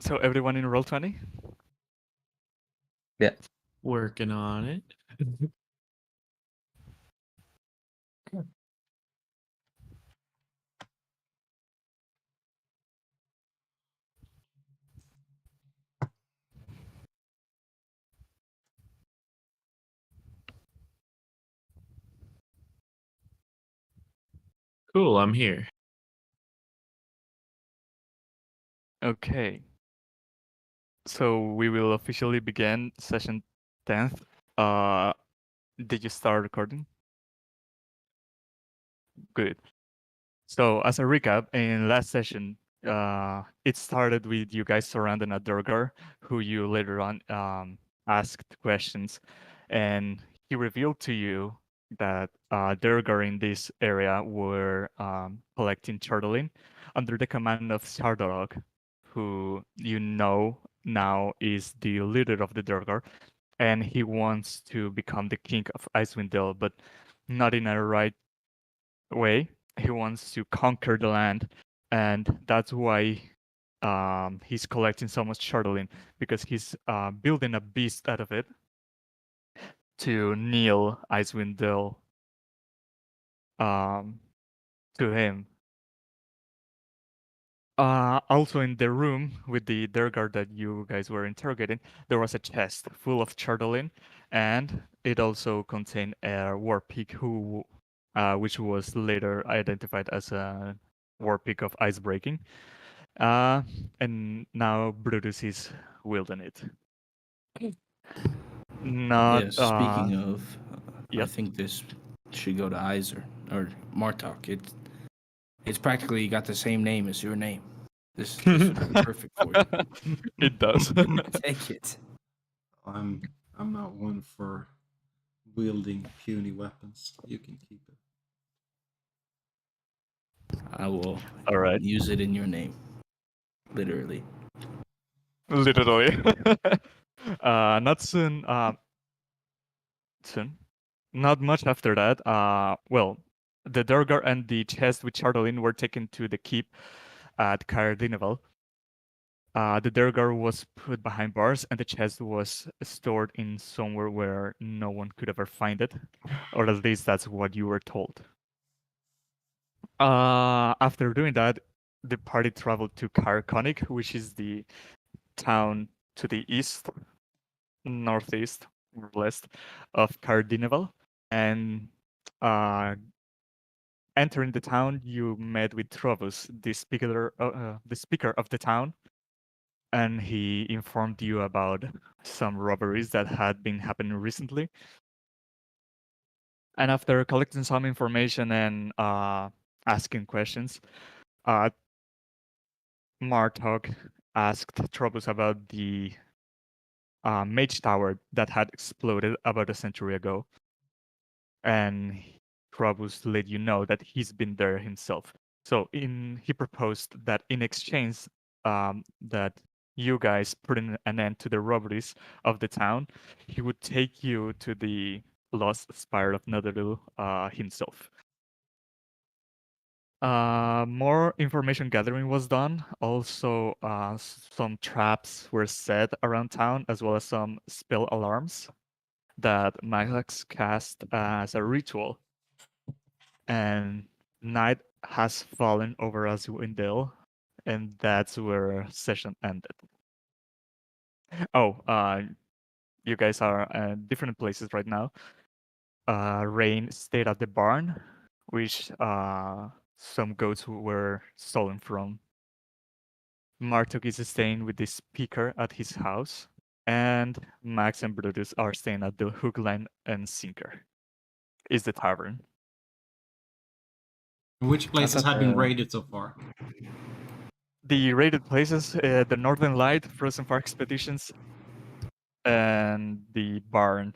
So everyone in roll 20? Yeah. Working on it. Cool, I'm here. Okay. So we will officially begin session 10th. Did you start recording? Good. So as a recap, in last session, it started with you guys surrounding a Durgar, who you later on asked questions, and he revealed to you that Durgar in this area were collecting Chardolin under the command of Sardorog, who you know now is the leader of the Durgar, and he wants to become the king of Icewind Dale, but not in a right way. He wants to conquer the land, and that's why he's collecting so much Chardolin, because he's building a beast out of it to kneel Icewind Dale to him. Also in the room with the Durgar that you guys were interrogating, there was a chest full of Chardolin, and it also contained a war pig which was later identified as a war pig of ice breaking. And now Brutus is wielding it. Not. Yeah, speaking of, I Yep. think this should go to Iser or Martok. It's practically got the same name as your name. This would be perfect for you. It does. Take it. I'm not one for wielding puny weapons. You can keep it. I will All right. use it in your name. Literally. Literally. Not soon. Soon. Not much after that. Well, the Durgar and the chest with Chardolin were taken to the keep at Cardinival. The Durgar was put behind bars, and the chest was stored in somewhere where no one could ever find it, or at least that's what you were told. After doing that, the party traveled to Carconic, which is the town to the east, northeast, or west of Cardinival, and entering the town, you met with Trovus, the speaker of the town, and he informed you about some robberies that had been happening recently. And after collecting some information and asking questions, Martok asked Trovus about the mage tower that had exploded about a century ago. And Trovus let you know that he's been there himself. So he proposed that in exchange that you guys put an end to the robberies of the town, he would take you to the lost spire of Netheril himself. More information gathering was done. Also, some traps were set around town, as well as some spell alarms that Max cast as a ritual. And night has fallen over Aswindale, and that's where session ended. Oh, you guys are at different places right now. Rain stayed at the barn, which some goats were stolen from. Martok is staying with the speaker at his house, and Max and Brutus are staying at the Hookline and Sinker. Is the tavern. Which places have been raided so far? The raided places, the Northern Light, Frozen Far Expeditions, and the barn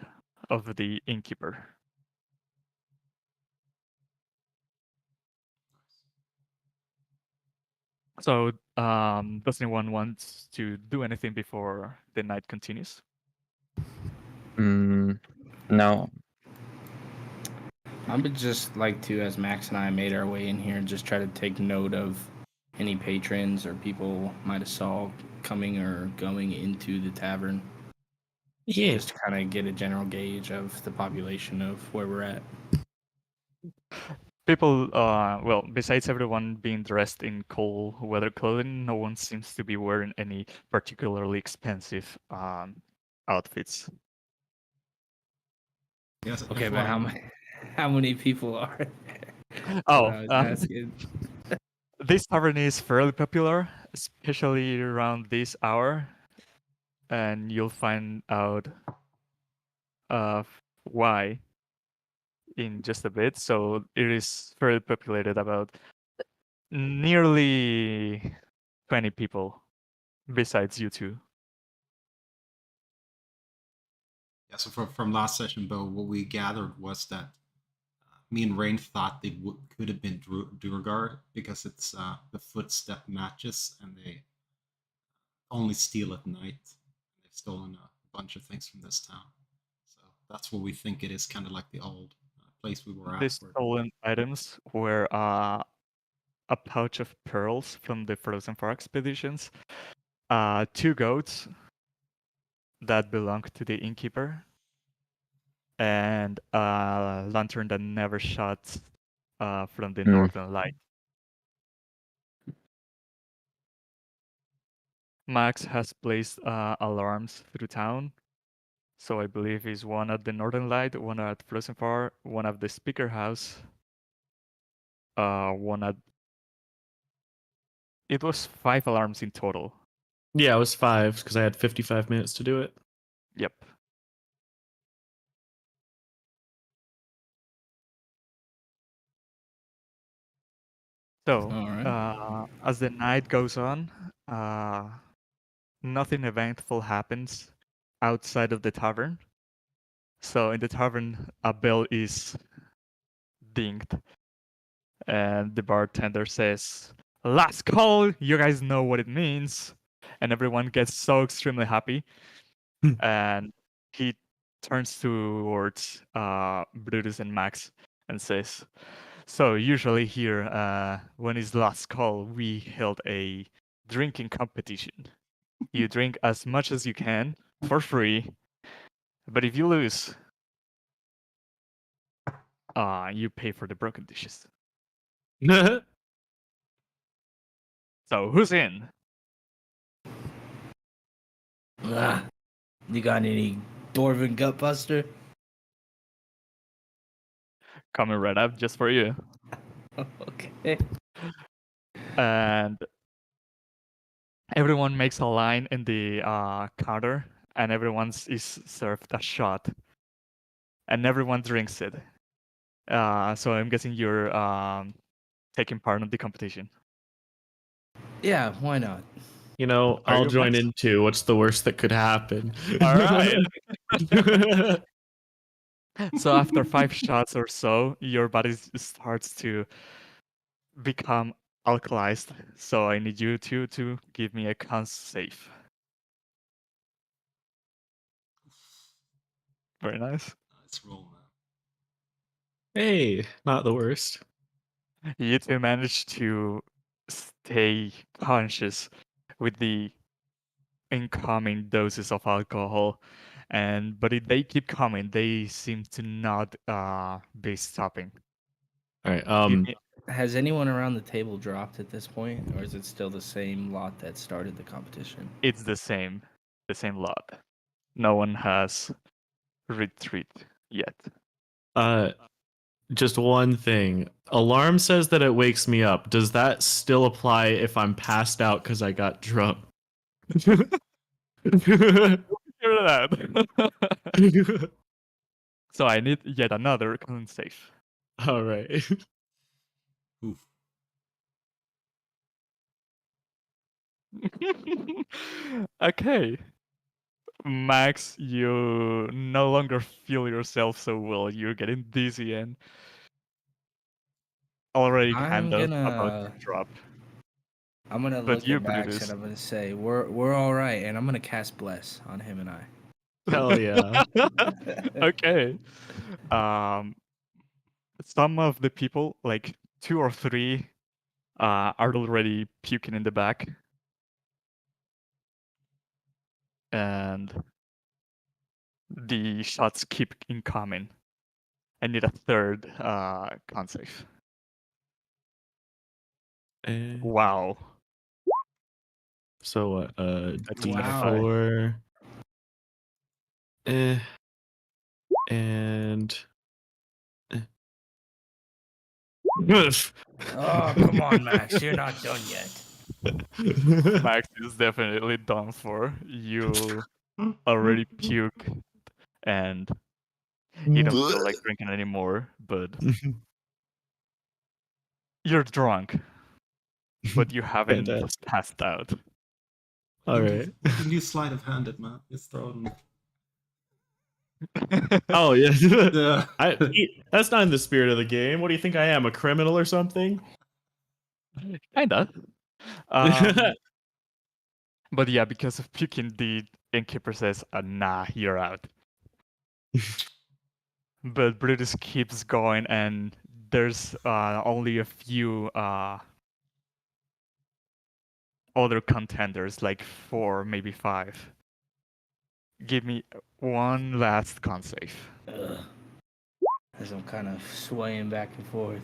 of the innkeeper. So, does anyone want to do anything before the night continues? No. I would just like to, as Max and I made our way in here, just try to take note of any patrons or people might have saw coming or going into the tavern, Yeah. just to kind of get a general gauge of the population of where we're at. People, well, besides everyone being dressed in cold weather clothing, no one seems to be wearing any particularly expensive outfits. Yes, Okay, but how many people are there? That's Oh, what I was asking. this tavern is fairly popular, especially around this hour, and you'll find out why in just a bit. So it is fairly populated, about nearly 20 people besides you two. Yeah, so from last session, Bo, what we gathered was that me and Rain thought they could have been Durgar because it's the footstep matches and they only steal at night. They've stolen a bunch of things from this town. So that's what we think it is, kind of like the old place we were The at. stolen items were a pouch of pearls from the Frozen Far expeditions, 2 goats that belonged to the innkeeper, and a lantern that never shuts from the northern light. Max has placed alarms through town. So I believe is one at the Northern Light, one at Frozen Far, one at the Speaker House, one at... It was 5 alarms in total. Yeah, it was 5 because I had 55 minutes to do it. Yep. So, All right. as the night goes on, nothing eventful happens outside of the tavern. So in the tavern, a bell is dinged, and the bartender says, "Last call!" You guys know what it means. And everyone gets so extremely happy. And he turns towards Brutus and Max and says, "So usually here, when it's last call, we held a drinking competition. You drink as much as you can for free, but if you lose, you pay for the broken dishes. So who's in?" Ah, you got any Dwarven Gutbuster? Coming right up just for you. Okay. And everyone makes a line in the counter, and everyone is served a shot, and everyone drinks it. So I'm guessing you're taking part in the competition. Yeah, why not? You know, Are I'll you, join Max? in too. What's the worst that could happen? All right. So after 5 shots or so, your body starts to become alkalized. So I need you to give me a con save. Very nice. Nice roll, man. Hey, not the worst. You two manage to stay conscious with the incoming doses of alcohol, but if they keep coming, they seem to not be stopping. All right. Give me- Has anyone around the table dropped at this point, or is it still the same lot that started the competition? It's the same lot. No one has retreat yet. Just one thing. Alarm says that it wakes me up. Does that still apply if I'm passed out because I got drunk? Hear that? So I need yet another con save. All right. Oof. Okay. Max, you no longer feel yourself so well. You're getting dizzy and already I'm kind of about gonna to drop. But look you, at Max Brutus. and I'm gonna say we're all right, and I'm gonna cast Bless on him and I. Hell yeah. Okay. Some of the people, like 2 or 3 are already puking in the back. And the shots keep incoming. I need a third con save. Wow. So what? That's a Wow. D4. And Oh, come on, Max. You're not done yet. Max is definitely done for. You already puke and you don't feel like drinking anymore, but you're drunk, but you haven't Fantastic. passed out. All right. You can do sleight of hand it, man. Just throw it Oh yeah. Yeah. That's not in the spirit of the game. What do you think I am, a criminal or something? Kinda. But yeah, because of puking, the innkeeper says, nah, you're out. But Brutus keeps going, and there's only a few other contenders, like 4, maybe 5. Give me one last con save. As I'm kind of swaying back and forth.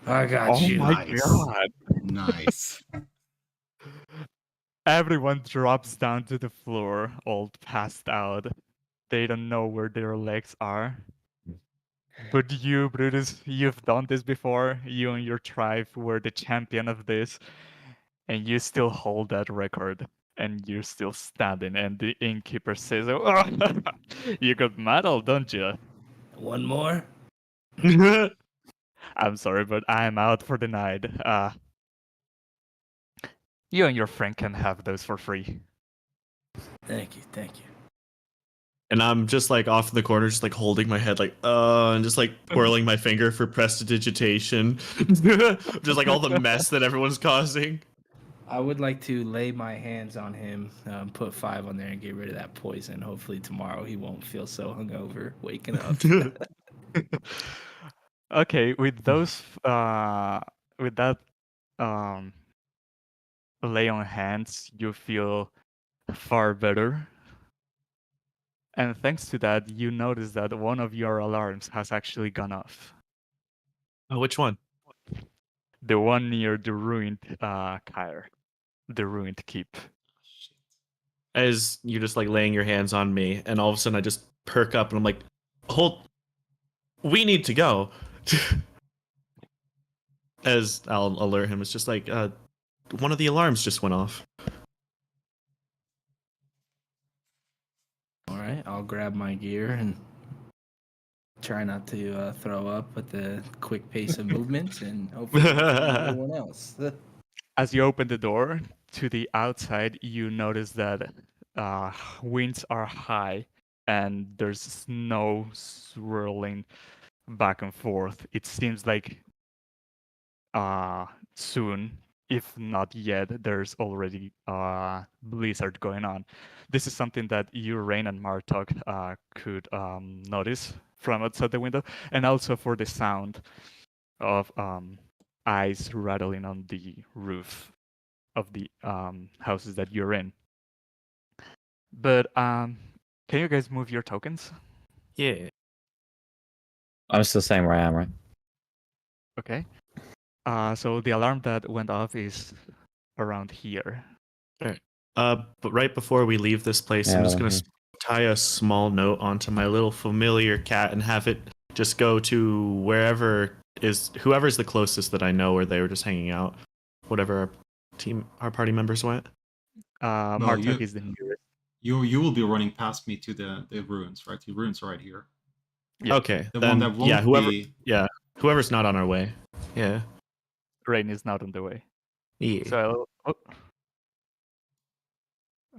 I got Oh you. my Nice. god! Nice. Everyone drops down to the floor, all passed out. They don't know where their legs are. But you, Brutus, you've done this before. You and your tribe were the champion of this, and you still hold that record. And you're still standing, and the innkeeper says, oh, you got medal, don't you? One more? I'm sorry, but I'm out for the night. You and your friend can have those for free. Thank you, thank you. And I'm just like off in the corner, just like holding my head, like, and just like twirling my finger for prestidigitation. Just like all the mess that everyone's causing. I would like to lay my hands on him, put 5 on there, and get rid of that poison. Hopefully tomorrow he won't feel so hungover waking up. Okay, with those, with that, lay on hands, you feel far better. And thanks to that, you notice that one of your alarms has actually gone off. Oh, which one? The one near the ruined Kyre, the ruined keep. As you're just like laying your hands on me, and all of a sudden I just perk up and I'm like, hold, we need to go. As I'll alert him, it's just like, one of the alarms just went off. All right, I'll grab my gear and try not to throw up with the quick pace of movements, and hopefully find everyone else. As you open the door to the outside, you notice that winds are high and there's snow swirling back and forth. It seems like soon, if not yet, there's already blizzard going on. This is something that you, Rain, and Martok could notice from outside the window, and also for the sound of ice rattling on the roof of the houses that you're in. But can you guys move your tokens? Yeah. I'm still saying where I am, right? Okay. So the alarm that went off is around here. But right before we leave this place, I'm just gonna tie a small note onto my little familiar cat and have it just go to whoever's the closest that I know where they were just hanging out. Whatever our party members went. Martok is the nearest. You will be running past me to the ruins, right? The ruins are right here. Yeah. Okay. The then, one that won't be. Whoever's not on our way. Yeah. Rain is not on the way. Yeah. So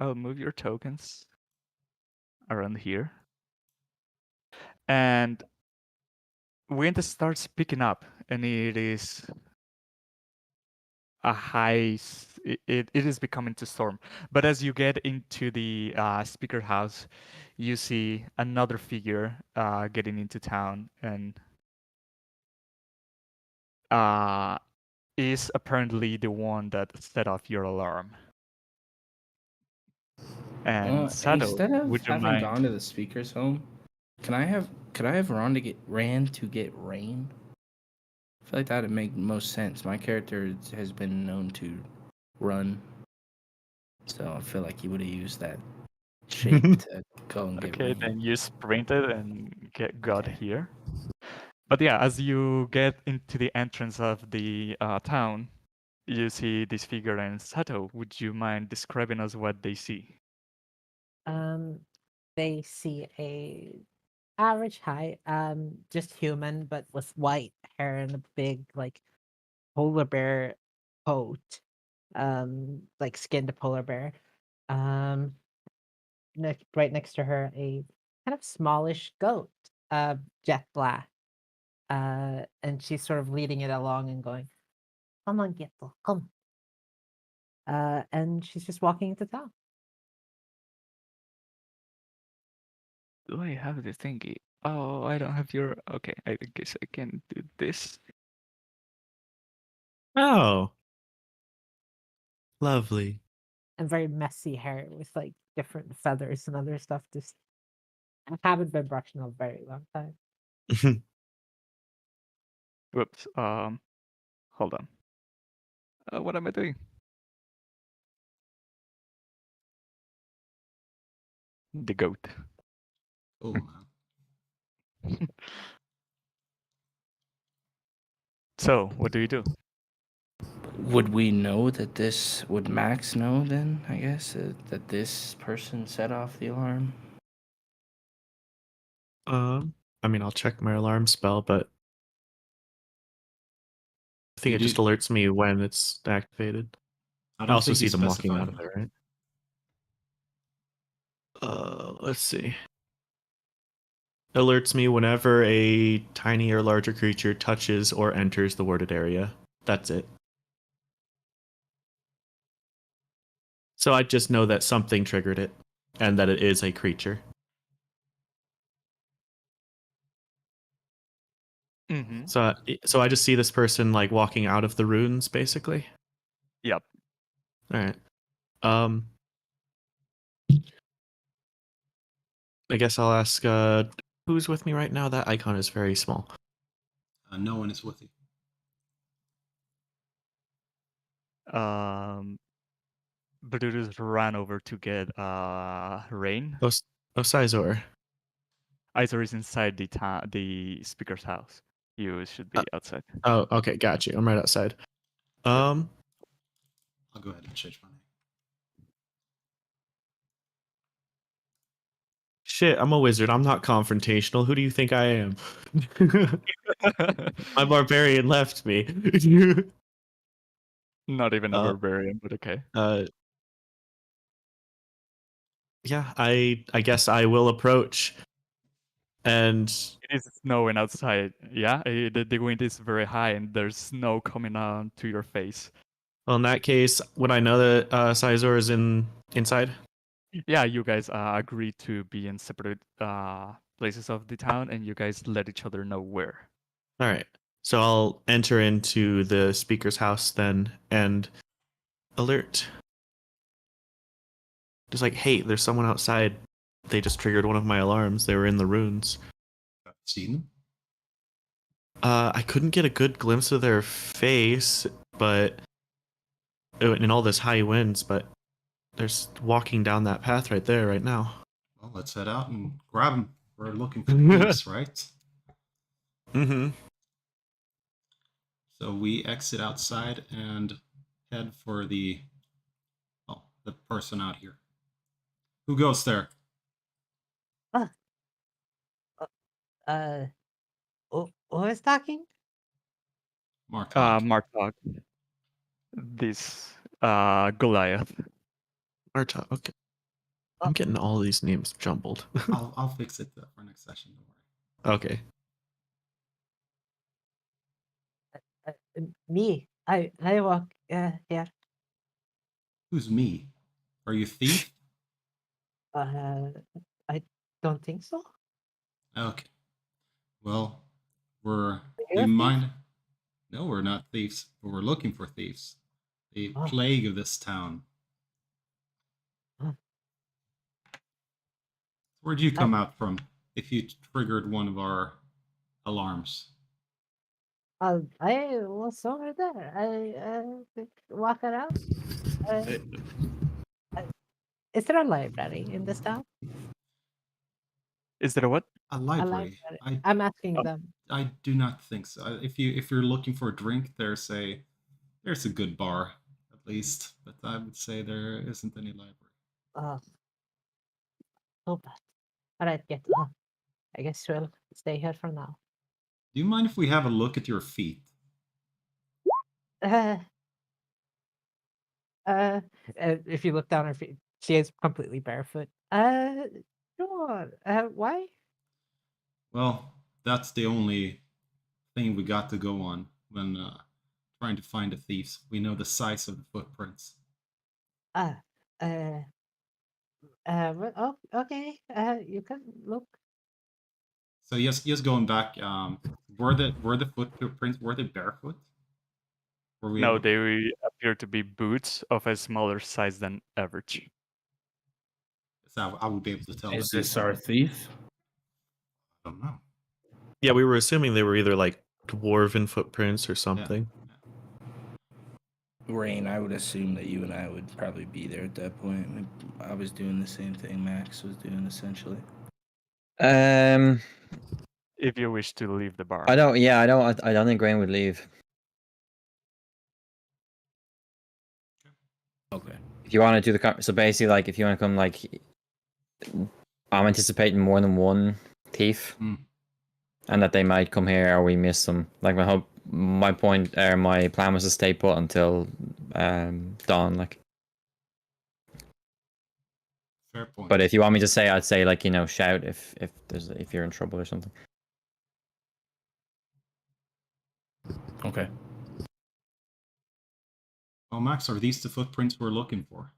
I'll move your tokens around here. And wind starts picking up, and it is a high. It is becoming to storm. But as you get into the speaker house, you see another figure getting into town, and is apparently the one that set off your alarm. And Sato, Instead of would you having mind? gone to the speaker's home, could I have ran to get rain? I feel like that'd make most sense. My character has been known to run, so I feel like he would have used that shape to go and get Okay, rain. then you sprinted and got Okay. here. But yeah, as you get into the entrance of the town, you see this figure. And Sato, would you mind describing us what they see? They see a average height, just human, but with white hair and a big like polar bear coat, like skinned polar bear. Um, right next to her, a kind of smallish goat, jet black. And she's sort of leading it along and going, "Come on, Gittel, come." And she's just walking into town. Do I have the thingy? Oh, I don't have your. Okay, I guess I can do this. Oh, lovely. And very messy hair with like different feathers and other stuff. Just I haven't been brushed in a very long time. Whoops. Hold on. What am I doing? The goat. Oh man. So, what do you do? Would we know that this? Would Max know then? I guess that this person set off the alarm. I mean, I'll check my alarm spell, but I think You it just do- alerts me when it's activated. I I don't also think see you them walking out specified. of there, right? Let's see. Alerts me whenever a tiny or larger creature touches or enters the worded area. That's it. So I just know that something triggered it, and that it is a creature. Mm-hmm. So I just see this person like walking out of the ruins, basically. Yep. All right. I guess I'll ask who's with me right now. That icon is very small. No one is with you. Brutus ran over to get Rain. Sizor. Isor is inside the speaker's house. You should be outside. Oh, okay, got you. I'm right outside. I'll go ahead and change my name. Shit, I'm a wizard. I'm not confrontational. Who do you think I am? My barbarian left me. Not even a Uh, barbarian, but okay. Yeah, I guess I will approach. And It is snowing outside. Yeah, the wind is very high, and there's snow coming on to your face. well, in that case, would I know that Sizor is inside? Yeah, you guys agreed to be in separate places of the town, and you guys let each other know where. All right. So I'll enter into the speaker's house then and alert. Just like, hey, there's someone outside. They just triggered one of my alarms. They were in the ruins. Seen them? I couldn't get a good glimpse of their face, but in all this high winds, but they're walking down that path right there, right now. Well, let's head out and grab them. We're looking for thieves, right? Mm-hmm. So we exit outside and head for the person out here. Who goes there? Uh, who is talking? Mark. Martok. This Goliath. Marta, okay. I'm getting all these names jumbled. I'll fix it for next session. Don't worry. Okay. Me. I walk here. Who's me? Are you a thief? I don't think so. Okay. Well, do You're you a thief? mind? No, we're not thieves, but we're looking for thieves. The Oh. plague of this town. Where'd you come out from if you triggered one of our alarms? I was over there. Walk around. Is there a library in this town? Is there a what? A A library. library. I'm asking them. I do not think so. If you're looking for a drink, there's a good bar at least, but I would say there isn't any library. Oh, oh bad. All right, get. I guess we'll stay here for now. Do you mind if we have a look at your feet? Uh, if you look down her feet, she is completely barefoot. Sure. Why? Well, that's the only thing we got to go on when trying to find the thieves. We know the size of the footprints. Uh, uh, well, oh, okay. You can look. So yes, going back. Were the footprints were they barefoot? Were we No, able? they appear to be boots of a smaller size than average. So I would be able to tell. Is the this thief. our thief? I don't know. Yeah, we were assuming they were either like dwarven footprints or something. Rain, I would assume that you and I would probably be there at that point. I was doing the same thing Max was doing essentially. If you wish to leave the bar. I don't. Yeah, I don't. I don't think Grain would leave. Okay. If you want to do the so basically, like, if you want to come, like, I'm anticipating more than one thief, and that they might come here or we miss them. Like, my point, or my plan was to stay put until dawn. Like, Fair point. but if you want me to say, I'd say, like, shout if you're in trouble or something. Okay. Well, Max, are these the footprints we're looking for?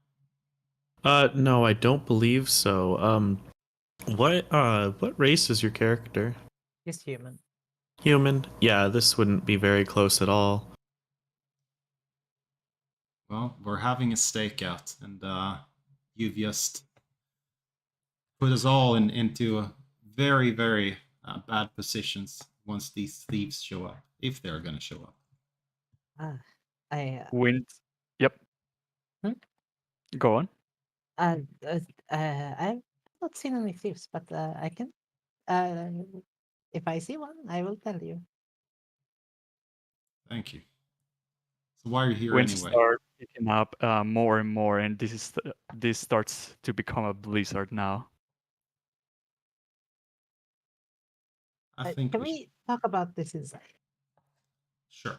No, I don't believe so. What race is your character? He's human. Human? Yeah, this wouldn't be very close at all. Well, we're having a stakeout, and you've just put us all into very, very bad positions once these thieves show up, if they're gonna show up. Wind. Yep. Hmm? Go on. I've not seen any thieves, but I can. If I see one, I will tell you. Thank you. So why are you here Winds anyway? start picking up more and more, and this starts to become a blizzard now. I think Can we talk about this inside? Sure.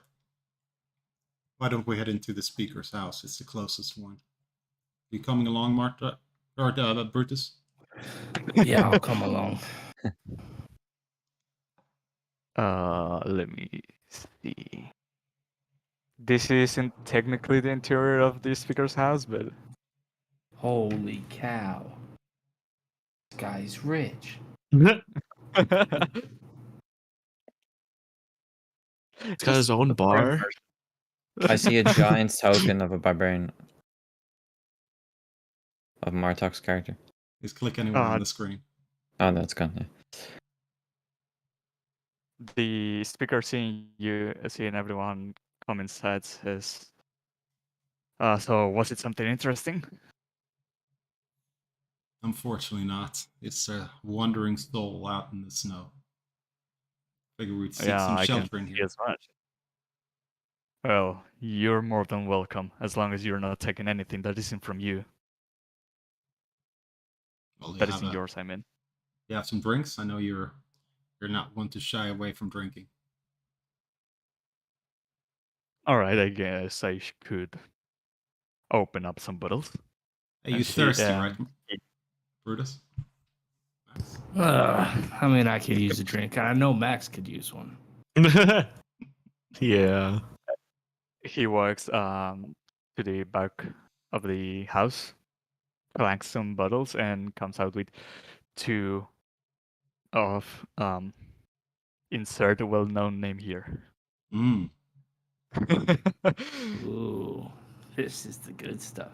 Why don't we head into the speaker's house? It's the closest one. You coming along, Marta? Or Brutus? Yeah, I'll come along. Let me see. This isn't technically the interior of the speaker's house, but Holy cow. This guy's rich. He's got his own bar. I see a giant token of a barbarian of Martok's character. Just click anywhere on the screen. Oh, no, it's gone. Yeah. The speaker seeing everyone come inside says, so was it something interesting? Unfortunately not. It's a wandering soul out in the snow. Figure we'd seek Yeah, some I shelter can in see here. as much. Well, you're more than welcome, as long as you're not taking anything that isn't from you. Well, That isn't yours, I mean. You have some drinks? I know you're not one to shy away from drinking. Alright, I guess I could open up some bottles. Hey, you thirsty, right, Brutus? I mean, I could use a drink. I know Max could use one. Yeah. He walks to the back of the house, clanks some bottles, and comes out with two of insert a well-known name here. Ooh, this is the good stuff.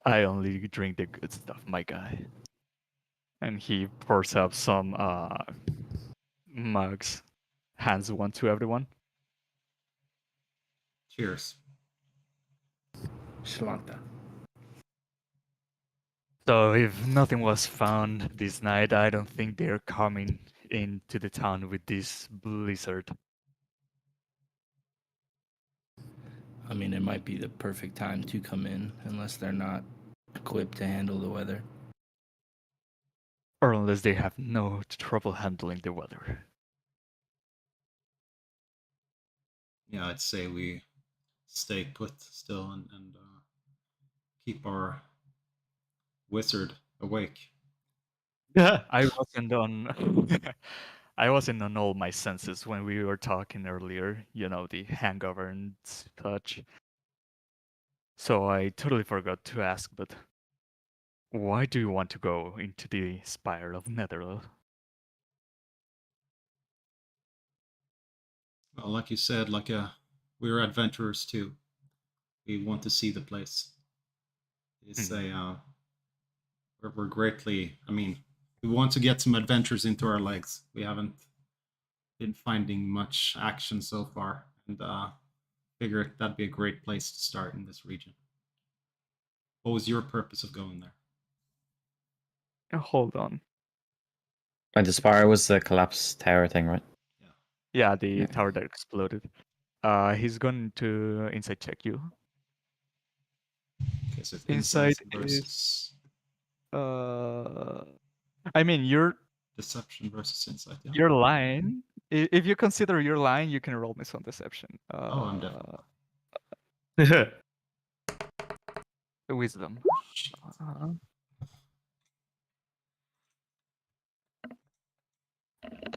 I only drink the good stuff, my guy. And he pours up some mugs, hands one to everyone. Cheers. Shlanta. So if nothing was found this night, I don't think they're coming into the town with this blizzard. I mean, it might be the perfect time to come in, unless they're not equipped to handle the weather. Or unless they have no trouble handling the weather. Yeah, I'd say we stay put still and keep our wizard awake. I wasn't on I wasn't on all my senses when we were talking earlier, you know, the hangover and such. So I totally forgot to ask, but why do you want to go into the Spire of Netheril? Well, like you said, we're adventurers too. We want to see the place. It's we're greatly. I mean, we want to get some adventures into our legs. We haven't been finding much action so far, and figure that'd be a great place to start in this region. What was your purpose of going there? Hold on. And the spire was the collapsed tower thing, right? Yeah, the Yeah. tower that exploded. He's going to insight check you. Okay, so it's Insight insight versus I mean, you're deception versus insight. Yeah. you're lying. If you consider you're lying, you can roll me some deception. Oh, I'm definitely. Wisdom. Shit.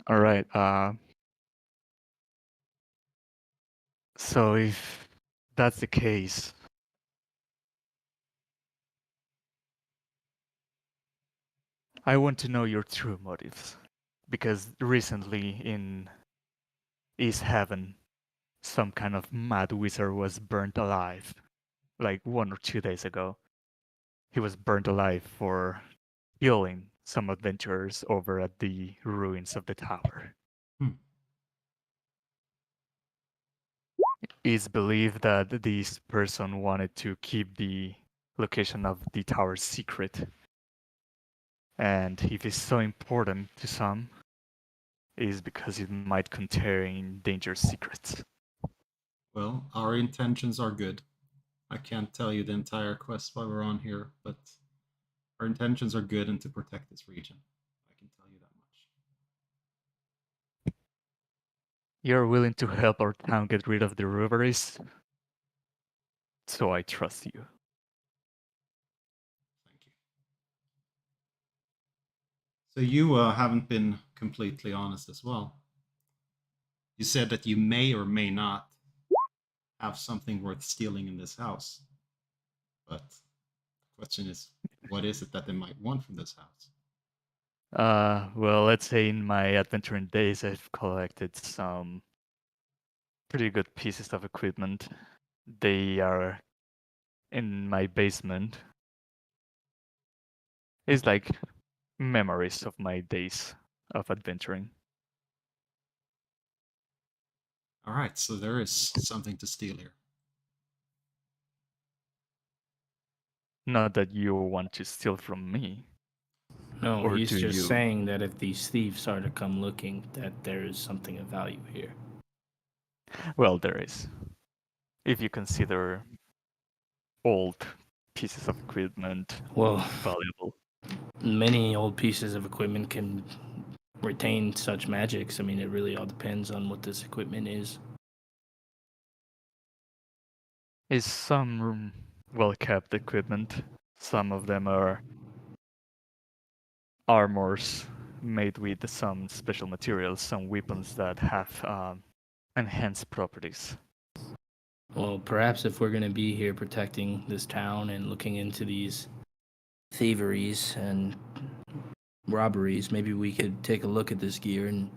All right. So if that's the case, I want to know your true motives, because recently in East Heaven, some kind of mad wizard was burnt alive, like 1 or 2 days ago. He was burnt alive for killing some adventurers over at the ruins of the tower. It's believed that this person wanted to keep the location of the tower secret. And if it's so important to some, it is because it might contain dangerous secrets. Well, our intentions are good. I can't tell you the entire quest while we're on here, but our intentions are good and to protect this region. I can tell you that much. You're willing to help our town get rid of the robberies, so I trust you. Thank you. So you haven't been completely honest as well. You said that you may or may not have something worth stealing in this house. But the question is, what is it that they might want from this house? Well, let's say in my adventuring days, I've collected some pretty good pieces of equipment. They are in my basement. It's like memories of my days of adventuring. All right, so there is something to steal here. Not that you want to steal from me. No, Or he's do just you? saying that if these thieves are to come looking, that there is something of value here. Well, there is. If you consider old pieces of equipment Well, valuable. many old pieces of equipment can retain such magics. I mean, it really all depends on what this equipment is. Is some well-kept equipment. Some of them are armors made with some special materials, some weapons that have enhanced properties. Well, perhaps if we're going to be here protecting this town and looking into these thieveries and robberies, maybe we could take a look at this gear and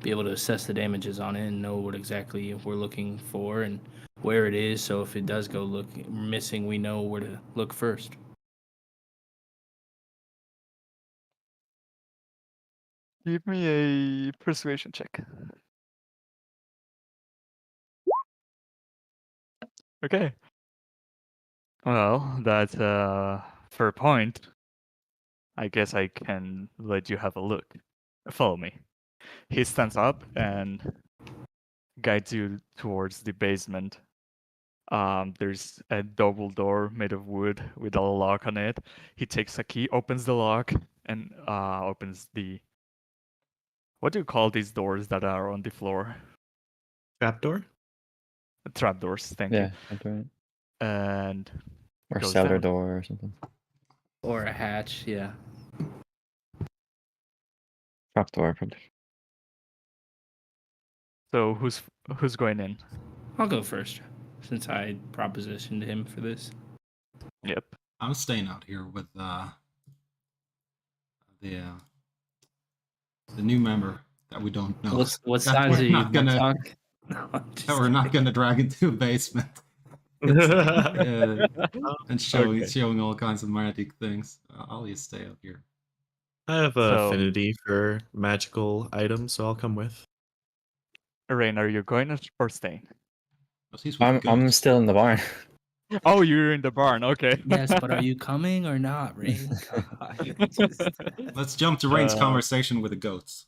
be able to assess the damages on it and know what exactly we're looking for and where it is. So if it does go missing, we know where to look first. Give me a persuasion check. Okay. Well, that's a fair point. I guess I can let you have a look. Follow me. He stands up and guides you towards the basement. There's a double door made of wood with a lock on it. He takes a key, opens the lock, and opens the. What do you call these doors that are on the floor? Trapdoor? Trapdoors. Thank Yeah, you. that's right. And Or goes cellar down. door or something. Or a hatch, yeah. Trapdoor, probably. So who's going in? I'll go first, since I propositioned him for this. Yep. I'm staying out here with the new member that we don't know. What That size we're are you, not gonna- Montauk? No, I'm just That we're not kidding. gonna drag into a basement and showing all kinds of magic things. I'll just stay out here. I have an So- affinity for magical items, so I'll come with. Rain, are you going or staying? Oh, he's with the I'm goats. still in the barn. Oh, you're in the barn. Okay. Yes, but are you coming or not, Ray? God, Let's jump to Rain's Uh, conversation with the goats.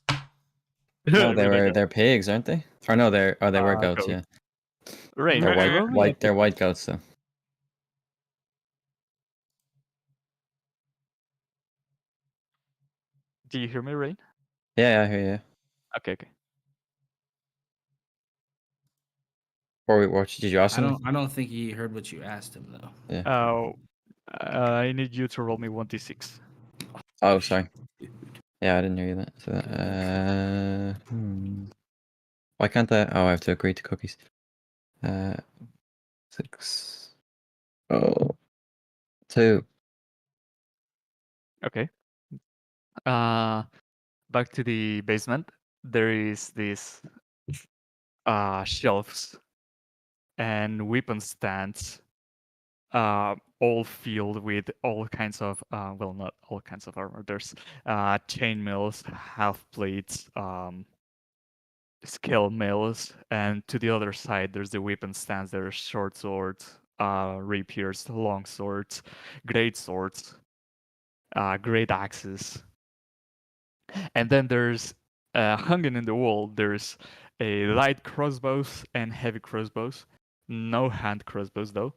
No, they're pigs, aren't they? Or no, they were goats. goats. Yeah, Rain, they're roll me a white. They're white goats, though. Do you hear me, Rain? Yeah, I hear you. Okay. Or what did you ask him? I don't think he heard what you asked him though. Yeah. I need you to roll me 1d6. Oh, sorry. Yeah, I didn't hear you that. So, why can't I? Oh, I have to agree to cookies. 6. Oh. 2. Okay. Back to the basement. There is this shelves and weapon stands, all filled with all kinds of well, not all kinds of armor. There's chainmails, half plates, skill mails, and to the other side there's the weapon stands. There's short swords, rapiers, long swords, great swords, great axes, and then there's hanging in the wall. There's a light crossbows and heavy crossbows. No hand crossbows though,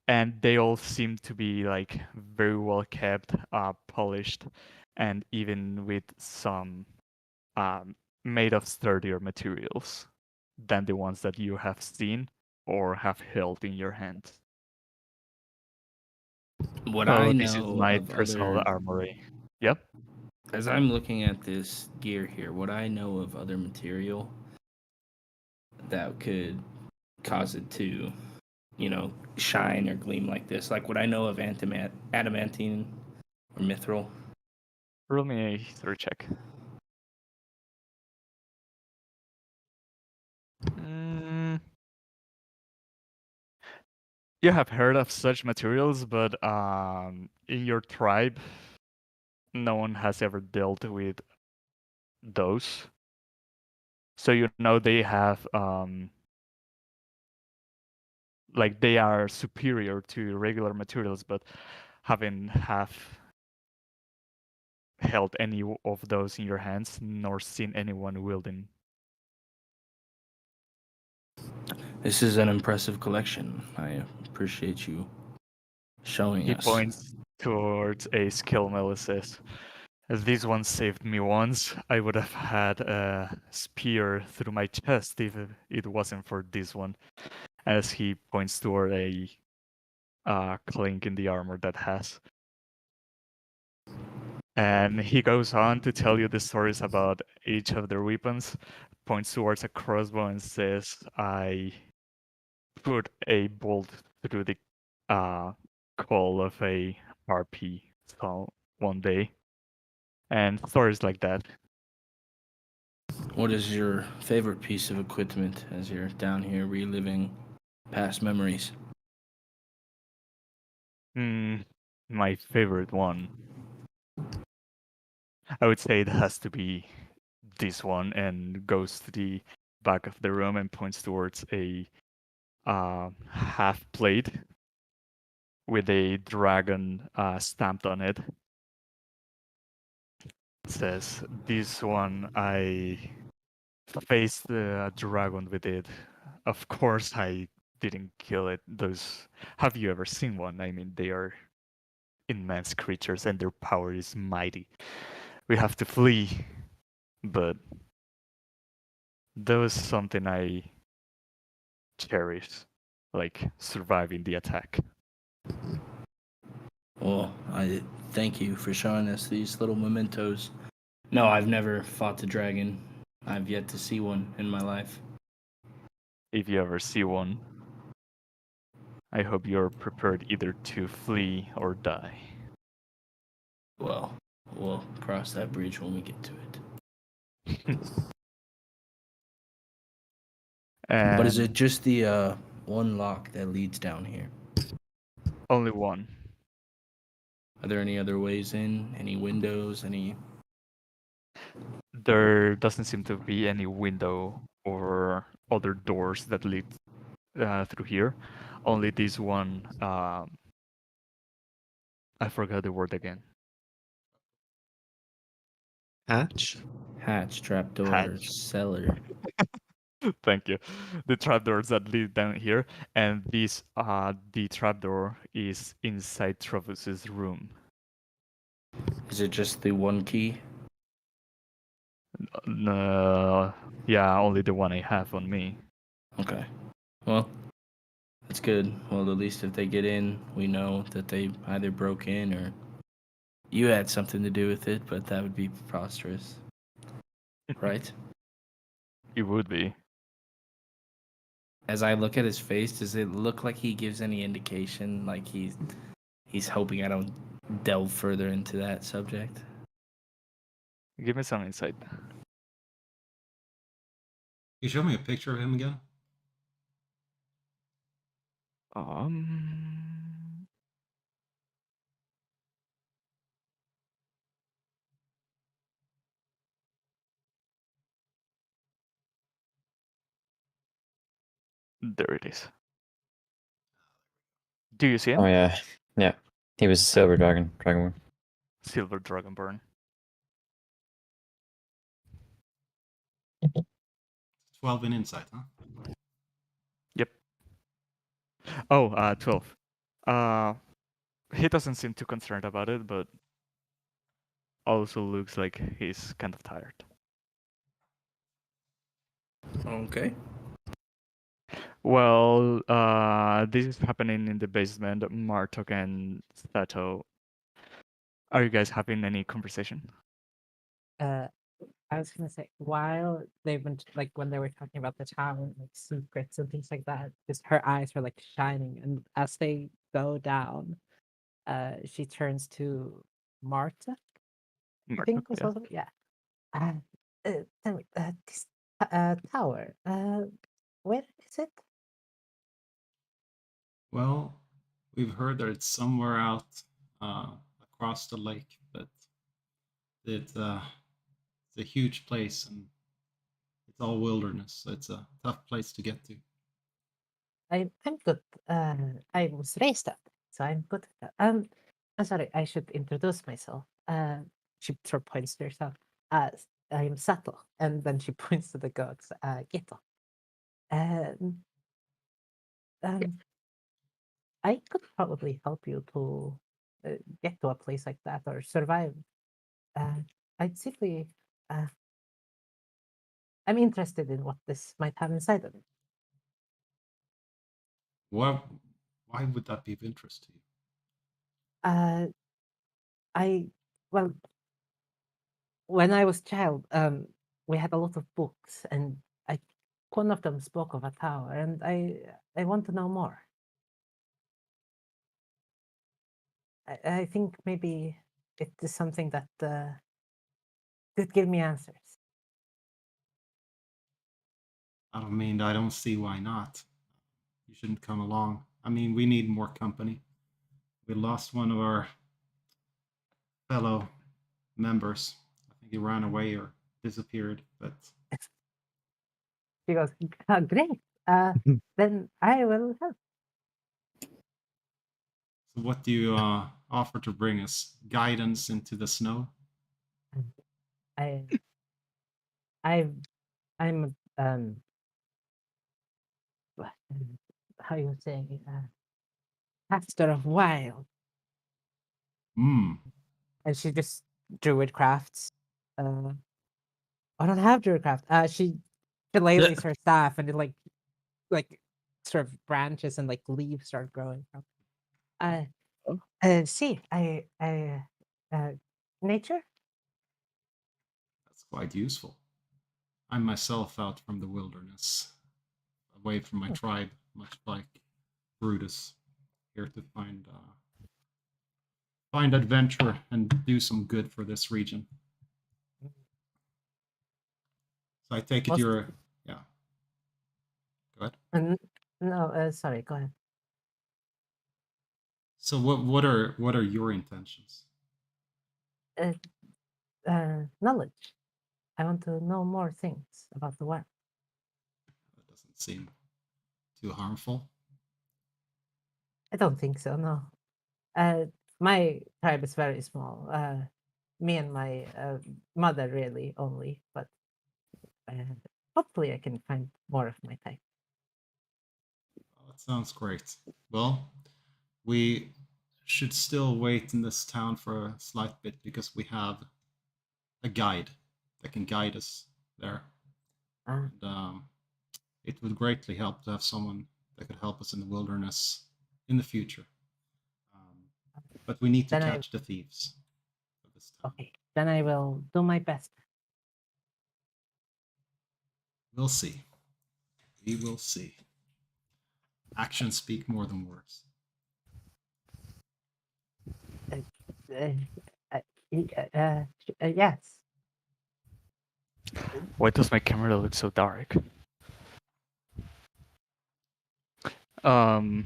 and they all seem to be like very well kept, polished, and even with some made of sturdier materials than the ones that you have seen or have held in your hands. What So I this is know my of personal other, armory. Yep. as I'm looking at this gear here, what I know of other material that could cause it to, shine or gleam like this, like what I know of adamantine or mithril. Roll me a history check. You have heard of such materials, but in your tribe, no one has ever dealt with those. So you know they have like they are superior to regular materials, but haven't held any of those in your hands, nor seen anyone wielding. This is an impressive collection. I appreciate you showing He us. points towards a skill mill and says, "This one saved me once. I would have had a spear through my chest if it wasn't for this one." As he points toward a clink in the armor that has. And he goes on to tell you the stories about each of their weapons, points towards a crossbow and says, "I put a bolt through the call of a RP one day." And stories like that. What is your favorite piece of equipment as you're down here reliving past memories? My favorite one, I would say it has to be this one, and goes to the back of the room and points towards a half plate with a dragon stamped on it. It says, "This one I faced the dragon with it. Of course, I didn't kill it. Those, have you ever seen one? I mean, they are immense creatures and their power is mighty. We have to flee, but that was something I cherish, like surviving the attack." Well, I thank you for showing us these little mementos. No, I've never fought the dragon. I've yet to see one in my life. If you ever see one, I hope you're prepared either to flee or die. Well, we'll cross that bridge when we get to it. But is it just the one lock that leads down here? Only one. Are there any other ways in? Any windows? Any? There doesn't seem to be any window or other doors that lead through here. Only this one. I forgot the word again. Hatch? Hatch, trapdoor, Hatch. cellar. Thank you. The trapdoors that lead down here, and this the trapdoor is inside Trovus's room. Is it just the one key? Yeah, only the one I have on me. Okay. Well, that's good. Well, at least if they get in, we know that they either broke in or you had something to do with it, but that would be preposterous. Right? It would be. As I look at his face, does it look like he gives any indication like he's hoping I don't delve further into that subject? Give me some insight. You show me a picture of him again? Um, there it is. Do you see him? Oh yeah, yeah. He was a silver dragonborn. Silver Dragonborn. 12 in insight, huh? Yep. Oh, 12. He doesn't seem too concerned about it, but also looks like he's kind of tired. Okay. Well, this is happening in the basement. Martok and Sato, are you guys having any conversation? I was gonna say, while they've been like when they were talking about the tower, like secrets and things like that, just her eyes were like shining, and as they go down, she turns to Marta. I think Martok, was yeah. also yeah. Tell me, this tower, where is it? Well, we've heard that it's somewhere out across the lake, but it's a huge place and it's all wilderness, so it's a tough place to get to. I'm good. I was raised up, so I'm good at that. I'm sorry. I should introduce myself. She sort of points to herself. I am Sato, and then she points to the goats. Geto. Um, um, I could probably help you to get to a place like that or survive. Uh, I'd simply, uh, I'm interested in what this might have inside of it. Why, why would that be of interest to you? Uh, I well, when I was child, we had a lot of books, and I one of them spoke of a tower, and I want to know more. I think maybe it is something that could give me answers. I don't see why not. You shouldn't come along. I mean, we need more company. We lost one of our fellow members. I think he ran away or disappeared, but She goes, great. Then I will help. so what do you offer to bring us? Guidance into the snow? I, I'm what- how you say, master of wild, Hmm. and she just druid crafts. I don't have druid craft. She shillelaghs her staff, and it like sort of branches and like leaves start growing from. See, nature. That's quite useful. I'm myself out from the wilderness, away from my tribe, much like Brutus, here to find adventure and do some good for this region. So I take it Most- you're, yeah. Go ahead. No, sorry. Go ahead. So what are your intentions? Knowledge. I want to know more things about the world. That doesn't seem too harmful. I don't think so. No. My tribe is very small. Me and my mother really only, but hopefully I can find more of my type. Well, that sounds great. Well, we should still wait in this town for a slight bit because we have a guide that can guide us there. Uh, And it would greatly help to have someone that could help us in the wilderness in the future. But we need to Then I- catch the thieves of this town. okay, then I will do my best. We'll see. We will see. Actions speak more than words. Yes. Why does my camera look so dark? Um.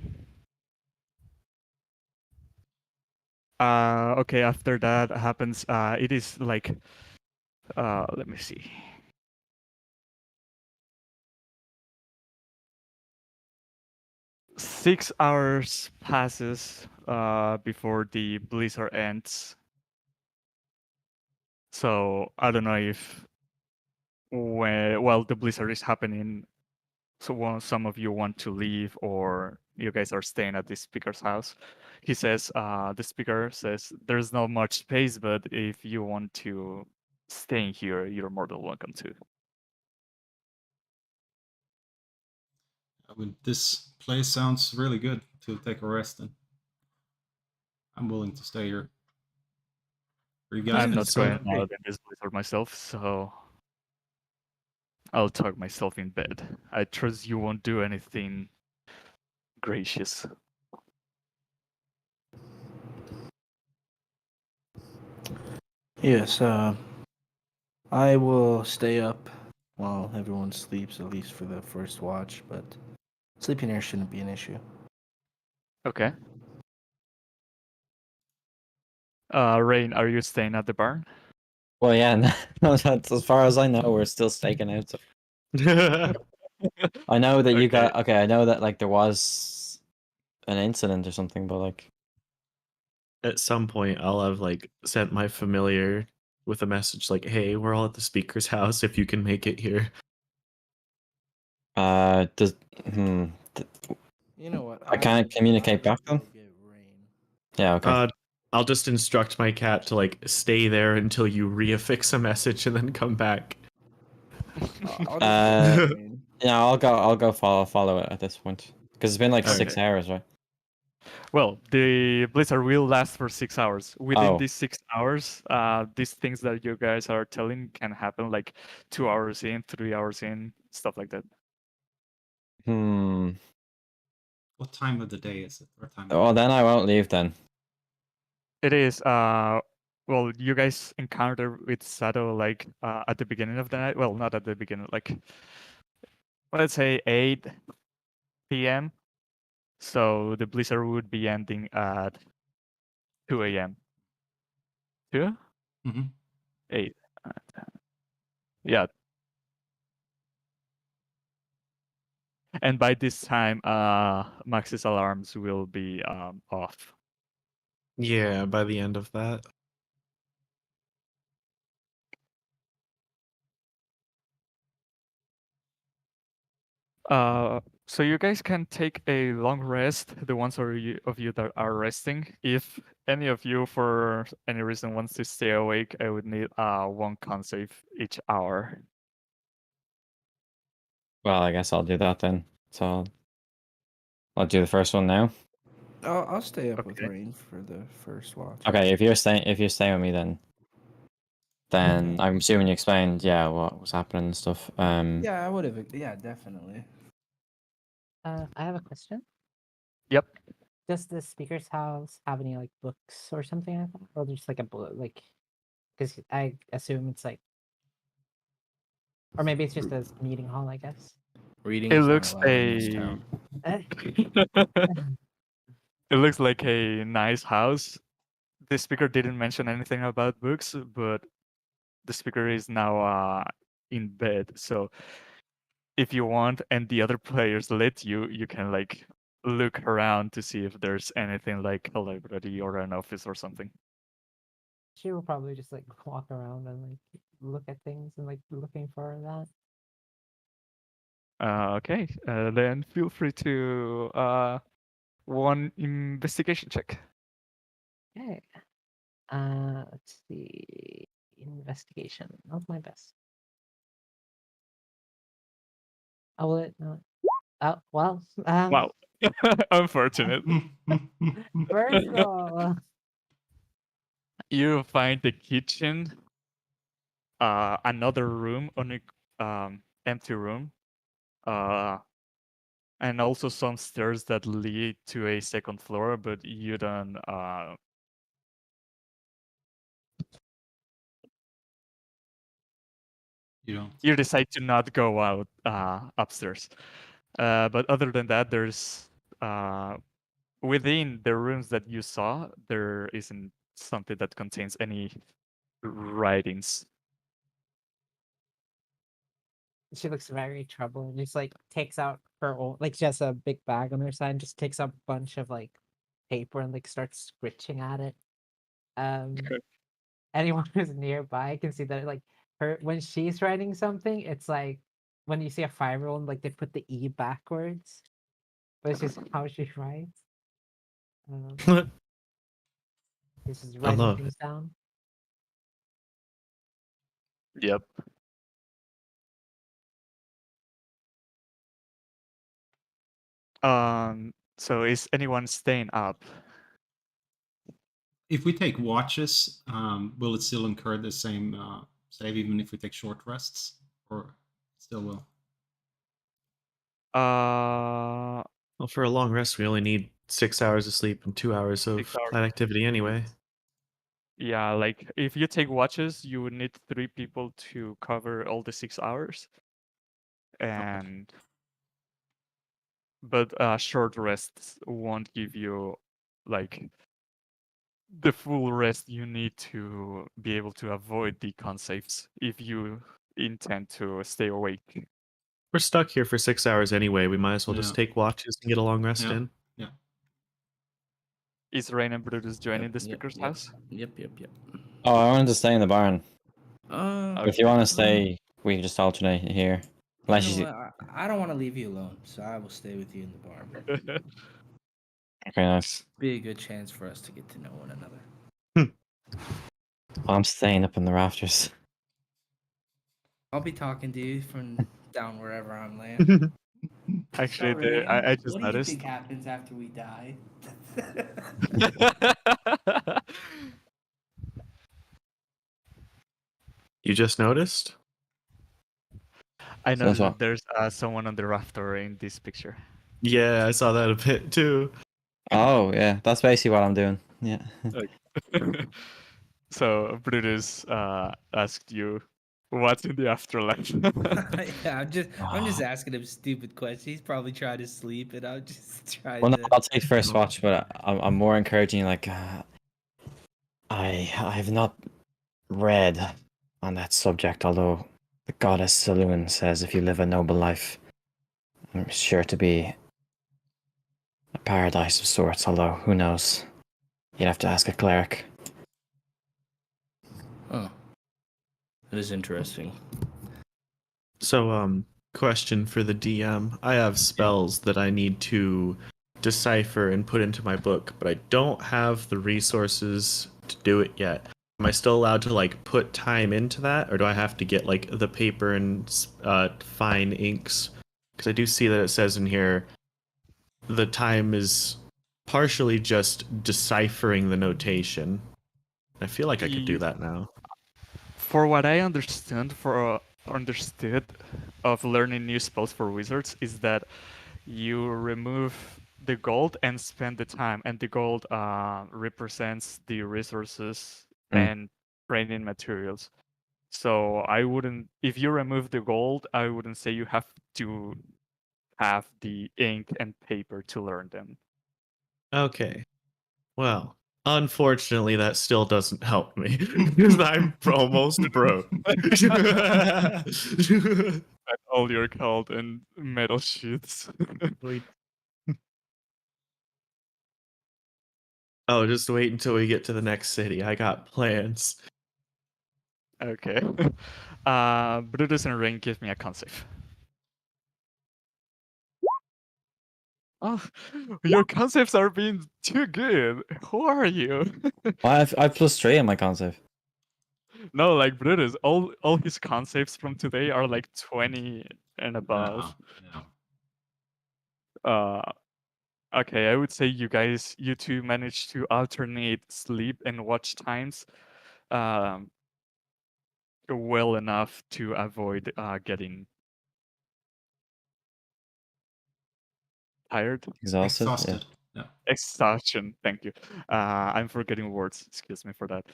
Okay. After that happens, it is like, let me see. Six hours passes before the blizzard ends. So I don't know if while the blizzard is happening, so some of you want to leave or you guys are staying at the speaker's house. He says, the speaker says, there's not much space, but if you want to stay in here, you're more than welcome to. This place sounds really good to take a rest in. I'm willing to stay here. Are you guys I'm gonna not stay? going out in this blizzard myself, so I'll tuck myself in bed. I trust you won't do anything gracious. Yes, I will stay up while everyone sleeps, at least for the first watch, but sleeping here shouldn't be an issue. Okay. Rain, are you staying at the barn? Well, yeah, no, that's, as far as I know, we're still staking out. So. I know that you got okay. I know that like there was an incident or something, but like At some point, I'll have like sent my familiar with a message like, "Hey, we're all at the speaker's house. If you can make it here." does You know what? I can't communicate back then? Yeah, okay. I'll just instruct my cat to like stay there until you reaffix a message and then come back. Yeah, I'll go follow it at this point because it's been like 6 Okay. hours, right? Well, the blizzard will last for 6 hours. Within Oh. these 6 hours, these things that you guys are telling can happen like 2 hours in, 3 hours in, stuff like that. What time of the day is it? Or time? Well, then I won't leave then. It is well, you guys encounter with Sato like at the beginning of the night. Well, not at the beginning, like let's say 8 p.m. So the blizzard would be ending at 2 a.m. 2? Mm-hmm. 8. Yeah. And by this time, Max's alarms will be off. Yeah, by the end of that. So you guys can take a long rest, the ones of you that are resting. If any of you, for any reason, wants to stay awake, I would need 1 con save each hour. Well, I guess I'll do that then. So I'll do the first one now. I'll stay up with Okay. Rain for the first watch. Okay, if you're staying with me, then I'm assuming you explained, what was happening and stuff. Yeah, I would have. Yeah, definitely. I have a question. Yep. Does the speaker's house have any like books or something like that, or just like a book? Like, because I assume it's like, or maybe it's just a meeting hall. I guess. Reading It is not looks allowed in this town. It looks like a nice house. The speaker didn't mention anything about books, but the speaker is now in bed. So if you want and the other players let you, you can like look around to see if there's anything like a library or an office or something. She will probably just like walk around and like look at things and like looking for that. Okay, then feel free to 1 investigation check. Okay. Let's see. Investigation. Not my best. Oh, will it not? Oh, well. Wow, unfortunate. First of all, You find the kitchen, another room, only empty room, and also some stairs that lead to a second floor, but you don't. You don't. You decide to not go out upstairs. But other than that, there's within the rooms that you saw, there isn't something that contains any writings. she looks very troubled and just like takes out her own, like she has a big bag on her side and just takes out a bunch of like paper and like starts scritching at it. Okay. Anyone who's nearby can see that like her when she's writing something, it's like when you see a 5-year-old, like they put the E backwards, but it's just how she writes. This is I writing love things it. down. Yep. So is anyone staying up? If we take watches, will it still incur the same save even if we take short rests, or still will? Well, for a long rest, we only need 6 hours of sleep and 2 hours of 6 hours. light activity anyway. Yeah, like if you take watches, you would need 3 people to cover all the 6 hours. And but short rests won't give you like the full rest you need to be able to avoid the con saves if you intend to stay awake. We're stuck here for 6 hours anyway. We might as well just Yeah. take watches and get a long rest Yeah. in. Yeah. Is Rain and Brutus joining the Yep, speaker's yep. house? Yep. Oh, I wanted to stay in the barn. If you Okay. want to stay, we can just alternate here. You Unless know you. what? I don't want to leave you alone, so I will stay with you in the barn. Okay, nice. Be a good chance for us to get to know one another. I'm staying up in the rafters. I'll be talking to you from down wherever I'm laying. Actually, Rain, I just what do you noticed. think happens after we die? You just noticed? I So that's noticed that what. there's someone on the rafter in this picture. Yeah, I saw that a bit too. Oh yeah, that's basically what I'm doing. Yeah. So Brutus asked you What's in the afterlife? Yeah, I'm just asking him stupid questions. He's probably trying to sleep, and I'm just trying Well, no, to. I'll take first watch, but I'm more encouraging. Like, I have not read on that subject, although the goddess Saloon says if you live a noble life, I'm sure to be a paradise of sorts. Although who knows? You'd have to ask a cleric. Oh, that is interesting. So, question for the DM. I have spells that I need to decipher and put into my book, but I don't have the resources to do it yet. Am I still allowed to like put time into that, or do I have to get like the paper and fine inks? Because I do see that it says in here the time is partially just deciphering the notation. I feel like I could do that now. For what I understood of learning new spells for wizards is that you remove the gold and spend the time, and the gold represents the resources and training materials. So I wouldn't, if you remove the gold, I wouldn't say you have to have the ink and paper to learn them. Okay. Well, unfortunately, that still doesn't help me because I'm almost broke. And all your gold and metal sheets. Oh, just wait until we get to the next city. I got plans. Okay. Brutus and Rain, give me a con save. Oh, your con saves are being too good. Who are you? I've +3 on my con save. No, like Brutus, all his con saves from today are like 20 and above. Okay, I would say you two managed to alternate sleep and watch times well enough to avoid getting tired. Exhausted. Yeah. Exhaustion, thank you. I'm forgetting words, excuse me for that.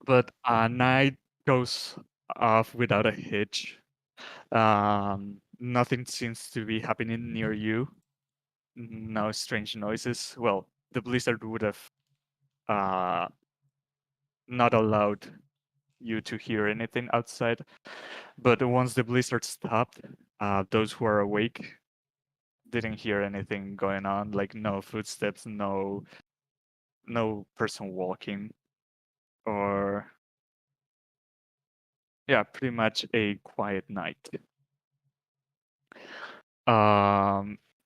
But night goes off without a hitch. Nothing seems to be happening near you. No strange noises. Well, the blizzard would have not allowed you to hear anything outside. But once the blizzard stopped, those who are awake didn't hear anything going on, like no footsteps, no person walking, or yeah, pretty much a quiet night.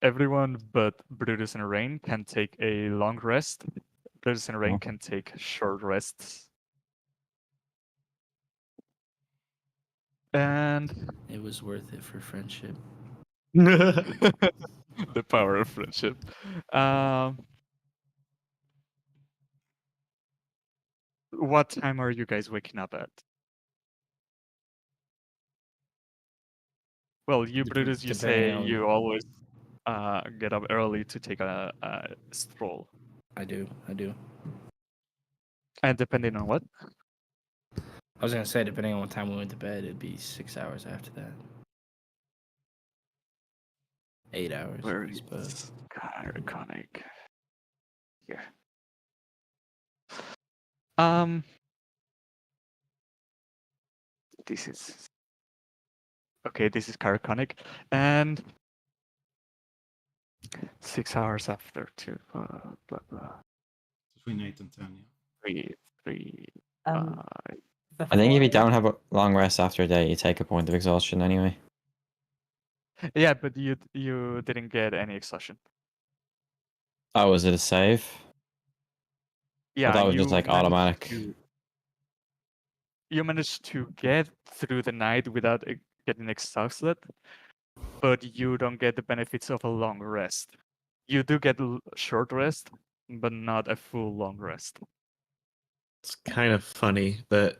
Everyone but Brutus and Rain can take a long rest. Brutus and Rain can take short rests. And It was worth it for friendship. the power of friendship. What time are you guys waking up at? Well, you Brutus, you say you always get up early to take a stroll. I do. And depending on what? I was gonna say, depending on what time we went to bed, it'd be 6 hours after that. 8 hours. Where I suppose. is Iconic? Here. This is okay. This is Carconic, and 6 hours after two. Blah blah. Between 8 and 10, yeah. Three. I think if you don't have a long rest after a day, you take a point of exhaustion anyway. Yeah, but you didn't get any exhaustion. Oh, was it a save? Yeah, that was just like automatic. You managed to get through the night without getting exhausted, but you don't get the benefits of a long rest. You do get short rest, but not a full long rest. It's kind of funny that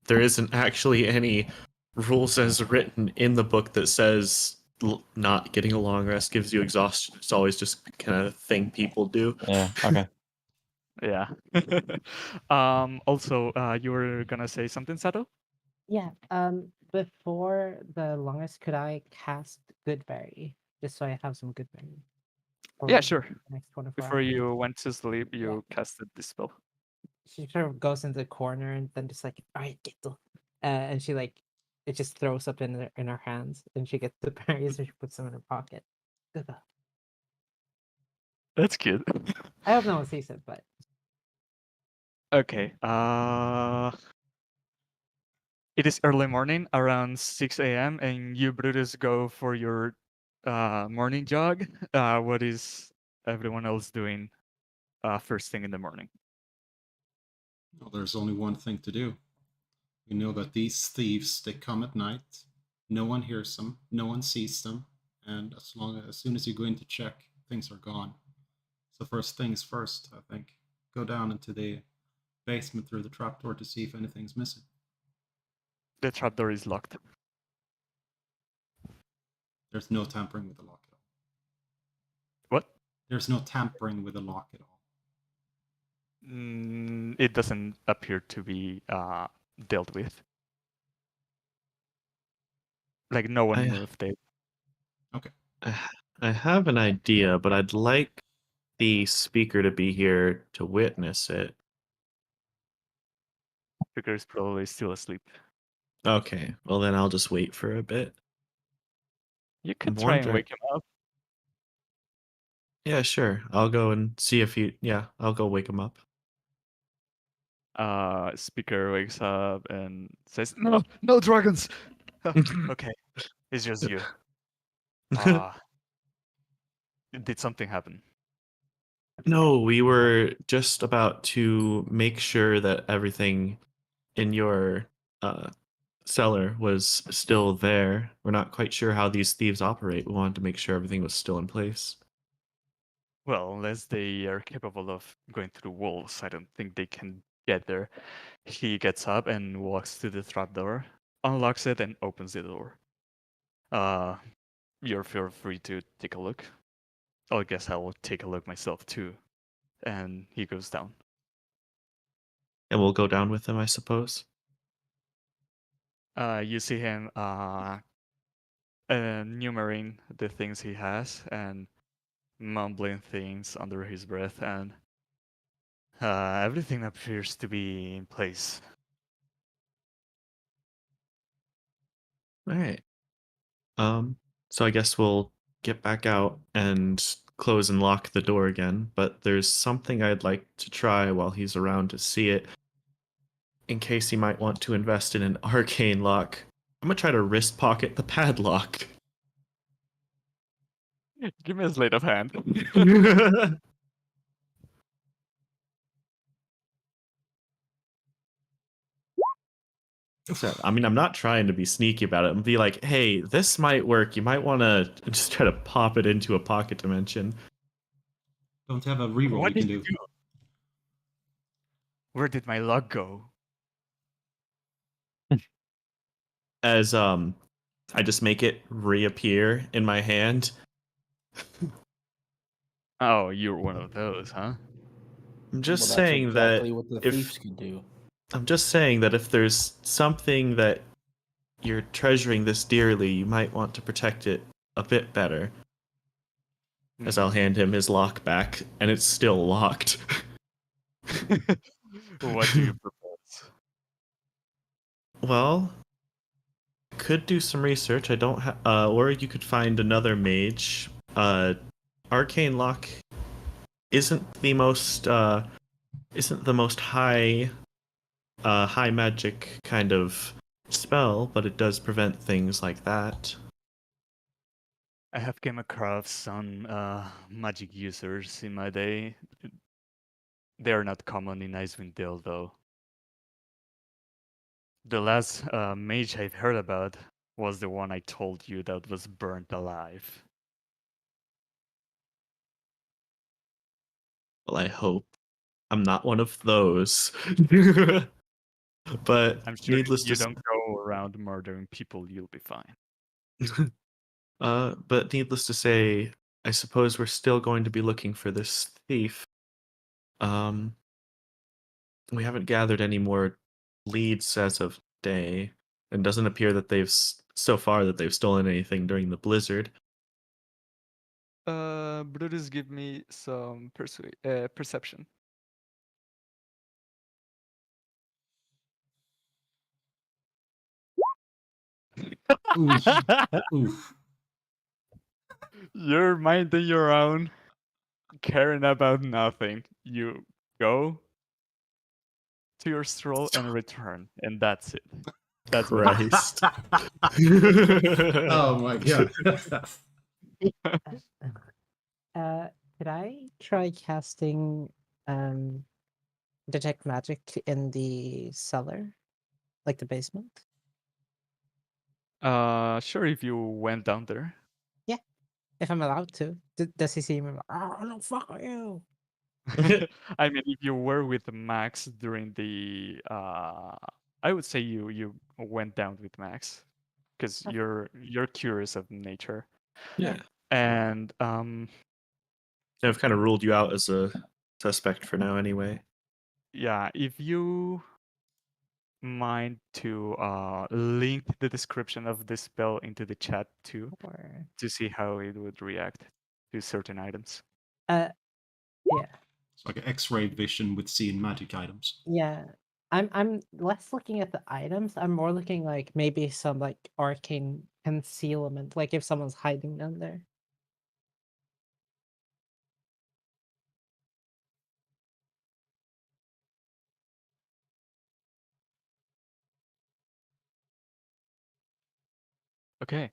there isn't actually any rules as written in the book that says not getting a long rest gives you exhaustion. It's always just kind of thing people do. Yeah, okay. Yeah. Also, you were gonna say something, Sato? Yeah. Before the longest, could I cast Goodberry just so I have some Goodberry for Yeah, sure. the next 24 Before hours? you went to sleep, Yeah. you casted this spell. She sort of goes into the corner and then just like, all right, get the, and she like, it just throws up in her hands, and she gets the berries and she puts them in her pocket. Good. That's cute. I hope no one sees it, but Okay. It is early morning, around 6 a.m., and you, Brutus, go for your morning jog. What is everyone else doing first thing in the morning? Well, there's only one thing to do. We know that these thieves, they come at night. No one hears them, no one sees them, and as soon as you go in to check, things are gone. So first things first, I think. Go down into the basement through the trapdoor to see if anything's missing. The trapdoor is locked. There's no tampering with the lock at all. What? There's no tampering with the lock at all. It doesn't appear to be dealt with. Like no one I- moved it. Okay. I have an idea, but I'd like the speaker to be here to witness it. Speaker is probably still asleep. Okay, well then I'll just wait for a bit. You can I'm try and wondering- wake him up. Yeah, sure. I'll go and see if he. Yeah, I'll go wake him up. Speaker wakes up and says, "No, no dragons." Okay, it's just you. Did something happen? No, we were just about to make sure that everything in your cellar was still there. We're not quite sure how these thieves operate. We wanted to make sure everything was still in place. Well, unless they are capable of going through walls, I don't think they can get there. He gets up and walks to the trapdoor, unlocks it, and opens the door. You're feel free to take a look. I guess I will take a look myself too. And he goes down. And we'll go down with him, I suppose. You see him enumerating the things he has and mumbling things under his breath, and everything appears to be in place. All right. So I guess we'll get back out and close and lock the door again, but there's something I'd like to try while he's around to see it. In case he might want to invest in an arcane lock. I'm gonna try to wrist pocket the padlock. Give me a sleight of hand. So, I mean, I'm not trying to be sneaky about it and be like, hey, this might work. You might want to just try to pop it into a pocket dimension. Don't have a reroll What you can did you do. do? Where did my luck go? As I just make it reappear in my hand. Oh, you're one of those, huh? I'm just Well, that's saying exactly that what the if thieves could do. I'm just saying that if there's something that you're treasuring this dearly, you might want to protect it a bit better. As I'll hand him his lock back, and it's still locked. What do you propose? Well, could do some research. I don't have, or you could find another mage. Arcane lock isn't the most high high magic kind of spell, but it does prevent things like that. I have came across some magic users in my day. They are not common in Icewind Dale, though. The last mage I've heard about was the one I told you that was burnt alive. Well, I hope I'm not one of those. But I'm sure needless you to don't go around murdering people, you'll be fine. but needless to say, I suppose we're still going to be looking for this thief. We haven't gathered any more leads as of today. It doesn't appear that so far that they've stolen anything during the blizzard. Brutus, give me some perception. Oof. Oof. You're minding your own, caring about nothing. You go to your stroll and return, and that's it. That's what it is. Christ. Oh my god. Could I try casting detect magic in the cellar, like the basement? Sure, if you went down there. Yeah, if I'm allowed to. Does he see me? Oh, no, fuck you! I mean, if you were with Max during the, I would say you went down with Max, because Okay. you're curious of nature, Yeah. and I've kind of ruled you out as a suspect for now, anyway. yeah, if you mind to link the description of this spell into the chat too, Or to see how it would react to certain items. yeah, It's like an X-ray vision with seeing magic items. yeah. I'm less looking at the items. I'm more looking like maybe some like arcane concealment, like if someone's hiding down there. Okay.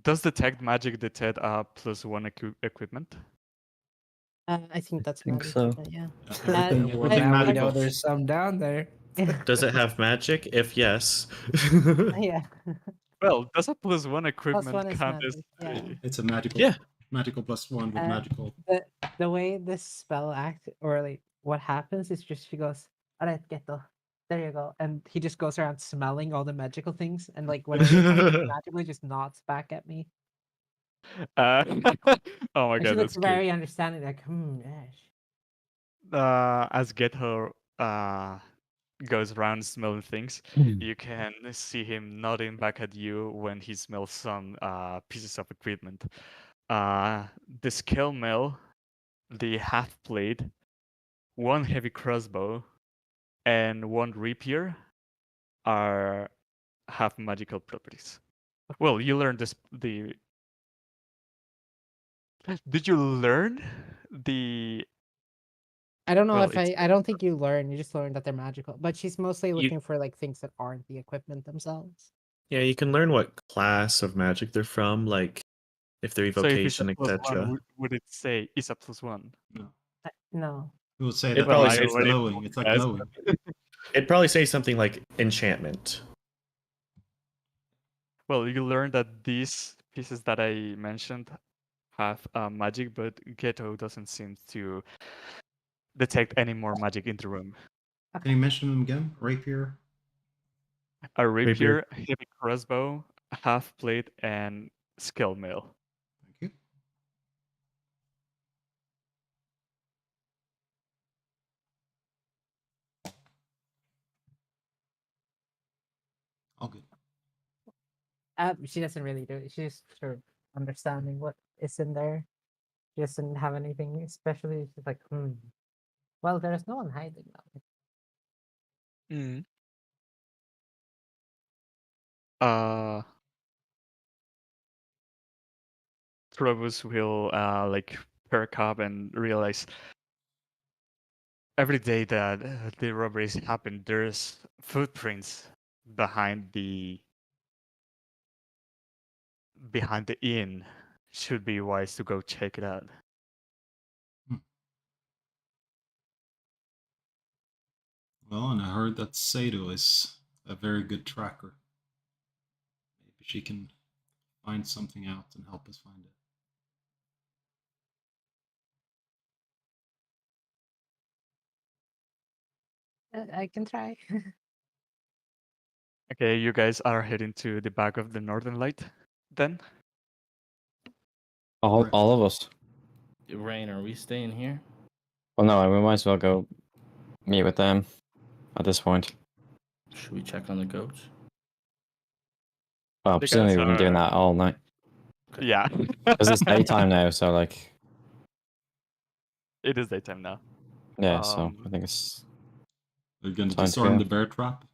Does detect magic detect +1 equipment? I think that's think magic. so. Yeah. Everything, Well, everything now we magical. know there's some down there. Does it have magic? If yes. Yeah. Well, does a +1 equipment +1 is count as magic. Yeah. It's a magical, Yeah. magical +1 with Uh, magical. The way this spell acts, or like what happens, is just she goes, "Alright, geto. There you go," and he just goes around smelling all the magical things, and like whenever it comes magically, just nods back at me. Oh my And she god, looks that's cute. very understanding, like, yes. As Geto goes around smelling things, you can see him nodding back at you when he smells some pieces of equipment. The scale mill, the half blade, one heavy crossbow, and one rapier have magical properties. Well, you learned this. Did you learn the? I don't know Well, if it's I don't think you learn. You just learn that they're magical, but she's mostly You- looking for like things that aren't the equipment themselves. Yeah, you can learn what class of magic they're from, like if they're so if it's a evocation, +1, etc. would it say it's a +1? No. No. It would say It'd that Well, probably I say it's already glowing. It's like guessed. glowing. It'd probably say something like enchantment. Well, you learn that these pieces that I mentioned have magic, but Geto doesn't seem to detect any more magic in the room. Can you mention them again? Rapier. A Rapier. rapier, heavy crossbow, half blade, and skill mail. Thank you. All good. She doesn't really do it. She's sort of understanding what is in there. She doesn't have anything, especially she's like, well, there's no one hiding now. Uh, Trobus will like perk up and realize every day that the robberies happen, there's footprints behind the inn. Should be wise to go check it out. Well, and I heard that Sato is a very good tracker. Maybe she can find something out and help us find it. I can try. Okay, you guys are heading to the back of the Northern Light, then? All Correct. of us. Rain, are we staying here? Well, no, we might as well go meet with them at this point. Should we check on the goats? Well, The presumably guys we've been doing that all night. Yeah. Because it's daytime now, so like, It is daytime now. yeah, so I think it's Are you going to time to disarm go. the bear trap?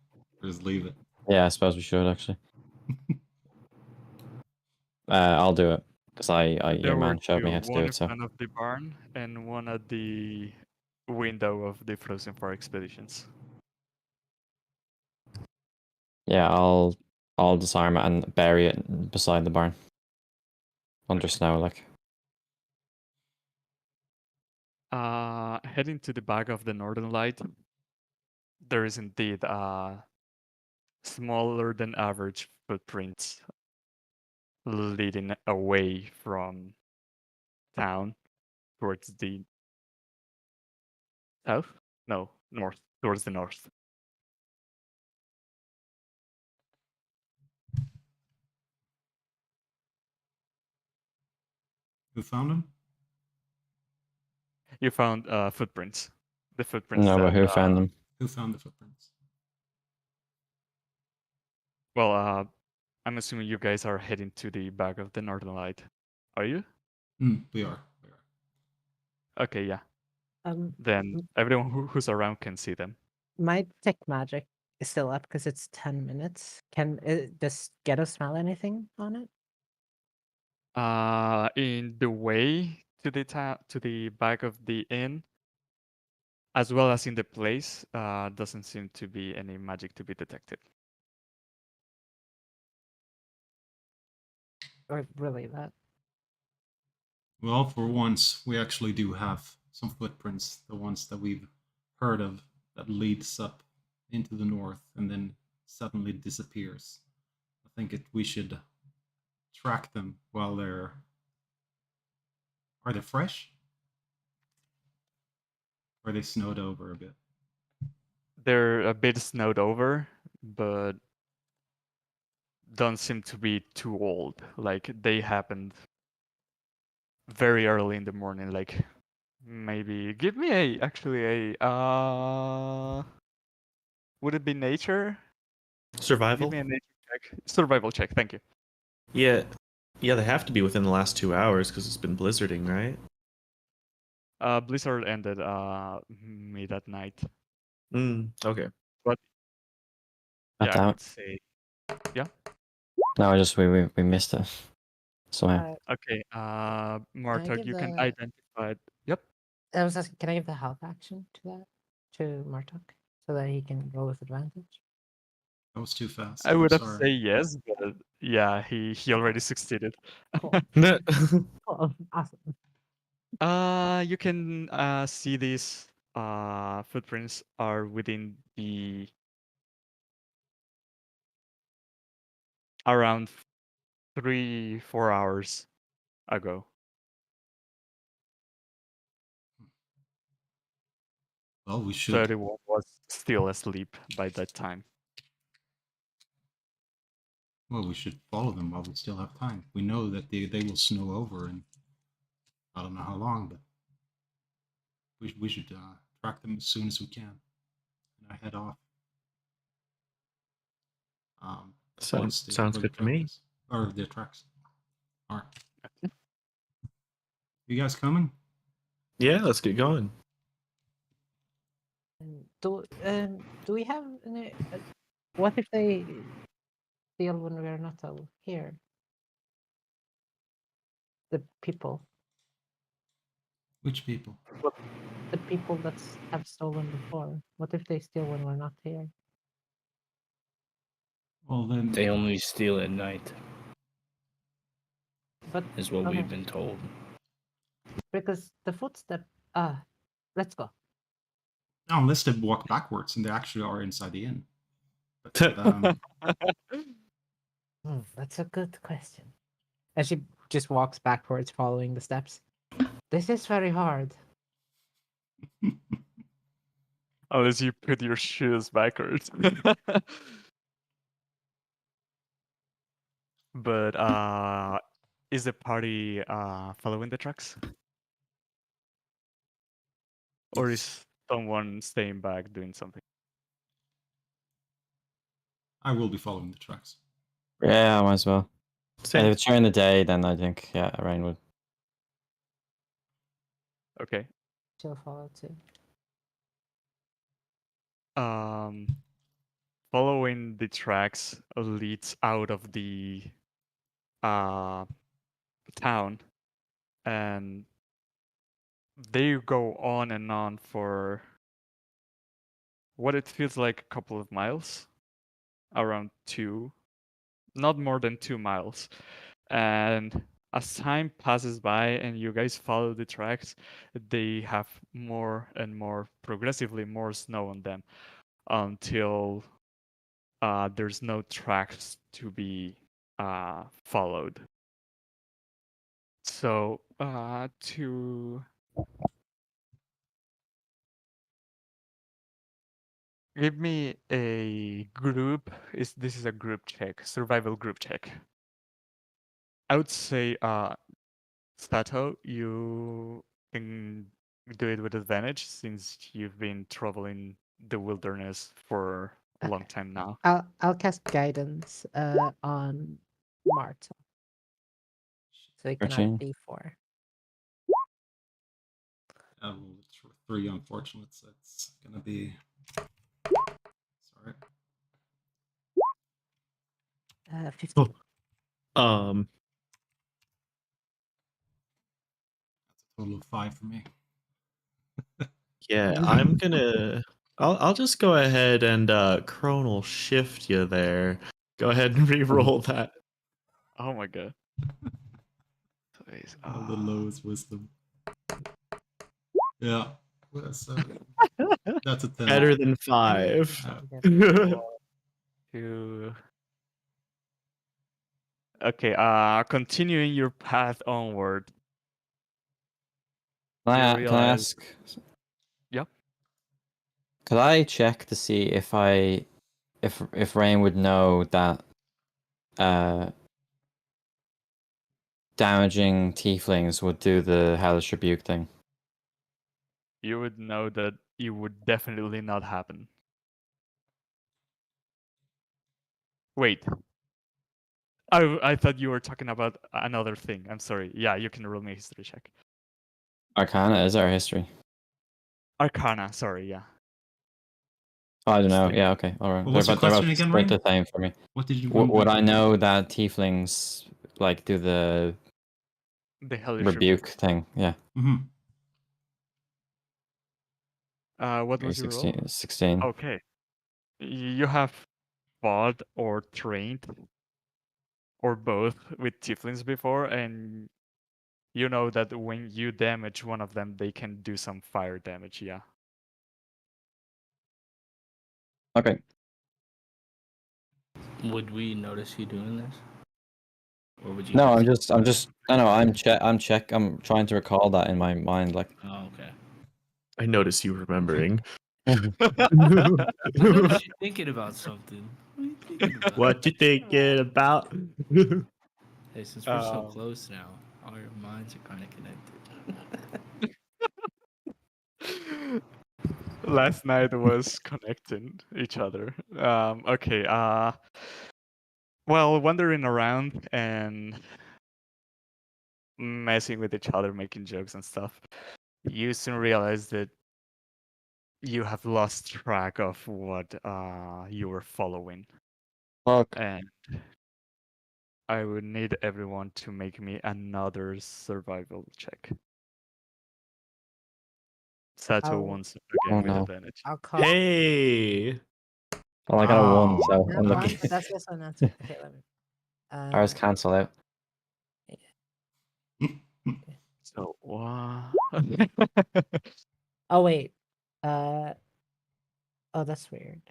Or just leave it? Yeah, I suppose we should actually. I'll do it because There your were man showed me two, how to do one in it. So front of the barn and one at the window of the Frozen Far Expeditions. yeah, I'll disarm it and bury it beside the barn under snow, like. Heading to the back of the Northern Light, there is indeed smaller than average footprints leading away from town towards the south? No, north, towards the north. Who found him? You found footprints. The footprints No, but that, who found them? Who found the footprints? well, I'm assuming you guys are heading to the back of the Northern Light. Are you? We are. Okay, yeah. Um, Then everyone who's around can see them. my detect magic is still up because it's 10 minutes. Does Ghetto smell anything on it? In the way to the to the back of the inn, as well as in the place, doesn't seem to be any magic to be detected. Or really that? Well, for once, we actually do have some footprints, the ones that we've heard of, that leads up into the north and then suddenly disappears. I think we should track them while they're. Are they fresh? Or are they snowed over a bit? They're a bit snowed over, but don't seem to be too old. Like they happened very early in the morning. Like maybe give me would it be nature? Give Survival. me a nature check. Survival check. Thank you. Yeah, yeah, they have to be within the last 2 hours because it's been blizzarding, right? Blizzard ended mid at night. Okay. But God yeah, I damn would it. say yeah. No, we missed it somehow. Okay, Marta, give you can the- identify. Yep. I was asking, can I give the health action to that? To Martok? So that he can roll with advantage? That was too fast. I would I'm have sorry. say yes, but yeah, he already succeeded. Cool. Cool. Awesome. You can see these footprints are within the around 3-4 hours ago. Well, we So should. everyone was still asleep by that time. Well, we should follow them while we still have time. We know that they will snow over in I don't know how long, but we should track them as soon as we can. And I head off. Towards Sounds where the good to truck me. is. Or the tracks. Alright. You guys coming? Yeah, let's get going. Do we have any? What if they steal when we are not all here? The people, Which people? the people that have stolen before. What if they steal when we're not here? Well, then. They only steal at night, But is what okay, we've been told. because the footstep. Let's go. No, unless they walk backwards and they actually are inside the inn. But, That's a good question. And she just walks backwards, following the steps. This is very hard. Unless you put your shoes backwards. But is the party following the tracks? Or Yes. is someone staying back doing something? I will be following the tracks. Yeah, I might as well. Same. If it's during the day, then I think Rain would. Okay. She'll follow too. Following the tracks leads out of the town, and they go on and on for what it feels like a couple of miles, around 2, not more than 2 miles. And as time passes by and you guys follow the tracks, they have more and more, progressively more snow on them until there's no tracks to be followed. So to give me a group, this is a group check, survival group check. I would say Sato, you can do it with advantage since you've been traveling the wilderness for a long time now. I'll cast guidance on Marta. So you can add 13. D4. Well, it's 3, unfortunate. So it's gonna be. Sorry. 15. Um, That's a total of 5 for me. yeah, I'm gonna. I'll just go ahead and chronal shift you there. Go ahead and re-roll that. Oh my god. Please. All the lowest wisdom. Yeah. That's a 10. Better than 5. Two. Okay, continuing your path onward. Can I You realize- ask? Yep. Could I check to see if Rain would know that damaging tieflings would do the hellish rebuke thing? You would know that it would definitely not happen. Wait. I thought you were talking about another thing. I'm sorry. Yeah, you can roll me a history check. Arcana is our history. Arcana, sorry, yeah. Oh, I don't know. History. Yeah, okay, all right. Well, what's your question again, about the Rain? same for me. What did you? Would I know that tieflings like do the The hellish rebuke thing? Yeah. Mm-hmm. What was your roll? 16. Okay. You have fought or trained or both with tieflings before, and you know that when you damage one of them, they can do some fire damage, yeah. Okay. Would we notice you doing this? Or would you? No, I'm just. I know. I'm trying to recall that in my mind. Like. Oh, okay. I notice you remembering. I noticed you thinking about something. What are you thinking about? What you thinking about? Hey, since we're so close now, all your minds are kind of connected. Last night was connecting each other. Okay. Well, wandering around and messing with each other, making jokes and stuff, you soon realize that you have lost track of what you were following. Fuck. And I would need everyone to make me another survival check. Sato once again with advantage. I'll call. Hey. Well, I got a 1, so Not I'm one, lucky. but that's just an answer. Okay, let me. Ours cancel out. So Oh wait. Oh, that's weird.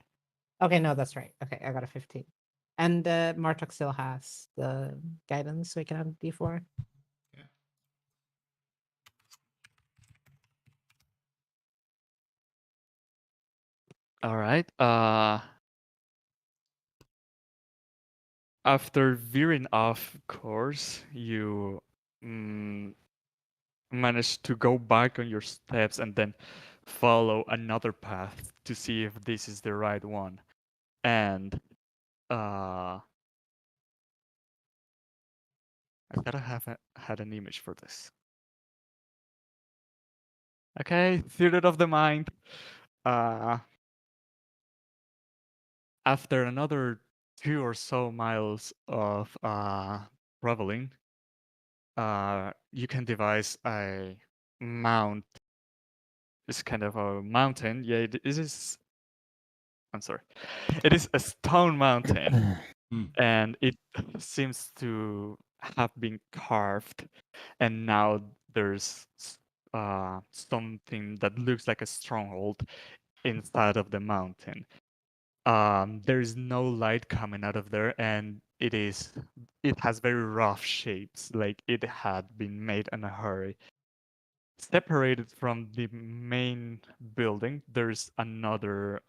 Okay, no, that's right. Okay, I got a 15. And Martok still has the guidance, so we can have D4. all right. After veering off course, you manage to go back on your steps and then follow another path to see if this is the right one. And I thought I had an image for this. Okay, theater of the mind. After another 2 or so miles of traveling, you can devise a mount. It's kind of a mountain. Yeah, it is. I'm sorry. It is a stone mountain, and it seems to have been carved, and now there's something that looks like a stronghold inside of the mountain. There is no light coming out of there, and it has very rough shapes, like it had been made in a hurry. Separated from the main building, there's another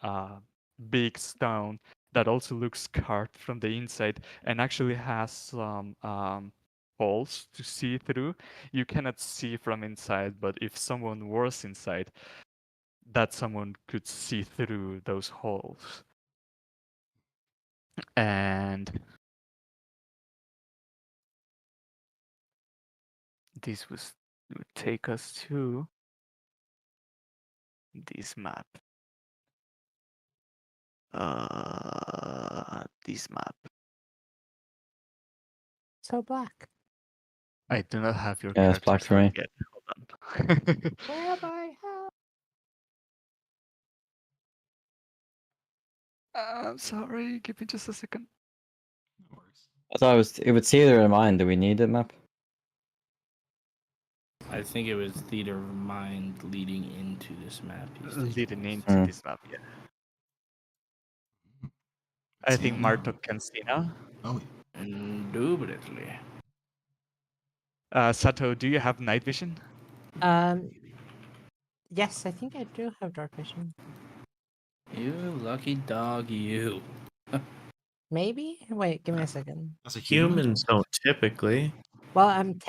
big stone that also looks carved from the inside and actually has some holes to see through. You cannot see from inside, but if someone was inside, that someone could see through those holes. And this would take us to this map. This map. So black. I do not have your Yeah, it's character black for me. yet. Hold on. Where am I? Help. I'm sorry. Give me just a second. No worries. I thought it would theater of mind. Do we need a map? I think it was theater of mind leading into this map. Leading into this map, yeah. I See think it now. Martok can see now. Oh, Indubitably. Sato, do you have night vision? Yes, I think I do have dark vision. You lucky dog, you. Maybe? Wait, give me a second. as a human. Humans don't typically. Well, I'm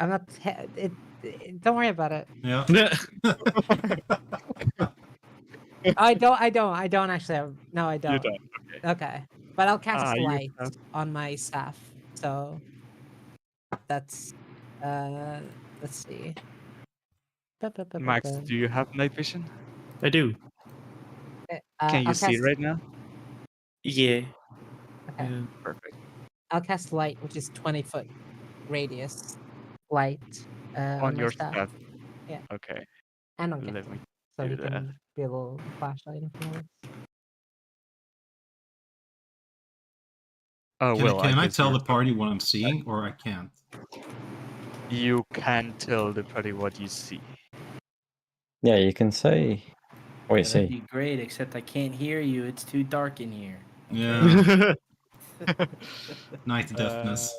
not. Don't worry about it. Yeah. I don't actually have. No, I don't. You don't. Okay. Okay, but I'll cast You light have- on my staff. So that's. Let's see. Max, do you have night vision? I do. Can you I'll see cast, right now? Yeah. Okay. Yeah. Perfect. I'll cast light, which is 20-foot radius light On my your staff. staff. Yeah. Okay. And on Let Kenton, me so he do that. can be a little flashlight if he wants. Oh well. Can I guess tell you're the party what I'm seeing, or I can't? You can tell the party what you see. Yeah, you can say what you That'd see. be great, except I can't hear you. It's too dark in here. Yeah. Night deafness.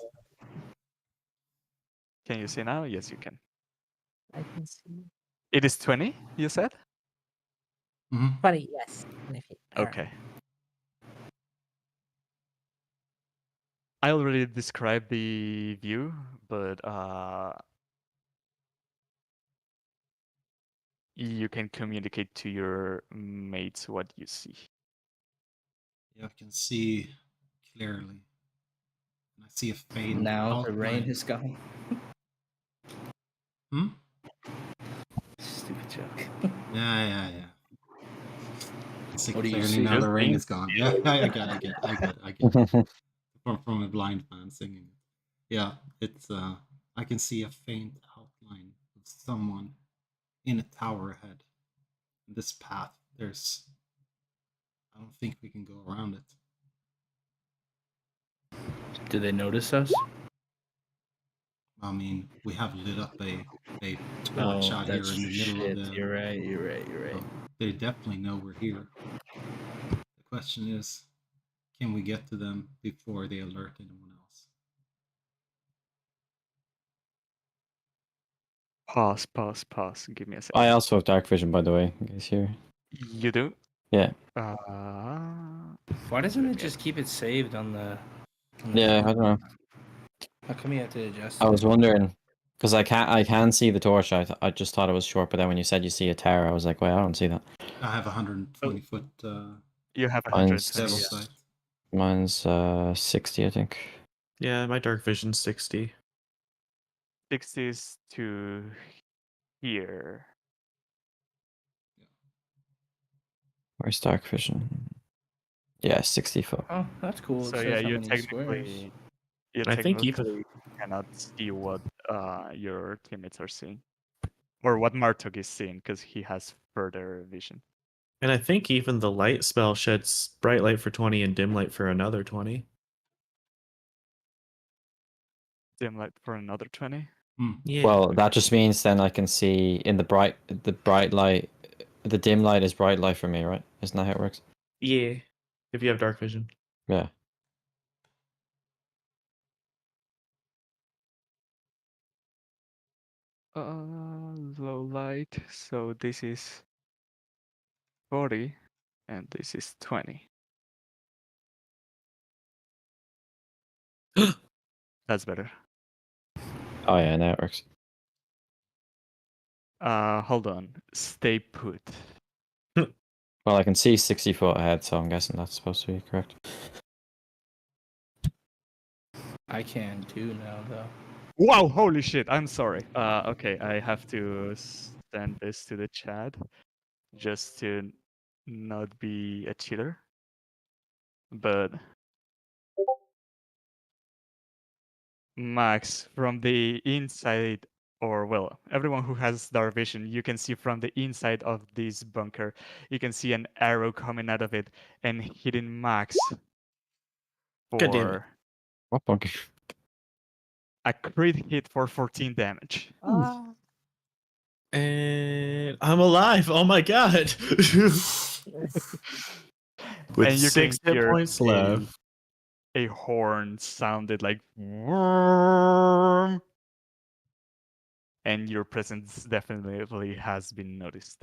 Can you see now? Yes, you can. I can see. It is 20, you said? Mhm. 20, yes. 20 feet. Alright. Okay. I already described the view, but you can communicate to your mates what you see. Yeah, I can see clearly. And I see a faint Now the outline. rain is gone. Hmm? Stupid joke. Yeah. I see What do you clearly see? now the Just rain being is gone. Yeah, I get it. From a blind man singing it. Yeah, it's I can see a faint outline of someone in a tower ahead. This path, I don't think we can go around it. Do they notice us? I mean, we have lit up a torch out here in the middle of the. You're right. So they definitely know we're here. The question is, can we get to them before they alert anyone else? Pause. Give me a second. I also have dark vision, by the way, in case you're. You do? Yeah. Why doesn't it just keep it saved on the? Yeah, I don't know. How come you have to adjust? I was wondering, Because I can see the torch. I just thought it was short, but then when you said you see a tower, I was like, wait, I don't see that. I have 120 foot You have Mine's 120. devil Yeah. sight. Mine's 60, I think. Yeah, my dark vision's 60. 60 is to here. Where's dark vision? Yeah, 60 foot. Oh, that's cool. So it yeah, says how you many squares. I think even technically cannot see what your teammates are seeing, or what Martok is seeing, because he has further vision. and I think even the light spell sheds bright light for 20 and dim light for another 20. Dim light for another 20. Yeah. Well, that just means then I can see in the bright light. The dim light is bright light for me, right? Isn't that how it works? Yeah. If you have dark vision. Yeah. Low light. So this is 40, and this is 20. That's better. Oh yeah, now it works. Hold on. Stay put. Well, I can see 60 foot ahead, so I'm guessing that's supposed to be correct. I can too now, though. Wow! Holy shit! I'm sorry. Okay, I have to send this to the chat just to not be a cheater. But Max, from the inside, or well, everyone who has dark vision, you can see from the inside of this bunker, you can see an arrow coming out of it and hitting Max God damn it. for What bunker? a crit hit for 14 damage. And I'm alive. Oh my god. With And you 6 can hit hear points left. a horn sounded like worm, and your presence definitely has been noticed.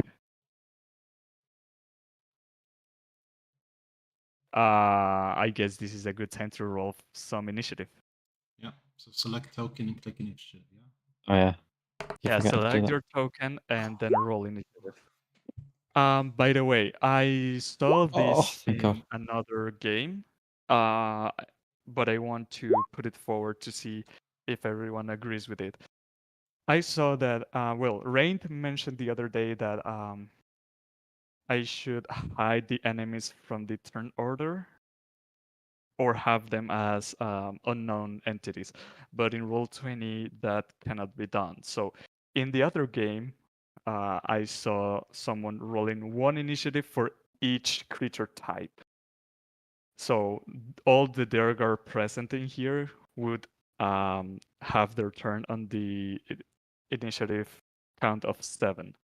I guess this is a good time to roll some initiative. Yeah. So select token and click initiative. Yeah. Oh yeah. Yeah, forgetting to do select that. your token and then roll initiative. By the way, I saw Oh, this thank God. in another game, but I want to put it forward to see if everyone agrees with it. I saw that, well, Rain mentioned the other day that I should hide the enemies from the turn order or have them as unknown entities. But in Roll20, that cannot be done. So in the other game, I saw someone rolling one initiative for each creature type. So all the Durgar present in here would have their turn on the initiative count of 7.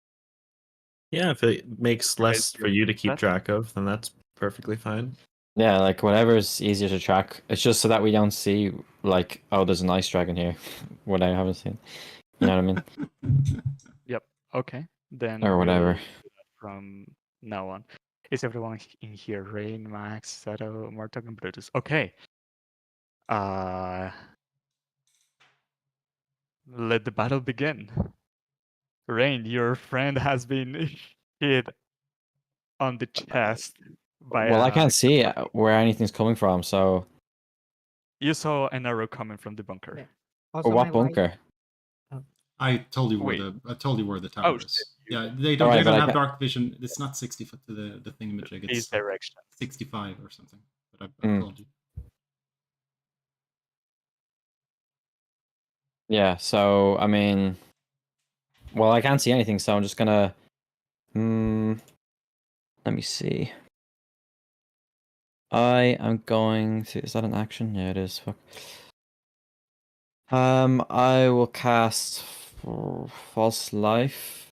Yeah, if it makes less for you to keep that? track of, then that's perfectly fine. Yeah, like whatever is easier to track. It's just so that we don't see like, oh, there's an ice dragon here, what I haven't seen. You know what I mean? Yep. Okay. Then Or whatever. we'll do that from now on. Is everyone in here? Rain, Max, Sato, Martok, and Brutus. Okay. Let the battle begin. Rain, your friend has been hit on the chest by Well, I a. can't see where anything's coming from, so. You saw an arrow coming from the bunker. Yeah. Or Also, what my light- bunker? I told you Wait. I told you where the Oh, tower shit, is. you- Yeah, they don't Alright, but I have ca- dark vision. It's not 60 foot to the thingamajig. His It's direction. 65 or something. But I Mm. told you. Yeah, so, I mean. Well, I can't see anything, so I'm just gonna. Let me see. I am going to. Is that an action? Yeah, it is. Fuck. I will cast False Life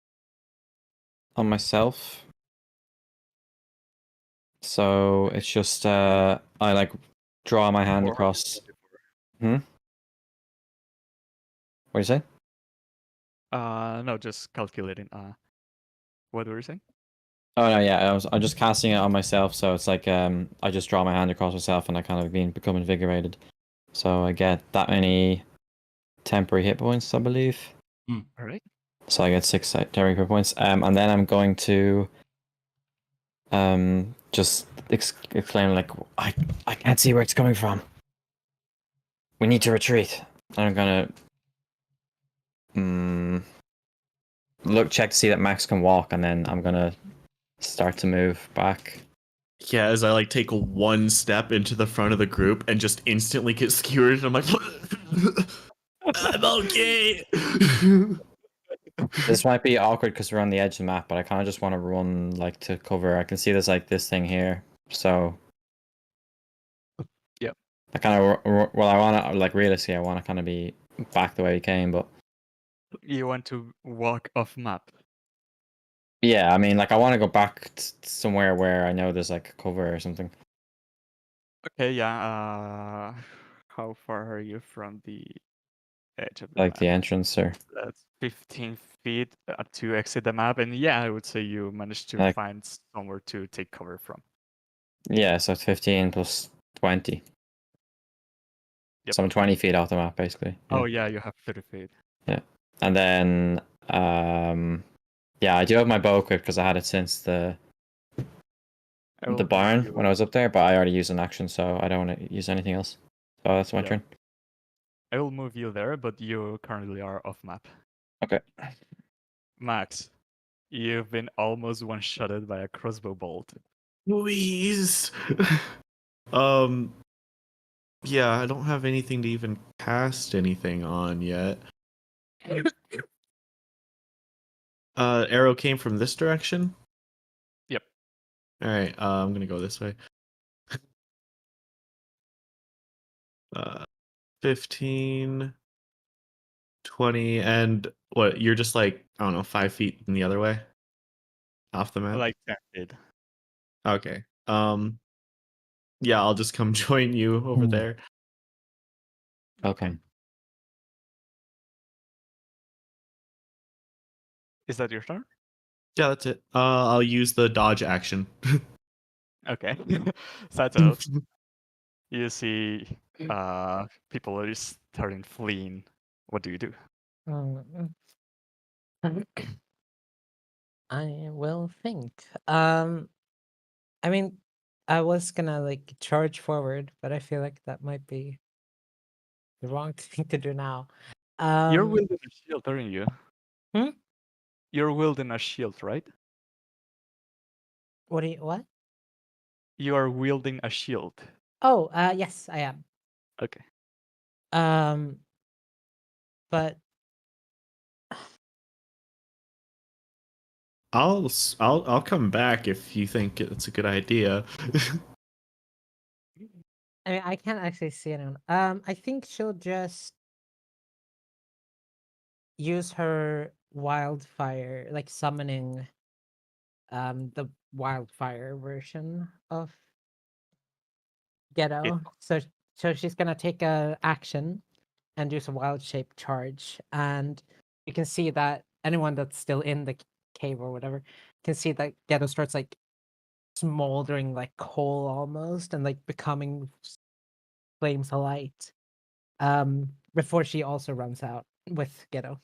on myself. So it's just I like draw my hand across. Hmm. What do you say? No, just calculating. What were you saying? Oh no, yeah, I'm just casting it on myself, so it's like I just draw my hand across myself and I kind of become invigorated. So I get that many temporary hit points, I believe. All right. So I get 6 temporary hit points. And then I'm going to just exclaim like, I can't see where it's coming from. We need to retreat. I'm gonna check to see that Max can walk, and then I'm gonna start to move back. Yeah, as I like take one step into the front of the group and just instantly get skewered, and I'm like, I'm okay. This might be awkward because we're on the edge of the map, but I kind of just want to run like to cover. I can see there's like this thing here, so Yep. I kind of well, I want to like realistically, I want to kind of be back the way we came, but You want to walk off map. yeah, I mean, like I want to go back somewhere where I know there's like cover or something. Okay, yeah. How far are you from the edge of the Like map? the entrance, or That's 15 feet to exit the map, and yeah, I would say you managed to like, find somewhere to take cover from. yeah, so it's 15 plus 20. Yep. So I'm 20 feet off the map, basically. Yeah. Oh yeah, you have 30 feet. Yeah, and then yeah, I do have my bow equipped because I had it since the barn when I was up there, but I already used an action, so I don't want to use anything else. So that's my turn. I will move you there, but you currently are off map. Okay. Max, you've been almost one-shotted by a crossbow bolt. Please. Yeah, I don't have anything to even cast anything on yet. Arrow came from this direction? Yep. Alright, I'm gonna go this way. 15, 20, and what, you're just like, I don't know, 5 feet in the other way? Off the map? Like 10 feet. Okay. Yeah, I'll just come join you over there. Okay. Is that your turn? Yeah, that's it. I'll use the dodge action. Okay. Sato, you see people are starting fleeing. What do you do? I will think. I mean, I was gonna like charge forward, but I feel like that might be the wrong thing to do now. You're wielding a shield, aren't you? Hmm? You're wielding a shield, right? What? You are wielding a shield. Oh, yes, I am. Okay. But I'll come back if you think it's a good idea. I mean, I can't actually see anyone. I think she'll just use her wildfire, like summoning the wildfire version of Ghetto. So she's gonna take a action and use a wild shape charge, and you can see that anyone that's still in the cave or whatever can see that Ghetto starts like smoldering like coal almost, and like becoming flames of light. Before she also runs out with Ghetto.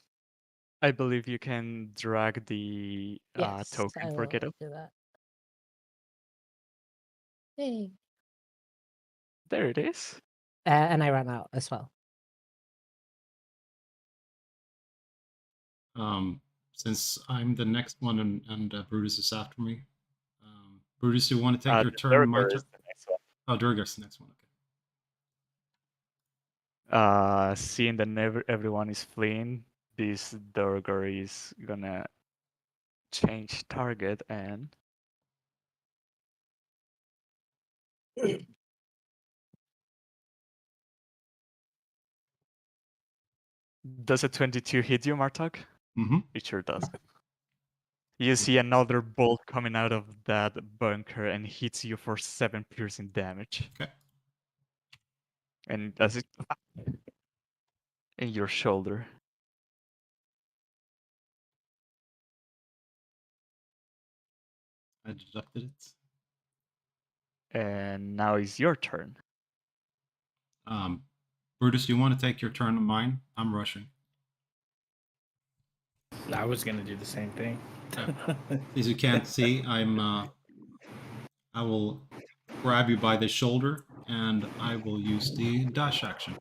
I believe you can drag the Yes, token I for will Ghetto. do that. Hey. There it is. And I ran out as well. Since I'm the next one and Brutus is after me, Brutus, do you want to take your The turn? My Durgar turn. is the next one. Oh, Durgar's the next one. Okay. Seeing that everyone is fleeing, this Durgar is gonna change target and does a 22 hit you, Martok? Mm-hmm. It sure does. You see another bolt coming out of that bunker and hits you for 7 piercing damage. Okay. And does it in your shoulder. I deducted it. And now is your turn. Brutus, do you want to take your turn on mine? I'm rushing. I was gonna do the same thing. As you can't see, I will grab you by the shoulder and I will use the dash action.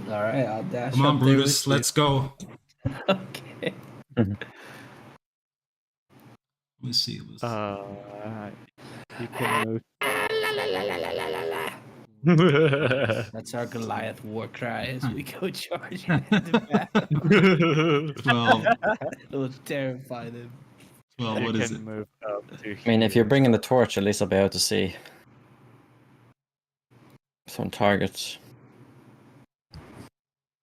All right, I'll dash Come on, up there Brutus, with you. let's go. Okay. Let me see. You can move. That's our Goliath war cry as we go charging into battle. 12. It'll terrify them. 12, You what is can it? move up to I mean, if you're here. bringing the torch, at least I'll be able to see some targets.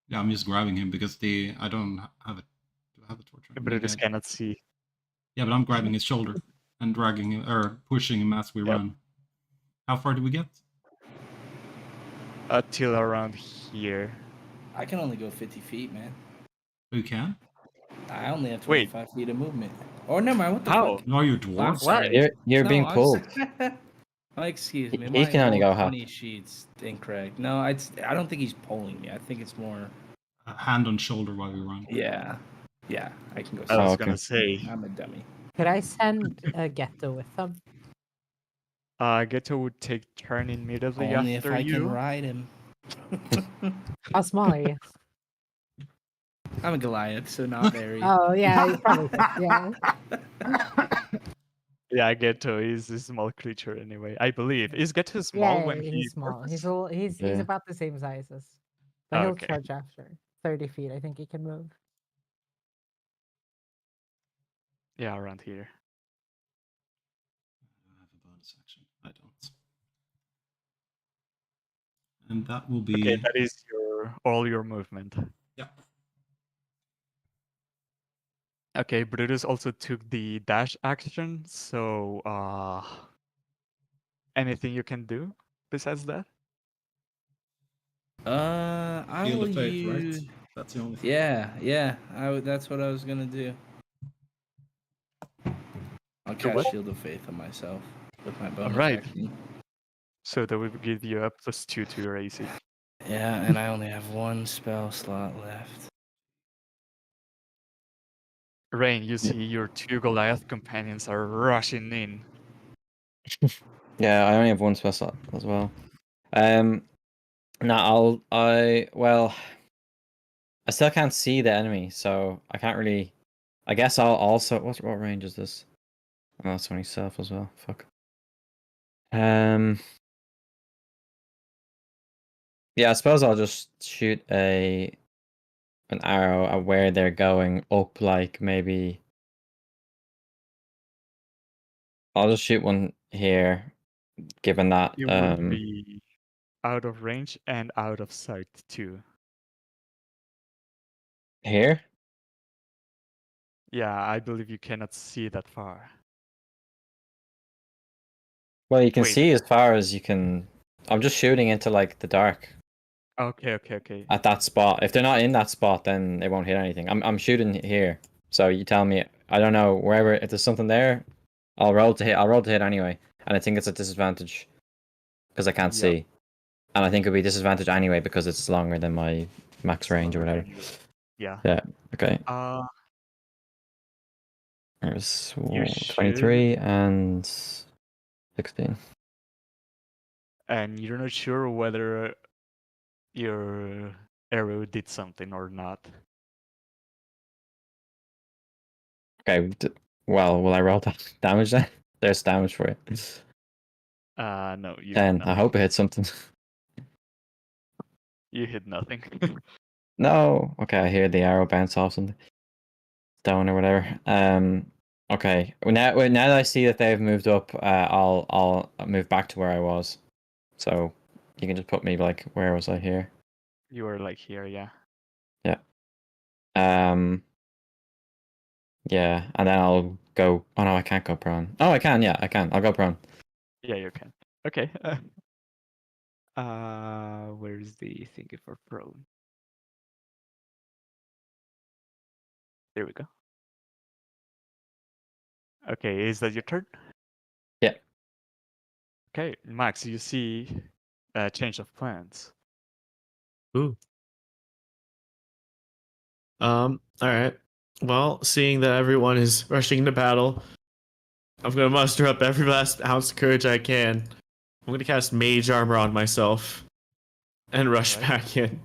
Yeah, I'm just grabbing him because I don't have it. Do I have a torch? But it just cannot see. Yeah, but I'm grabbing his shoulder and dragging him or pushing him as we run. How far do we get? Till around here. I can only go 50 feet, man. You can? I only have Wait. 25 feet of movement. Oh, never mind. What the How? fuck? No, you I'm dwarf. sorry. You're No, being I'm pulled. Oh, excuse me. He My can only whole go half. 20 sheets incorrect. No, I don't think he's pulling me. I think it's more. Hand on shoulder while we run. Yeah. Yeah, I can go. I was okay. gonna say. I'm a dummy. Could I send a Ghetto with them? Ghetto would take turn immediately Only if after I you. can ride him. How small are you? I'm a Goliath, so not very. Oh yeah, you probably could. Yeah. Yeah, Ghetto is a small creature anyway. I believe. Is Ghetto small Yeah, when he he's small. morphs? He's Yeah. about the same size as. But Oh, he'll okay. charge after 30 feet. I think he can move. Yeah, around here. I have a bonus action. I don't. And that will be. Okay, that is all your movement. Yeah. Okay, Brutus also took the dash action, so anything you can do besides that? I Shield will of Faith, use. right? That's the only thing. Yeah. That's what I was gonna do. I'll cast what? Shield of Faith on myself with my bonus Alright. action. So that would give you a +2 to your AC. Yeah, and I only have one spell slot left. Rain, you see your two Goliath companions are rushing in. Yeah, I only have one spell slot as well. I still can't see the enemy, so I can't really. I guess I'll also. What range is this? Oh, that's only self as well. Fuck. Yeah, I suppose I'll just shoot an arrow at where they're going up, like maybe. I'll just shoot one here, given that. You will be out of range and out of sight too. Here? Yeah, I believe you cannot see that far. Well, you can Wait. see as far as you can. I'm just shooting into like the dark Okay. at that spot. If they're not in that spot, then they won't hit anything. I'm shooting here. So you tell me. I don't know wherever. If there's something there, I'll roll to hit. I'll roll to hit anyway, and I think it's a disadvantage because I can't Yep. see, and I think it'll be disadvantage anyway because it's longer than my max range or whatever. Yeah. Yeah. Okay. There's You 23 and 16. And you're not sure whether your arrow did something or not. Okay. Well, will I roll damage then? There's damage for it. No, you 10. hit I nothing. hope it hit something. You hit nothing. No. Okay, I hear the arrow bounce off something. Stone or whatever. Okay. Now that I see that they've moved up, I'll move back to where I was. So you can just put me like where was I here? You were like here, yeah. Yeah. Yeah, and then I'll go. Oh no, I can't go prone. Oh, I can. Yeah, I can. I'll go prone. Yeah, you can. Okay. Where's the thingy for prone? There we go. Okay, is that your turn? Yeah. Okay, Max, you see a change of plans. Ooh. All right. Well, seeing that everyone is rushing into battle, I'm gonna muster up every last ounce of courage I can. I'm gonna cast Mage Armor on myself and rush Alright. back in.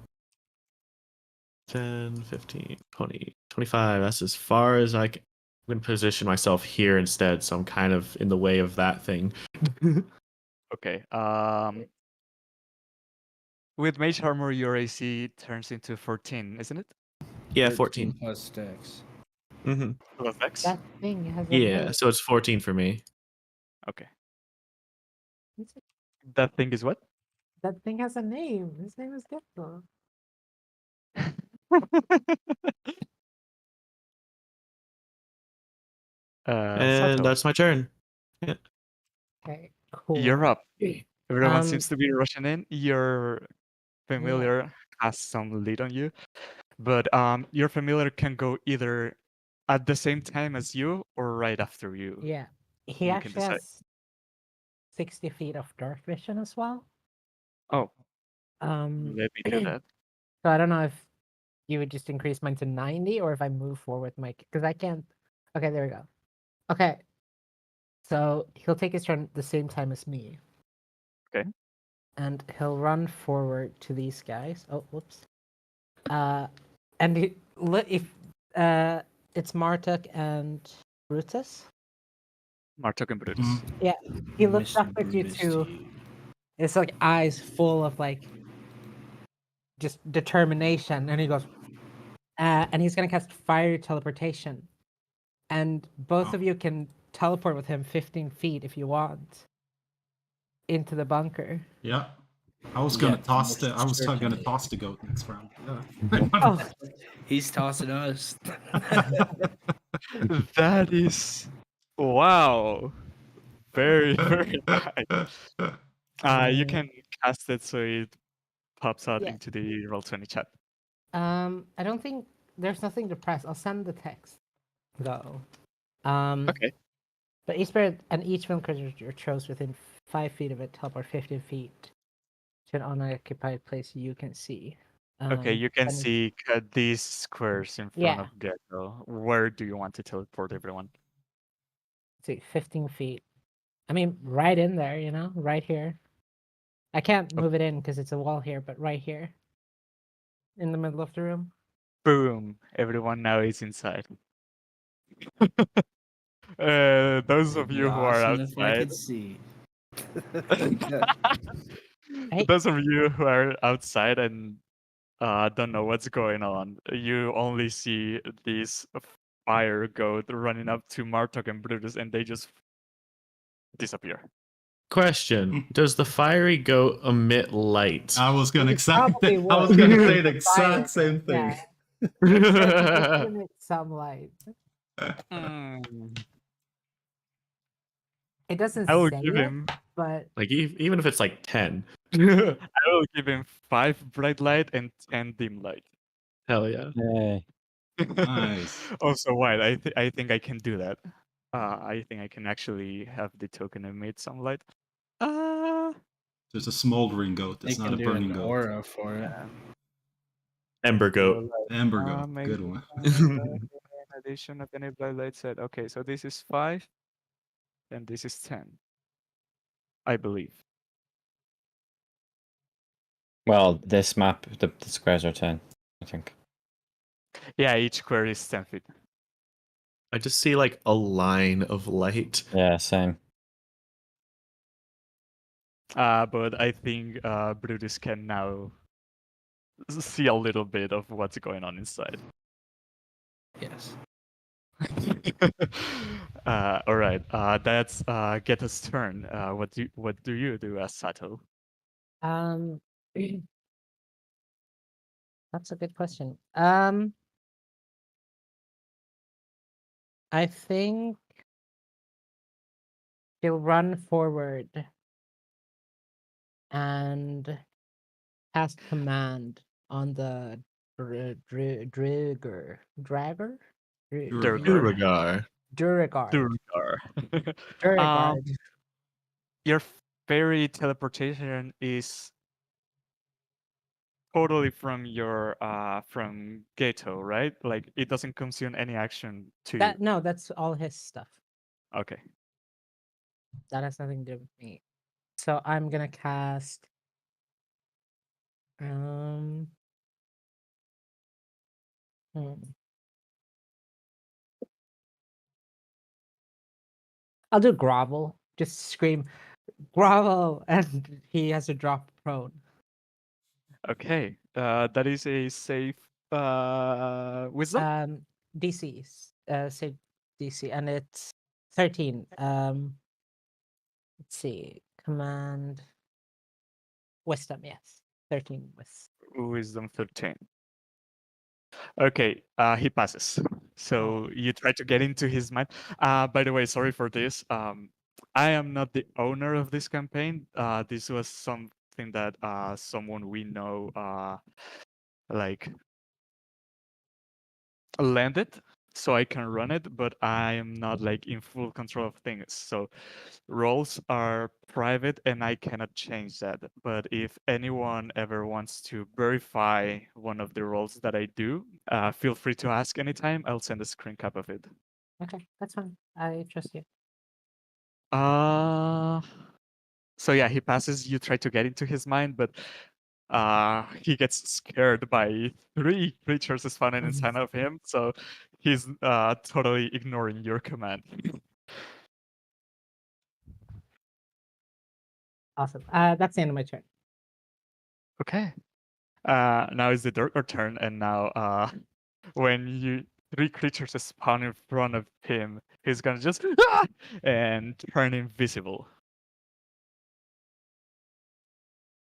10, 15, 20, 25. That's as far as I can. I'm gonna position myself here instead, so I'm kind of in the way of that thing. Okay. With Mage Armor, your AC turns into 14, isn't it? Yeah, 13 14. plus dex. Mm-hmm. Plus X? That thing has a Yeah, name. so it's 14 for me. Okay. That thing is what? That thing has a name. His name is Gecko. And Sato, that's my turn. Yeah. Okay, cool. you're up. Everyone Um, seems to be rushing in. Your familiar has some lead on you, but your familiar can go either at the same time as you or right after you. Yeah, he You can actually decide. has 60 feet of dark vision as well. Oh, Um, let me do that. so I don't know if you would just increase mine to 90 or if I move forward my, because I can't. Okay, there we go. Okay, so he'll take his turn at the same time as me. Okay. And he'll run forward to these guys. Oh, whoops. And if it's Martuk and Brutus. Martok and Brutus. Yeah, he looks Mr. up at you Brutus too. to you. It's like eyes full of like just determination, and he goes, and he's gonna cast fire teleportation, and both Oh. of you can teleport with him 15 feet if you want into the bunker. Yeah. I was gonna Yeah, toss the. most I was gonna certainly. toss the goat next round. Yeah. Oh, He's tossing us. That is wow. Very, very nice. You can cast it so it pops out Yeah. into the Roll20 chat. I don't think there's nothing to press. I'll send the text though. Okay. But each spirit and each one creature chose within 5 feet of it teleport 15 feet to an unoccupied place you can see. Okay, you can and- see these squares in front Yeah. of Gecko. Where do you want to teleport everyone? See, 15 feet. I mean, right in there, you know, right here. I can't move it in because it's a wall here, but right here in the middle of the room. Boom! Everyone now is inside. Those of you who are Awesome if I outside, could see. Hey. those of you who are outside and don't know what's going on, you only see these fire goat running up to Martok and Brutus, and they just disappear. Question: Does the fiery goat emit light? I was gonna You probably I was would. gonna say the Fire, exact same thing. yeah. It's gonna make some light. It doesn't I will say give it, him. but Like even if it's like 10. I will give him 5 bright light and 10 dim light. Hell yeah. Yay. Nice. Also, white. I think I can do that. I think I can actually have the token emit some light. There's a smoldering goat. They It's not can a do burning an goat. aura for it. Ember goat. Amber goat. Good one. In addition of any bright light set. Okay, so this is 5, and this is 10. I believe. Well, this map, the squares are 10, I think. Yeah, each square is 10 feet. I just see like a line of light. Yeah, same. But I think Brutus can now see a little bit of what's going on inside. Yes. All right. That's Geta's turn. What do you do as Sato? that's a good question. I think he'll run forward and cast command on the Dragger. Durgar. Duragar. Duragard. Durgar. Duragard. Your fairy teleportation is totally from your from Gato, right? Like it doesn't consume any action to you. No, that's all his stuff. Okay. That has nothing to do with me. So I'm gonna cast. Hmm. I'll do grovel. Just scream, grovel, and he has to drop prone. Okay. That is a safe wisdom. DC's save DC, and it's 13. Let's see, command wisdom. Yes, 13 Wisdom 13. Okay, he passes. So you try to get into his mind. By the way, sorry for this. I am not the owner of this campaign. This was something that someone we know like landed, so I can run it, but I am not like in full control of things. So roles are private and I cannot change that. But if anyone ever wants to verify one of the roles that I do, feel free to ask anytime. I'll send a screen cap of it. Okay, that's fine. I trust you. So yeah, he passes. You try to get into his mind, but he gets scared by 3 creatures spawning inside of him. So he's totally ignoring your command. Awesome. That's the end of my turn. Okay. Now is the Durgar turn, and now when 3 creatures spawn in front of him, he's gonna just and turn invisible.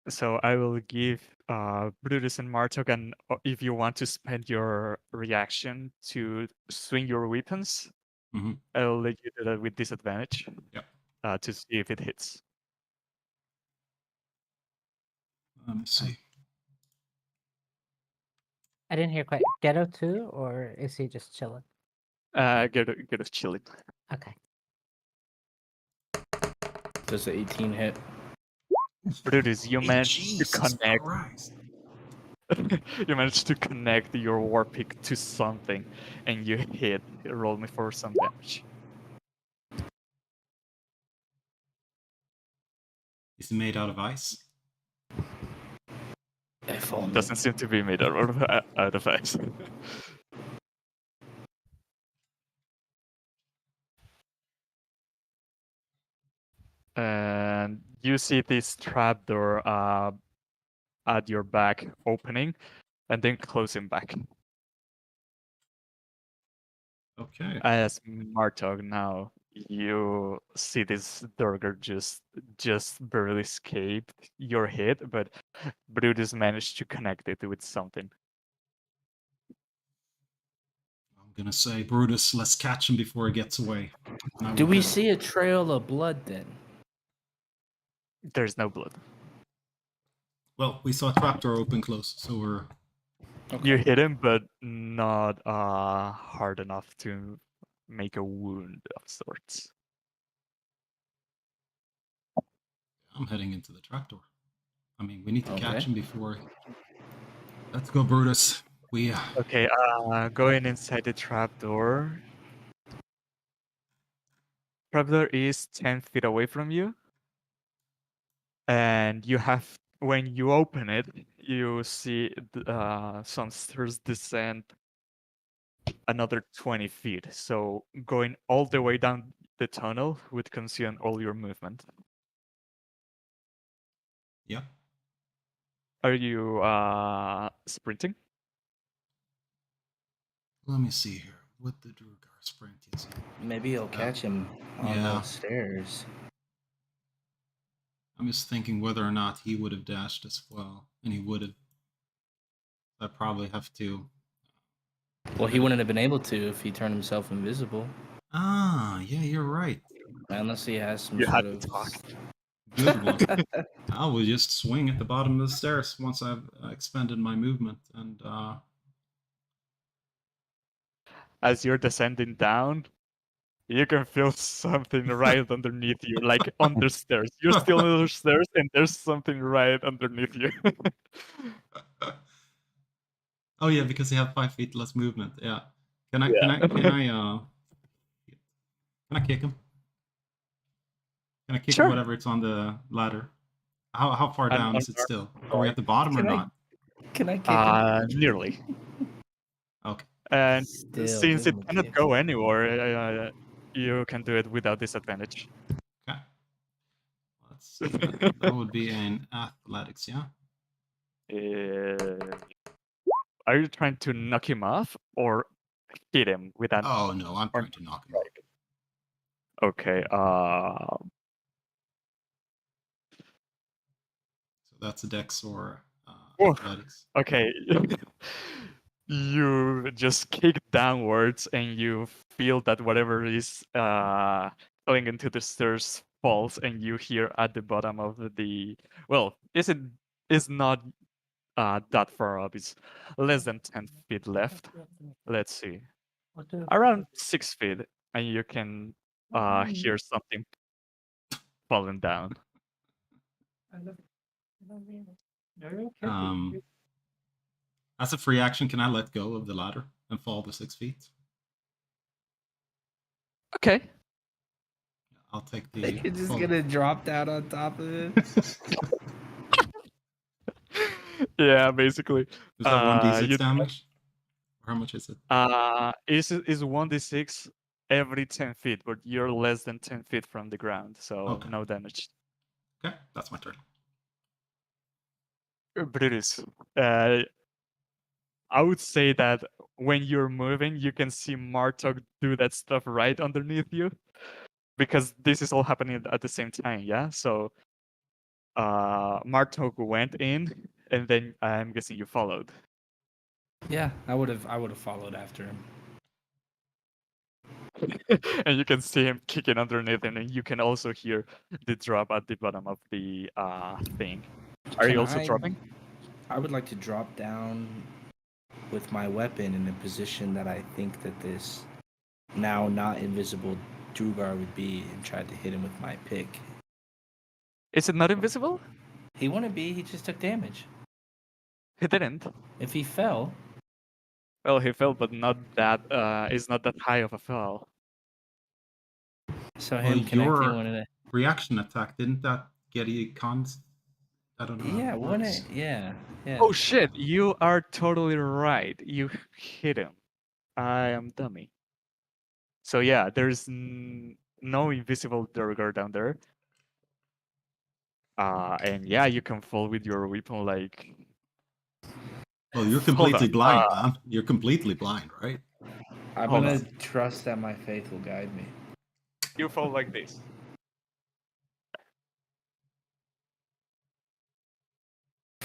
So I will give Brutus and Martok, and if you want to spend your reaction to swing your weapons, I'll let you do that with disadvantage. Yep. To see if it hits. Let me see. I didn't hear quite. Ghetto too, or is he just chilling? Get us chilling. Okay. Does the 18 hit? Brutus, you managed to Jesus connect. Christ. You managed to connect your war pick to something, and you hit. Roll me for some damage. Is it made out of ice? If only. Doesn't seem to be made out of ice. And you see this trapdoor at your back opening, and then closing back. Okay. As Martog, now you see this Durgar just barely escaped your hit, but Brutus managed to connect it with something. I'm gonna say, Brutus, let's catch him before he gets away. Do we see a trail of blood then? There's no blood. Well, we saw a trapdoor open close, so we're... Okay. You hit him, but not hard enough to make a wound of sorts. I'm heading into the trapdoor. I mean, we need to catch Okay. him before... Let's go, Brutus. We... Okay, going inside the trapdoor. Trapdoor is 10 feet away from you. And you have, when you open it, you see some stairs descend another 20 feet. So going all the way down the tunnel would consume all your movement. Yeah. Are you sprinting? Let me see here. What the Durgar sprint is. Maybe you'll catch him on yeah. those stairs. I'm just thinking whether or not he would have dashed as well. And he would have. I probably have to. Well, he wouldn't have been able to if he turned himself invisible. Ah, yeah, you're right. Unless he has some You sort had of... to talk. Good one. I will just swing at the bottom of the stairs once I've expended my movement. And As you're descending down, you can feel something right underneath you, like under stairs. You're still under stairs, and there's something right underneath you. Oh yeah, because they have 5 feet less movement. Yeah. Can I Yeah. kick him? Can I kick Sure. whatever it's on the ladder? How far down is it still? Are we at the bottom or Can I- not? Can I kick him? Nearly. Okay. And Still, since give it him a cannot kick. go anywhere, you can do it without disadvantage. Okay. Let's see. That would be an athletics, yeah? Are you trying to knock him off or hit him with an? Oh no, I'm or- trying to knock him off. Okay. So that's a dex or Oh. athletics. Okay. You just kick downwards and you feel that whatever is going into the stairs falls, and you hear at the bottom of the is not that far up. It's less than 10 feet left. Let's see. Around 6 feet, and you can hear something falling down. As a free action, can I let go of the ladder and fall the 6 feet? Okay. I'll take the. You're just fall. gonna drop down on top of it. Yeah, basically. Is that 1d6 you- damage? Or how much is it? Is 1d6 every 10 feet, but you're less than 10 feet from the ground, so Okay. no damage. Okay, that's my turn. Brutus, I would say that when you're moving, you can see Martok do that stuff right underneath you, because this is all happening at the same time, yeah? So Martok went in, and then I'm guessing you followed. Yeah, I would have followed after him. And you can see him kicking underneath, and then you can also hear the drop at the bottom of the thing. Are you Can also I- dropping? I would like to drop down with my weapon in a position that I think that this now not invisible Drugar would be, and try to hit him with my pick. Is it not invisible? He wouldn't be. He just took damage. He didn't. If he fell, Well, he fell, but not that. Is not that high of a fall. so Well, him connecting your one of the reaction attack, didn't that get you cons? I don't know. yeah, how it wouldn't works. it? Yeah, yeah. Oh shit! You are totally right. You hit him. I am dummy. So yeah, there's no invisible Durgar down there. And yeah, you can fall with your weapon like. Well, you're Hold completely on, blind, man. You're completely blind, right? I'm hold gonna on. trust that my faith will guide me. You fall like this.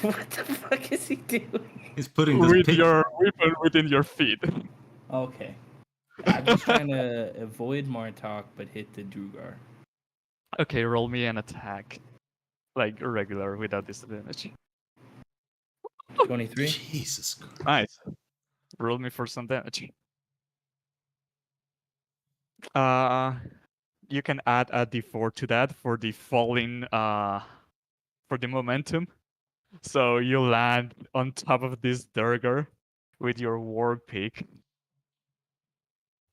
What the fuck is he doing? He's putting this With pick. your weapon within your feet. Okay. I'm just trying to avoid Martok but hit the Drugar. Okay, roll me an attack. Like regular without disadvantage. 23. Jesus Christ. Nice. Roll me for some damage. You can add a d4 to that for the falling, for the momentum. So you land on top of this Durgar with your war pick,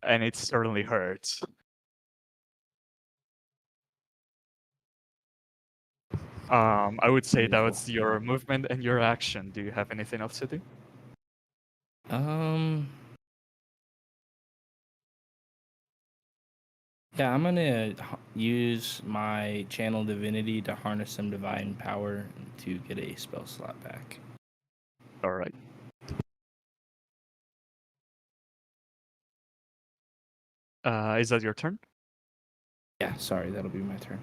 and it certainly hurts. I would say that was your movement and your action. Do you have anything else to do? Yeah, I'm gonna use my channel divinity to harness some divine power to get a spell slot back. All right. Is that your turn? Yeah, sorry, that'll be my turn.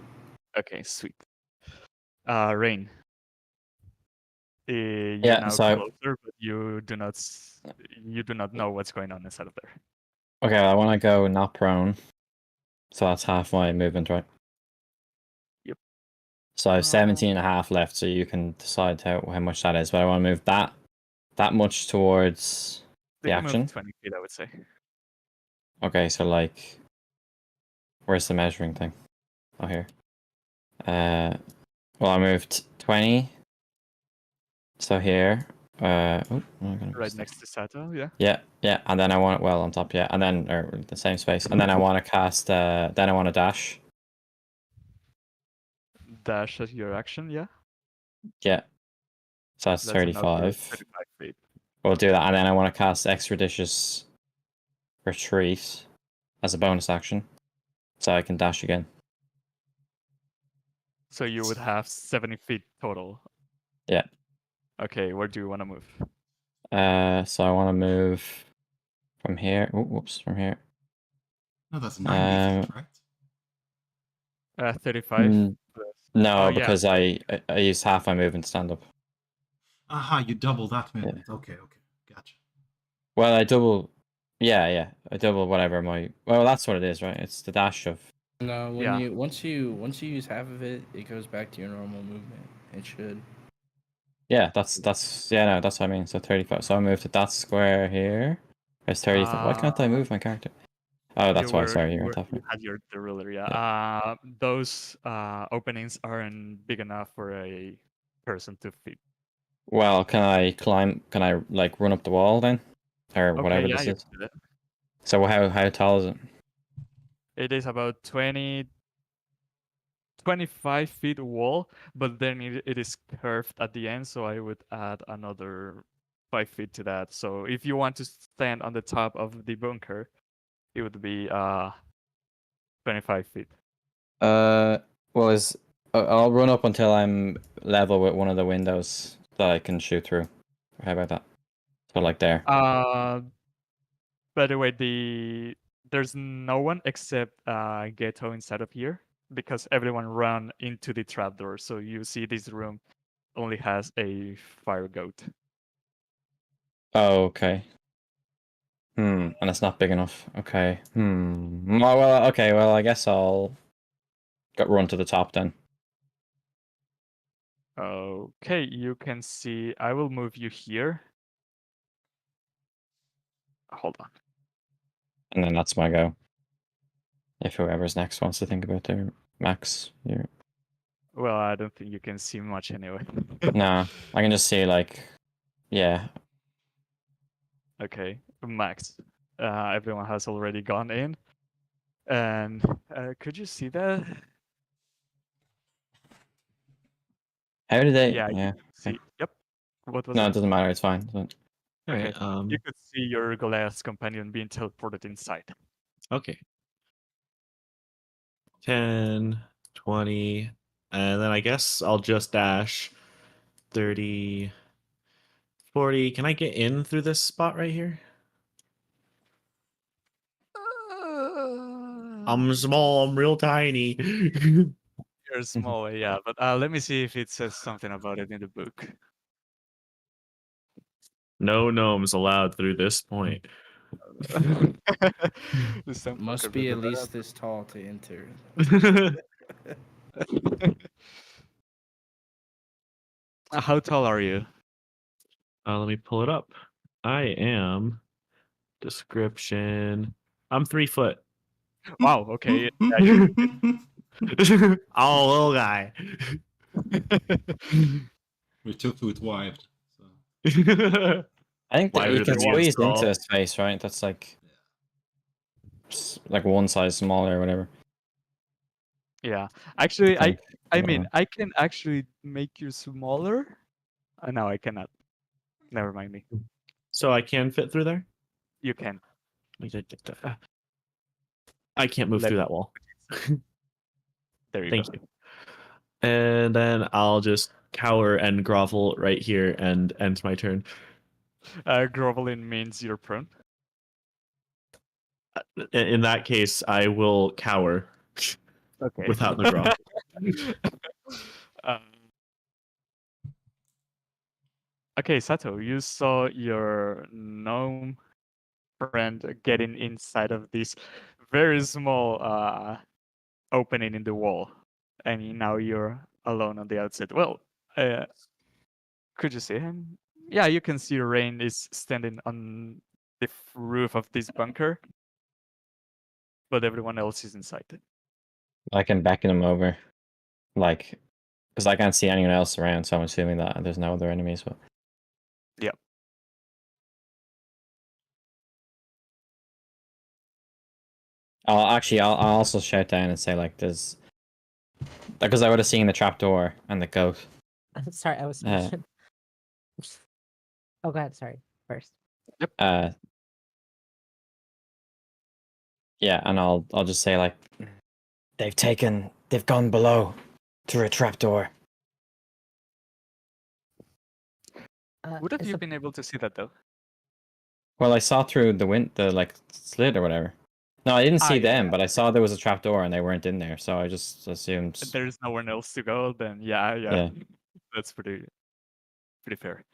Okay, sweet. Rain. You're Yeah, now so- closer, but you do not know what's going on inside of there. Okay, I want to go not prone. So that's half my movement, right? Yep. So I have 17 and a half left, so you can decide how much that is. But I want to move that much towards the You can move action. 20 feet, I would say. Okay, so like, where's the measuring thing? Oh, here. Well, I moved 20. So here, Oh, I'm gonna Right next to Sato, yeah. Yeah, and then I want well on top, yeah, and then or the same space, and then I want to cast. Then I want to dash. Dash as your action, yeah. Yeah, so that's That's another 35. 35 feet. We'll do that, and then I want to cast Expeditious Retreat as a bonus action, so I can dash again. So you would have 70 feet total. Yeah. Okay, where do you want to move? So I want to move from here. Oh, whoops, from here. No, that's 90 feet, right? 35. No, Oh, yeah. because I used half my movement to stand up. Aha, you double that movement. Yeah. Okay, gotcha. Well, I double. Yeah, I double whatever my. Well, that's what it is, right? It's the dash of. No, when Yeah. you once you use half of it, it goes back to your normal movement. It should. Yeah, that's yeah, no, that's what I mean. So 35. So I moved to that square here. It's 35. Why can't I move my character? Oh, that's why. Sorry, you're on top of You it. had your the ruler, yeah. Yeah. Those openings aren't big enough for a person to fit. Well, can I climb? Can I like run up the wall then, or Okay, whatever yeah, this you is? can do that. So how tall is it? It is about 25 feet wall, but then it is curved at the end, so I would add another 5 feet to that. So if you want to stand on the top of the bunker, it would be 25 feet. Well, I'll run up until I'm level with one of the windows that I can shoot through. How about that? So like there. By the way, there's no one except Ghetto inside of here because everyone ran into the trapdoor. So you see this room only has a fire goat. Oh, okay. And it's not big enough. Okay. Well, okay. Well, I guess I'll run to the top then. Okay, you can see. I will move you here. Hold on. And then that's my go. If whoever's next wants to think about their max. Well, I don't think you can see much anyway. Nah, I can just see like, yeah. Okay, max. Everyone has already gone in. And could you see that? How did they? Yeah, you Yeah. can see. Yep. What was No, it? it doesn't matter. It's fine. Okay. Alright, You could see your Goliath's companion being teleported inside. okay. 10, 20, and then I guess I'll just dash 30, 40. Can I get in through this spot right here? I'm small, I'm real tiny. You're small, yeah, but let me see if it says something about it in the book. No gnomes allowed through this point. Must be at least this tall to enter. How tall are you? Let me pull it up. I am description. I'm 3 foot. Wow, okay. Yeah, Oh, little guy. We're 2 foot wide. So. I think that Wider you can than me and squeeze tall. into a space, right? That's like one size smaller or whatever. yeah. Actually, I mean, Whatever. I can actually make you smaller. No, I cannot. Never mind me. So I can fit through there? You can. I can't move Let through me- that wall. There you Thank go. you. And then I'll just cower and grovel right here and end my turn. Groveling means you're prone. In that case, I will cower Okay. without the grovel. Um, okay, Sato, you saw your gnome friend getting inside of this very small opening in the wall, and now you're alone on the outside. Well, could you see him? Yeah, you can see Rain is standing on the roof of this bunker, but everyone else is inside. I can beckon him over, like, because I can't see anyone else around, so I'm assuming that there's no other enemies. But Yep. I'll also shout down and say like there's because I would have seen the trapdoor and the goat. I'm sorry, I was. Uh, Oh, go ahead. Sorry. First. Yeah, and I'll just say like they've gone below through a trapdoor. Would have is you the- been able to see that though? Well, I saw through the like slit or whatever. No, I didn't see yeah, them, but I saw there was a trapdoor and they weren't in there, so I just assumed. There's nowhere else to go. Then yeah. Yeah. That's pretty fair.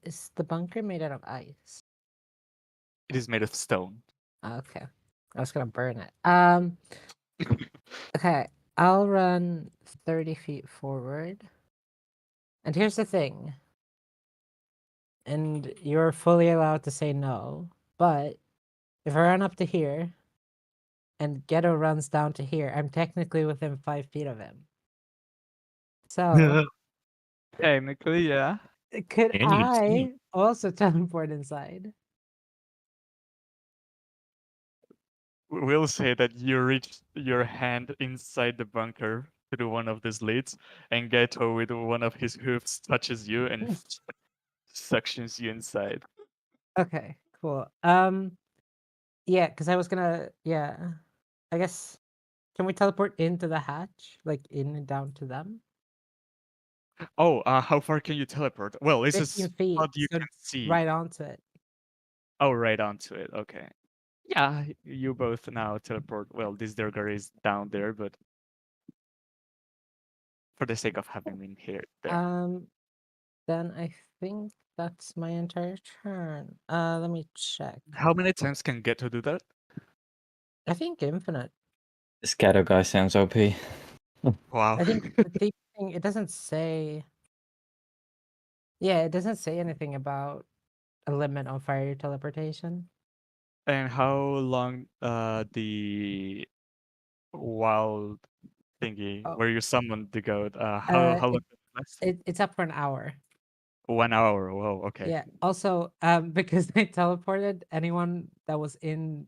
Is the bunker made out of ice? It is made of stone. Okay. I was gonna burn it. Okay. I'll run 30 feet forward. And here's the thing. And you're fully allowed to say no. But if I run up to here and Ghetto runs down to here, I'm technically within 5 feet of him. So Technically, yeah. could And you'd see. I also teleport inside? We'll say that you reach your hand inside the bunker through one of the slits, and Geto with one of his hoofs touches you and suctions you inside. Okay, cool. Yeah, because I was gonna, yeah. I guess, can we teleport into the hatch? Like in and down to them? Oh, how far can you teleport? Well, this 15 is feet. what you so can see. right onto it. Oh, right onto it. Okay. Yeah, you both now teleport. Well, this Durgar is down there, but for the sake of having been here, there. Then I think that's my entire turn. Let me check. How many times can Geto do that? I think infinite. This ghetto guy sounds OP. Wow. I think the thing, it doesn't say. Yeah, it doesn't say anything about a limit on fire teleportation. And how long the wild thingy Oh. where you summoned the goat, how long did it last? It's up for an hour. 1 hour. Whoa, okay. Yeah. Also, because I teleported, anyone that was within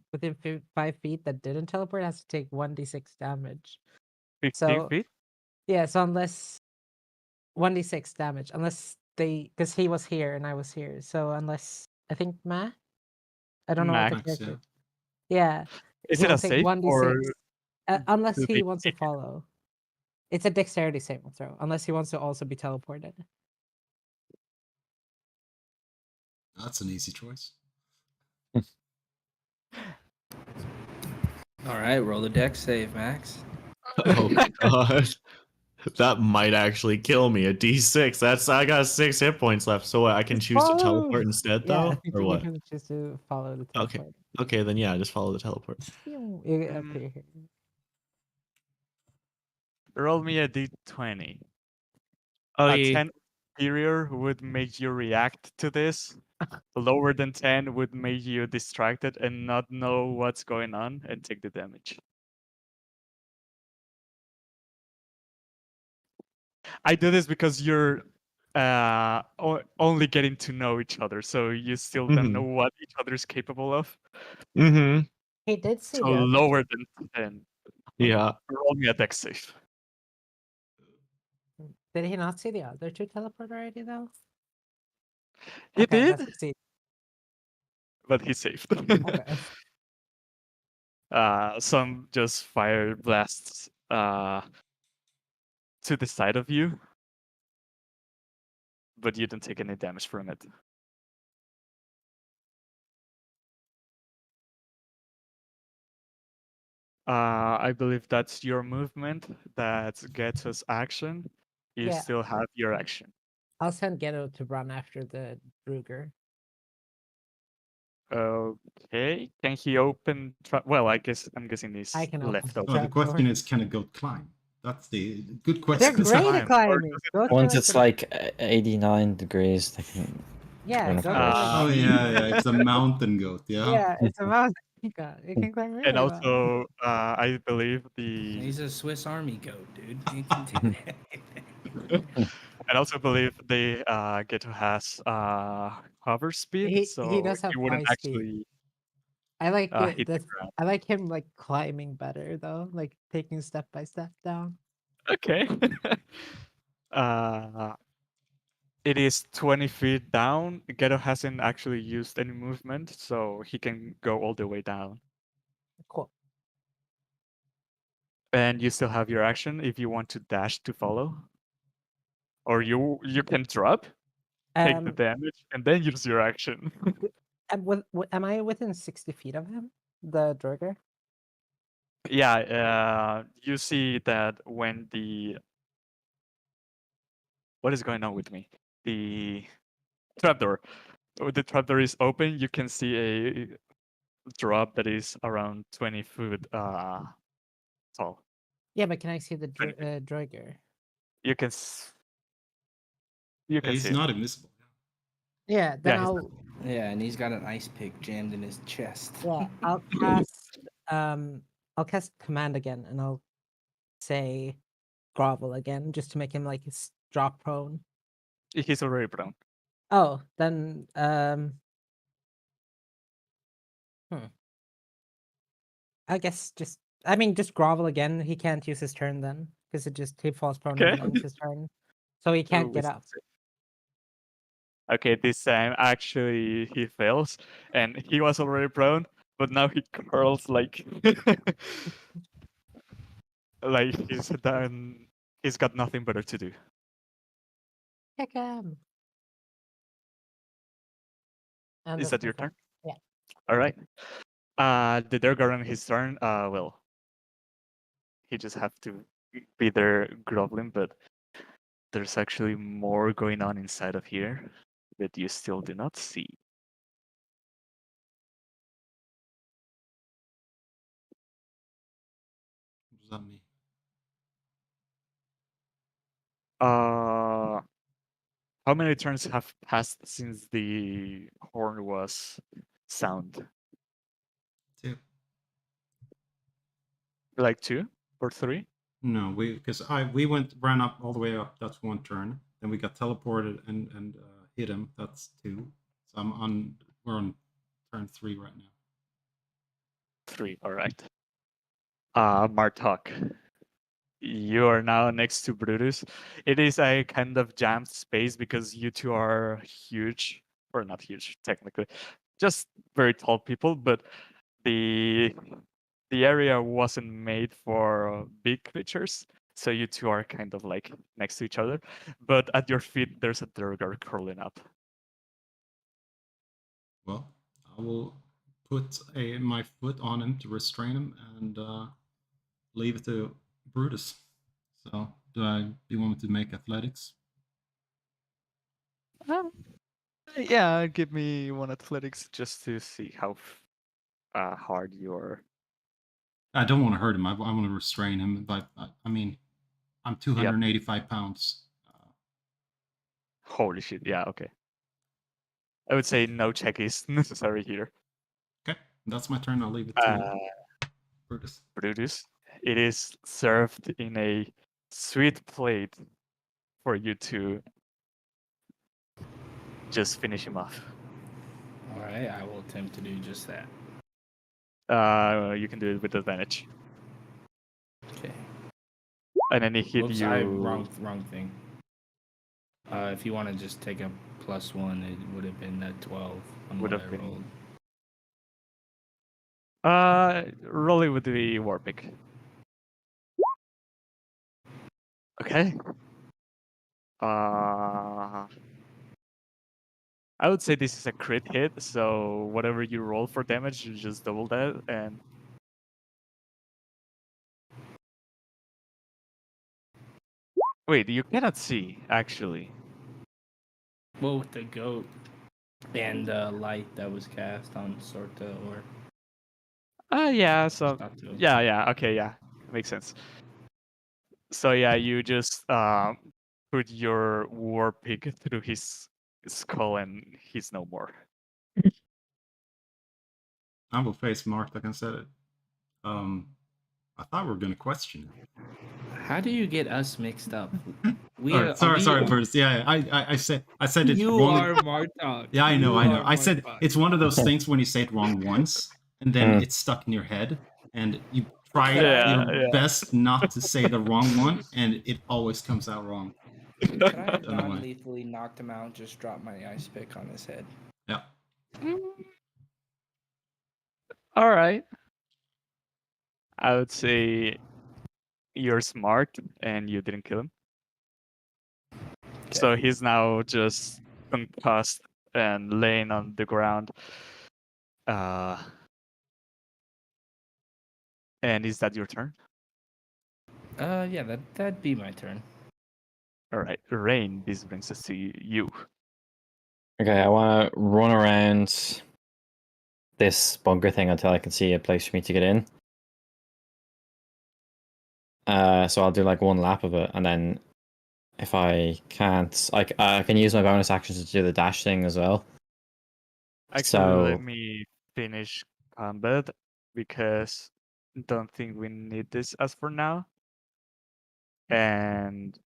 5 feet that didn't teleport has to take 1d6 damage. 15 So feet? yeah, so unless 1d6 damage, unless because he was here and I was here. So unless I think Matt, I don't know what the Max, character. Yeah. Is he it a will take safe 1d6 or unless do he they wants to take it? follow. It's a dexterity saving throw, unless he wants to also be teleported. That's an easy choice. All right, roll the dex save, Max. Oh god. That might actually kill me. A D6. I got 6 hit points left. So what, I can choose to Follow! teleport instead Yeah, though? Or you what? can choose to follow the Okay. teleport. Okay, then yeah, just follow the teleport. You appear here. Roll me a d20. Oh, A yeah. 10 superior would make you react to this. Lower than 10 would make you distracted and not know what's going on and take the damage. I do this because you're only getting to know each other, so you still don't know what each other's capable of. Mm-hmm. He did see So the other. lower than 10. Yeah. Roll me a dex save. Did he not see the other two teleport already though? He Okay, did, that's a C. but he saved. Okay. Some just fire blasts to the side of you, but you don't take any damage from it. I believe that's your movement. That gets us action. You Yeah. still have your action. I'll send Ghetto to run after the Druger. Okay. Can he open? Well, I'm guessing he's I can open left the open. Well, the trapdoor. question is, can a goat climb? That's the good They're question. great climb, at or climbing. does it- Go to Once like it's the- like 89 degrees, they can yeah, run go to across. like Oh yeah, it's a mountain goat. yeah, it's a mouse. It can climb really And well. also, I believe the He's a Swiss Army goat, dude. He can do anything. I also believe they Geto has hover speed, so He does have he wouldn't high speed. actually I like it. hit the ground. I like him like climbing better though, like taking step by step down. Okay. uh, it is 20 feet down. Geto hasn't actually used any movement, so he can go all the way down. Cool. And you still have your action if you want to dash to follow. Or you can drop, take the damage, and then use your action. Am I within 60 feet of him, the Droger? Yeah, you see that when what is going on with me? The trapdoor. When the trapdoor is open, you can see a drop that is around 20 foot tall. Yeah, but can I see the 20 feet. Droger? You can He's see it. not invisible. Yeah, then Yeah, Yeah, and he's got an ice pick jammed in his chest. yeah, I'll cast command again, and I'll say grovel again, just to make him like drop prone. he's already prone. Oh, then I guess just grovel again. He can't use his turn then, because he falls prone and Okay. then ends his turn, so he can't get up. Okay, this time actually he fails, and he was already prone, but now he curls like like he's done. He's got nothing better to do. Kick him. And Is that's that my your turn? Yeah. All right. The Durgar on his turn. Well, he just have to be there groveling, but there's actually more going on inside of here that you still do not see. What does that mean? How many turns have passed since the horn was sound? 2. Like 2 or 3? No, we ran up all the way up. That's 1 turn. Then we got teleported and hit him. That's 2. So we're on turn 3 right now. 3, all right. Martok, you are now next to Brutus. It is a kind of jammed space because you two are huge, or not huge technically, just very tall people, but the area wasn't made for big creatures, so you two are kind of like next to each other. But at your feet, there's a Durgar curling up. Well, I will put my foot on him to restrain him and leave it to Brutus. So, do you want me to make athletics? Yeah, give me one athletics just to see how hard you're. I don't want to hurt him. I want to restrain him. But I mean, I'm 285 pounds. Holy shit! Yeah, okay. I would say no check is necessary here. Okay, that's my turn. I'll leave it to Brutus. Brutus, it is served in a sweet plate for you to just finish him off. All right, I will attempt to do just that. You can do it with advantage. Okay. And then he hit Whoops, you. wrong thing. If you want to just take a +1, it would have been a 12 on Would what have I been. rolled. Roll it with the war pick. Okay. I would say this is a crit hit, so whatever you roll for damage, you just double that, and wait, you cannot see actually. Well, with the goat and the light that was cast on Sorta or. Yeah. So yeah. Okay, yeah, makes sense. So yeah, you just put your war pick through his skull, and he's no more. I will face Mark, like I said it. I thought we were gonna question it. How do you get us mixed up? Sorry, Bruce. Yeah, I said it You wrong. are Martok. Yeah, I know. I said Martok. it's one of those things when you say it wrong once, and then it's stuck in your head, and you try your best not to say the wrong one, and it always comes out wrong. Could I have Don't know why. non-lethally knocked him out? Just drop my ice pick on his head. Yeah. All right. I would say you're smart and you didn't kill him. So he's now just concussed and laying on the ground. And is that your turn? Yeah, that'd be my turn. All right, Rain, this brings us to you. Okay, I want to run around this bunker thing until I can see a place for me to get in. So I'll do like one lap of it, and then if I can't, I can use my bonus actions to do the dash thing as well. Actually, let me finish combat because don't think we need this as for now. And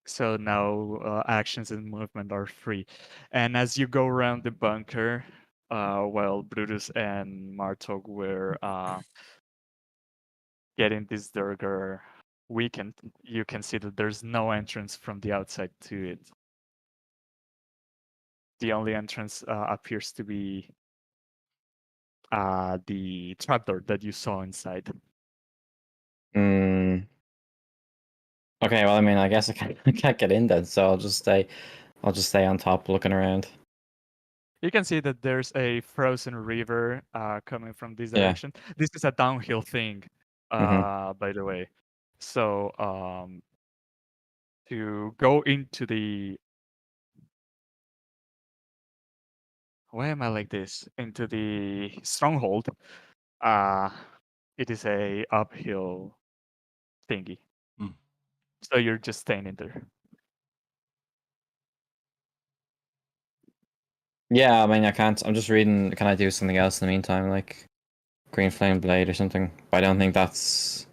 so now actions and movement are free. And as you go around the bunker, while Brutus and Martog were getting this Durgar weakened, you can see that there's no entrance from the outside to it. The only entrance appears to be the trapdoor that you saw inside. Okay, well, I mean, I guess I can't get in then, so I'll just stay on top looking around. You can see that there's a frozen river coming from this direction. Yeah. This is a downhill thing, by the way. So to go into the... Why am I like this? Into the stronghold, it is a uphill thingy. So you're just staying in there. Yeah, I mean, I can't. I'm just reading. Can I do something else in the meantime, like Green Flame Blade or something? But I don't think that's...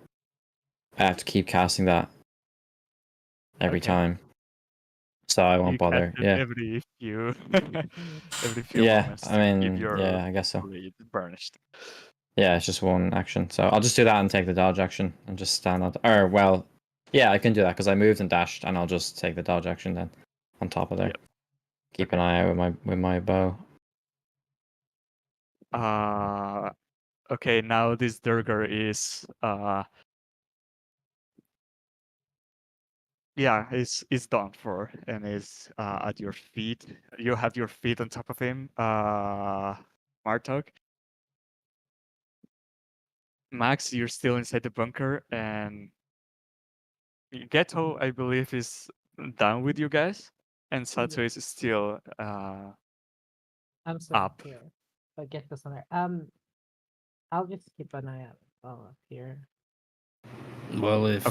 I have to keep casting that every time, so I won't bother. Yeah. Every few moments. I mean, keep your I guess so. blade burnished. Yeah, it's just one action, so I'll just do that and take the dodge action and just stand on. Or well, yeah, I can do that because I moved and dashed, and I'll just take the dodge action then on top of there. Yep. Keep an eye out with my bow. Okay, now this Durgar is is done for and is at your feet. You have your feet on top of him, Martok. Max, you're still inside the bunker, and Ghetto, I believe, is down with you guys, and Sato is still I'm still up here, but Ghetto's on there. I'll just keep an eye out up here. Well, if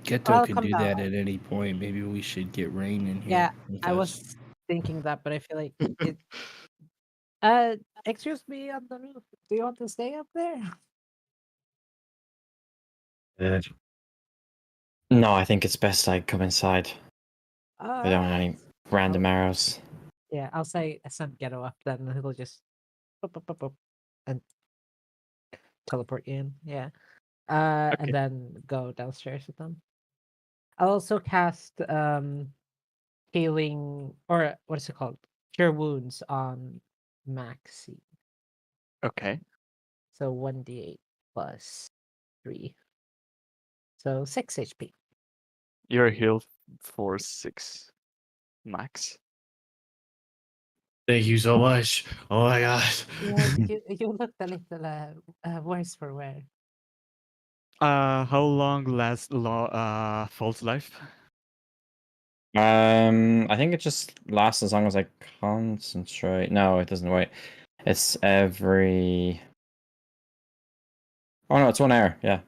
Ghetto could do that at any point, maybe we should get Rain in here. Yeah, I was thinking that, but I feel like it. Excuse me on the roof. Do you want to stay up there? No, I think it's best I come inside. I don't want any random arrows. Yeah, I'll say send Ghetto up, then he'll just and teleport you in. Yeah. And then go downstairs with them. I'll also cast healing, or what is it called? Cure wounds on Maxi. Okay. So 1d8 plus 3. So 6 HP. You're healed for 6 max. Thank you so much. Oh my god. Yeah, you looked a little worse for wear. How long lasts False Life? I think it just lasts as long as I concentrate. No, it doesn't. Wait, it's every... Oh no, it's 1 hour. Yeah,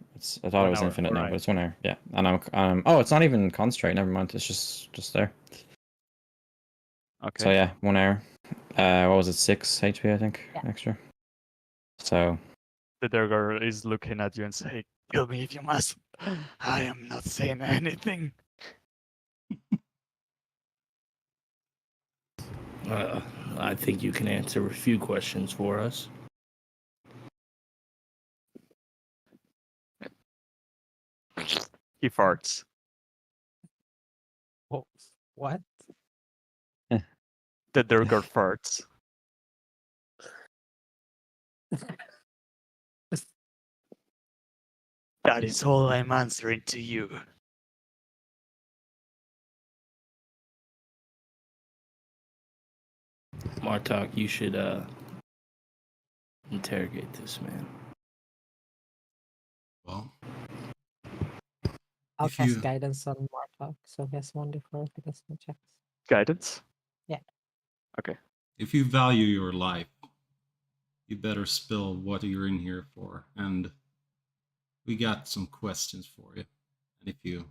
I thought it was infinite now, but it's 1 hour. Yeah, and I'm oh, it's not even concentrate. Never mind. It's just there. Okay. So yeah, 1 hour. What was it? 6 HP, I think, extra. So The Durgar is looking at you and say, "Kill me if you must. I am not saying anything." I think you can answer a few questions for us. He farts. What? The Durgar farts. That is all I'm answering to you. Martok, you should interrogate this man. Well, I'll if cast you guidance on Martok, so he has 1d4 if he does my checks. Guidance? Yeah. Okay. if you value your life, you better spill what you're in here for. And we got some questions for you. And if you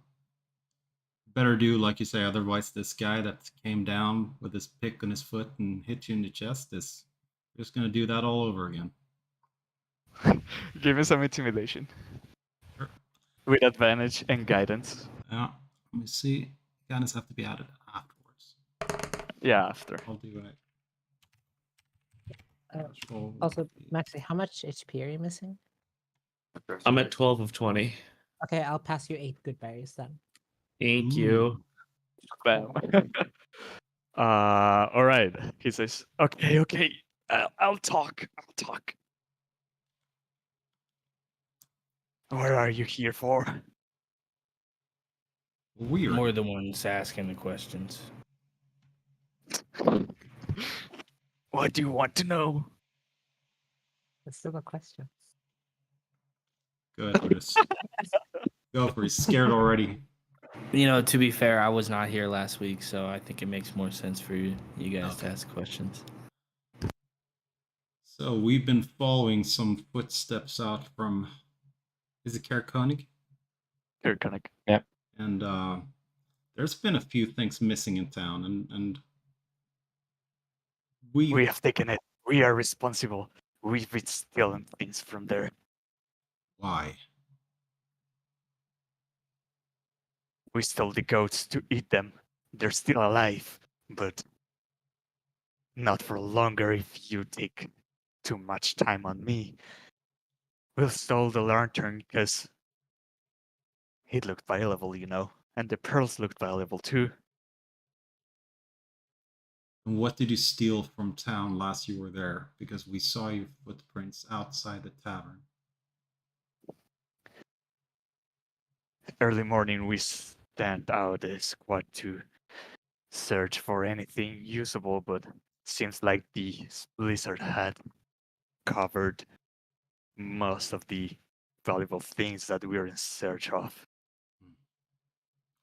better do like you say, otherwise this guy that came down with his pick on his foot and hit you in the chest is just gonna do that all over again. Give me some intimidation. Sure. With advantage and guidance. Yeah. Let me see. Guidance have to be added afterwards. Yeah, after. I'll do it. Also, Maxi, how much HP are you missing? I'm at 12 of 20. Okay, I'll pass you 8 good berries then. Thank you. Bam. All right. He says, okay. I'll talk. What are you here for? Weird. More the ones asking the questions. What do you want to know? It's still a question. Go ahead, Chris. Go for it. He's scared already. You know, to be fair, I was not here last week, so I think it makes more sense for you guys to ask questions. So we've been following some footsteps out from, is it Kerkonig? Kerkonig. Yep. And there's been a few things missing in town, and we have taken it. We are responsible. We've been stealing things from there. Why? We stole the goats to eat them. They're still alive, but not for longer if you take too much time on me. We stole the lantern because it looked valuable, you know, and the pearls looked valuable too. And what did you steal from town last you were there? Because we saw your footprints outside the tavern. Early morning, we sent out a squad to search for anything usable, but seems like the blizzard had covered most of the valuable things that we are in search of.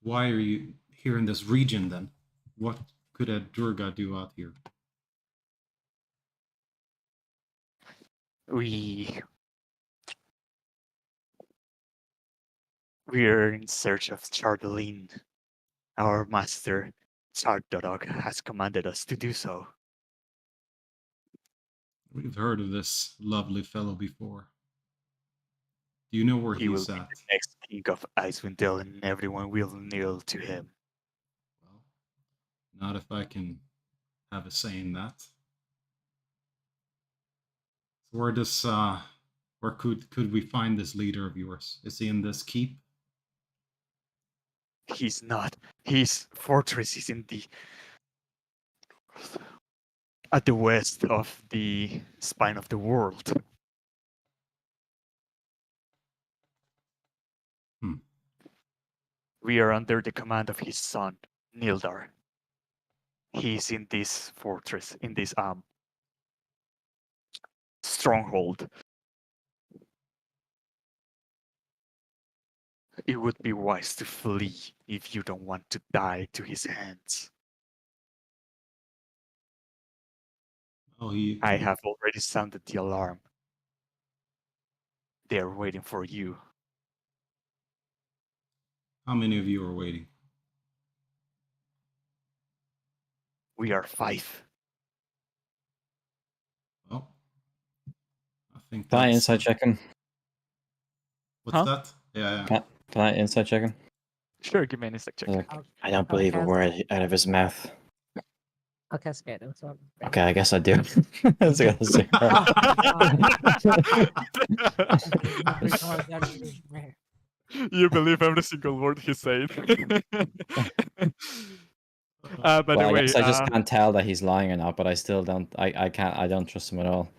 Why are you here in this region then? What could a Durga do out here? We're in search of Chardeline. Our master, Chardodog, has commanded us to do so. We've heard of this lovely fellow before. Do you know where He will he's be at? the next king of Icewind Dale, and everyone will kneel to him. Well, not if I can have a say in that. So where could we find this leader of yours? Is he in this keep? He's not. His fortress is in the at the west of the spine of the world. We are under the command of his son, Nildar. He's in this fortress, in this stronghold. It would be wise to flee if you don't want to die to his hands. Oh, I have already sounded the alarm. They are waiting for you. How many of you are waiting? We are 5. Well, I think Can I that's inside check him? what's Huh? that? Yeah. Can I inside check him? Sure, give me an insect check. Like, I'll- I don't I'll believe a cast- word out of his mouth. I'll cast guidance on. Okay, I guess I do. That's a zero. You believe every single word he's saying. By Well, the I way, guess I just can't tell that he's lying or not, but I still don't. I can't. I don't trust him at all.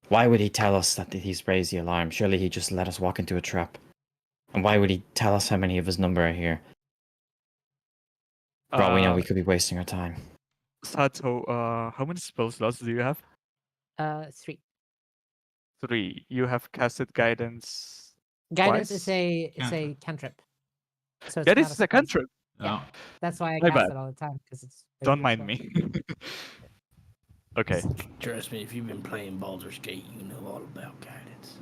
Why would he tell us that he's raised the alarm? Surely he just let us walk into a trap. And why would he tell us how many of his number are here? For all we know, we could be wasting our time. Sato, how many spell slots do you have? 3. 3. You have casted guidance. Guidance twice? is a cantrip. So it's That not is a a cantrip. Yeah. That's why I My cast bad. it all the time because it's. Don't very mind useful. me. Okay. Trust me, if you've been playing Baldur's Gate, you know all about guidance.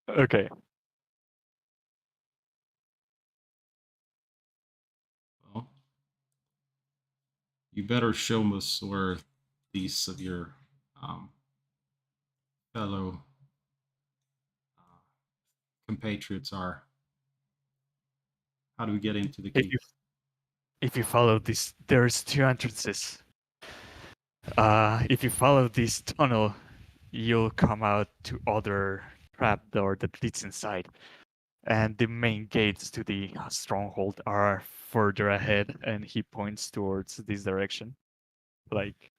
Okay. Well, you better show us where these of your fellow compatriots are. How do we get into the keep? If you follow this, there's 2 entrances. If you follow this tunnel, you'll come out to other trapdoor that leads inside. And the main gates to the stronghold are further ahead, and he points towards this direction. Like,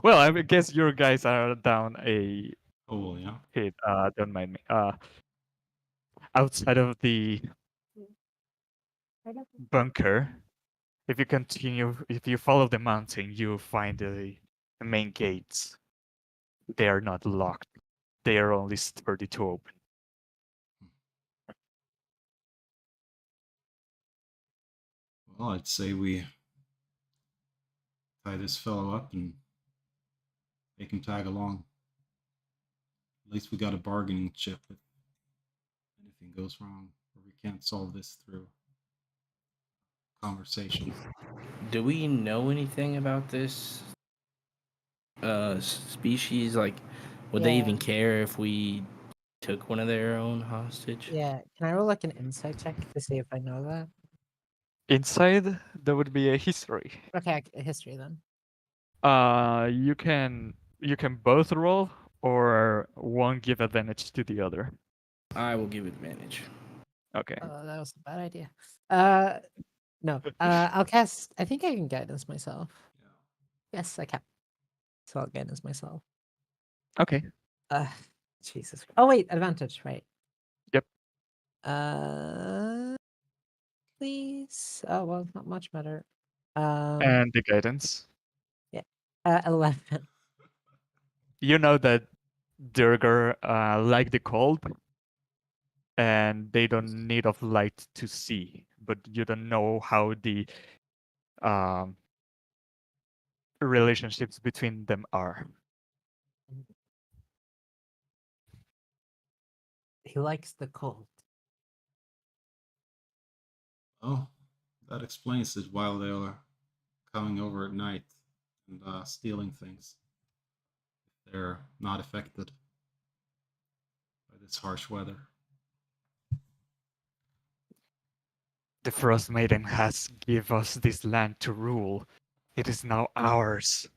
well, I guess your guys are down a Oh, yeah. pit. Don't mind me. Outside of the bunker, if you follow the mountain, you find the main gates. They are not locked. They are only sturdy to open. Well, I'd say we tie this fellow up and make him tag along. At least we got a bargaining chip if anything goes wrong, or we can't solve this through conversation. Do we know anything about this species? Like, would they even care if we took one of their own hostage? Yeah. Can I roll like an insight check to see if I know that? Inside, there would be a history. Okay, history then. You can both roll, or one give advantage to the other. I will give advantage. Okay. That was a bad idea. No. I'll cast. I think I can guidance myself. Yes, I can. So I'll guidance myself. Okay. Jesus. Oh wait, advantage, right? Yep. Please. Oh well, not much better. And the guidance. 11. You know that Durgar like the cold, and they don't need of light to see, but you don't know how the relationships between them are. He likes the cold. Oh, that explains it while they are coming over at night and stealing things. If they're not affected by this harsh weather. The Frost Maiden has give us this land to rule. It is now ours.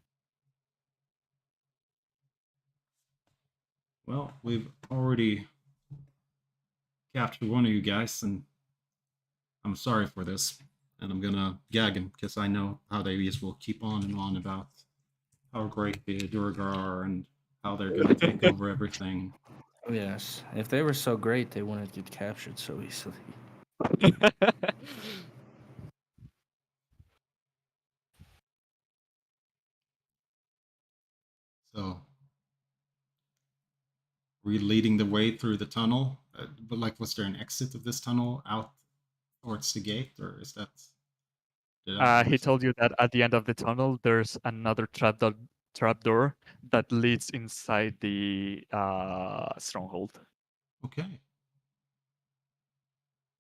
Well, we've already captured one of you guys, and I'm sorry for this. And I'm gonna gag him because I know how they just will keep on and on about how great the Durgar are and how they're gonna take over everything. Yes. If they were so great, they wouldn't get captured so easily. So, were you leading the way through the tunnel? But like, was there an exit of this tunnel out towards the gate, or is that? He told you that at the end of the tunnel, there's another trapdoor that leads inside the stronghold. Okay.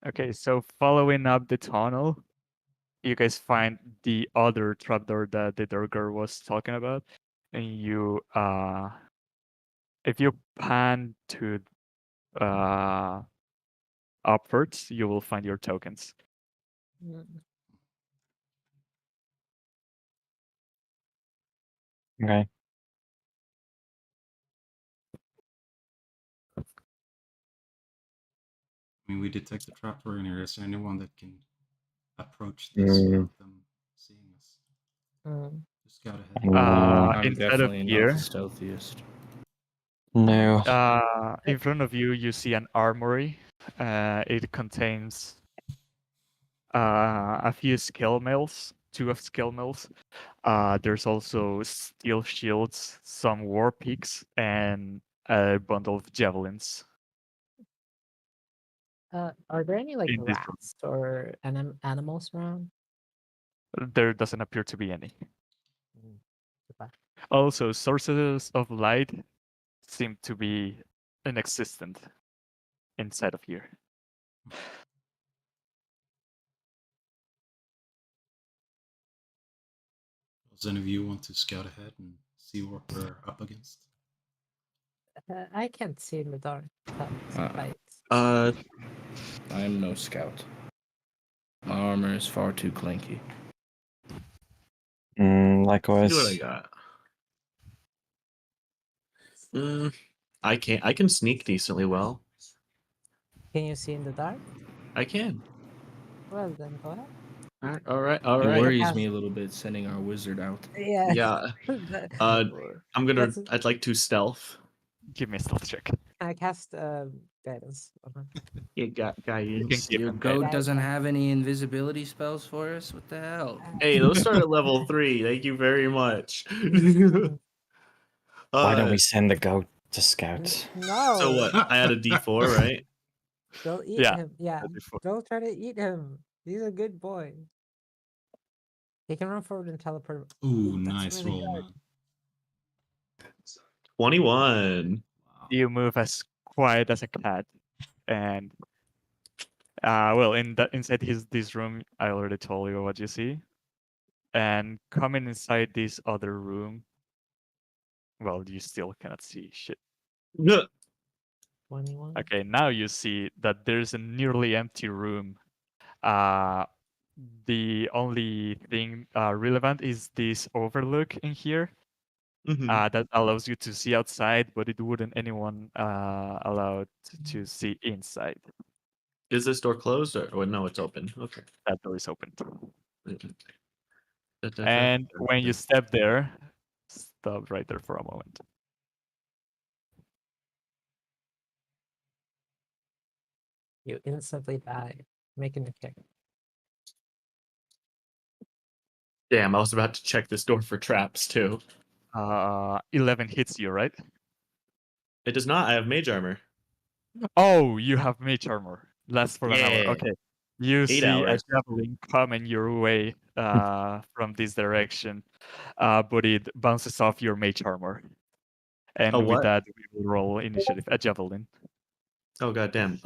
Okay, so following up the tunnel, you guys find the other trapdoor that the Durgar was talking about, and you if you pan to upwards, you will find your tokens. Mm. Okay. I mean, we detect the trapdoor in here. Is there anyone that can approach this without them seeing us? Mm. Just scout ahead. I'm Instead of definitely not here, the stealthiest. No. in front of you, you see an armory. It contains a few skill mills, 2 of skill mills. There's also steel shields, some war picks, and a bundle of javelins. Are there any like In this room. rats or animals around? There doesn't appear to be any. Mm. Goodbye. Also, sources of light seem to be inexistent inside of here. Does any of you want to scout ahead and see what we're up against? I can't see in the dark. Lights. Uh, I am no scout. My armor is far too clanky. see what I Likewise. got. I can sneak decently well. Can you see in the dark? I can. Well, then go ahead. All right. It right. worries Cast- me a little bit sending our wizard out. Yeah. Yeah. That- I'd like to stealth. Give me a stealth check. I cast guidance on her. You got You can guidance. give Your him goat guidance. doesn't have any invisibility spells for us? What the hell? Hey, those start at level 3. Thank you very much. Why don't we send the goat to scout? No. So what? I had a D4, right? Go eat Yeah, him. Yeah. before. Go try to eat him. He's a good boy. He can run forward and teleport. Ooh, That's nice really roll, good. man. 21. Wow. You move as quiet as a cat, and well, inside this room, I already told you what you see, and coming inside this other room, well, you still cannot see shit. 21. Okay, now you see that there's a nearly empty room. The only thing relevant is this overlook in here. Mhm. That allows you to see outside, but it wouldn't anyone allowed to see inside. Is this door closed or no? It's open. Okay. That door is open. And when you step there, stop right there for a moment. You instantly die. Making a kick. Damn, I was about to check this door for traps too. 11 hits you, right? It does not. I have mage armor. Oh, you have mage armor. Lasts for an hour. Yeah. Okay. You 8 see a hours. javelin coming your way from this direction, but it bounces off your mage armor. And A with what? that, we will roll initiative. A javelin. Oh goddamn.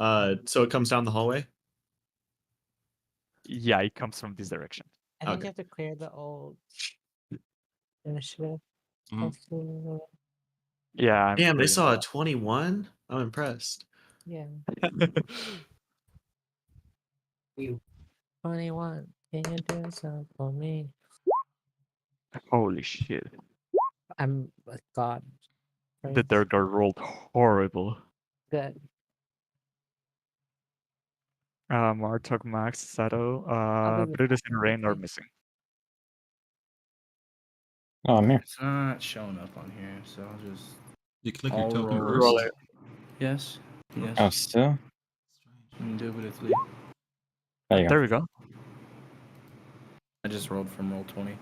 So it comes down the hallway. Yeah, it comes from this direction. I think Okay. you have to clear the old initiative. Mhm. Yeah, I'm Damn, they clearing saw a that. 21. I'm impressed. Yeah. 21. Can you do something for me? Holy shit. I'm a god. The Praise. Durgar rolled horrible. Good. Martok, Max, Sato, I'll do the Brutus, and task, Rain are okay? missing. Oh, I'm here. It's not showing up on here, so I'll just. You click your I'll token roll. Roll first. it. Yes. Yes. Oh, still? Indubitably. There you go. There we go. I just rolled from roll 20.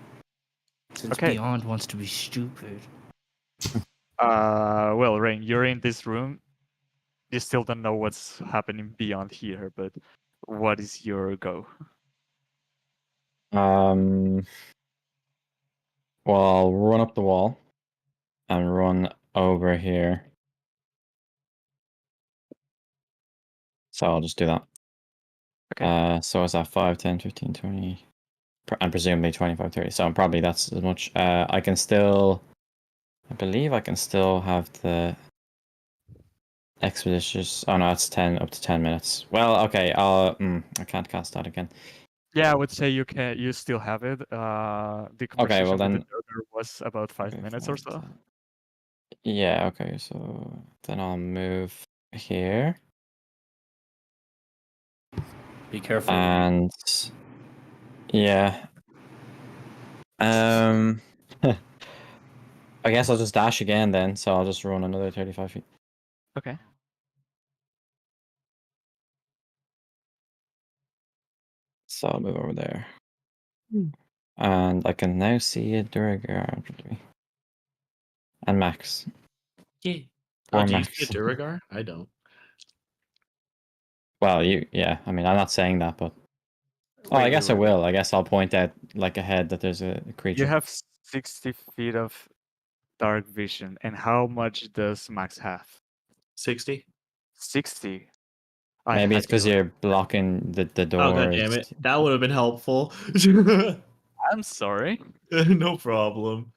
Since Okay. Beyond wants to be stupid. Well, Rain, you're in this room. You still don't know what's happening beyond here, but what is your go? Well, I'll run up the wall and run over here. So I'll just do that. Okay. So is that 5, 10, 15, 20? and presumably 25, 30. So probably that's as much. I can still, I believe I can still have the expeditious. Oh no, it's 10 up to 10 minutes. Well, okay. I can't cast that again. Yeah, I would say you can. You still have it. The Okay, conversation well with the then. Joker was about 5 Okay, minutes or so. Yeah. Okay. So then I'll move here. Be careful. And yeah. I guess I'll just dash again then. So I'll just run another 35 feet. Okay. So I'll move over there. And I can now see a Duragar. And Max. Yeah. Or do you Max. see a Duragar? I don't. Well, yeah. I mean, I'm not saying that, but I guess I will. I guess I'll point out like ahead that there's a creature. You have 60 feet of dark vision, and how much does Max have? 60. 60. Maybe it's because you're blocking the doors. Oh god damn it! That would have been helpful. I'm sorry. No problem.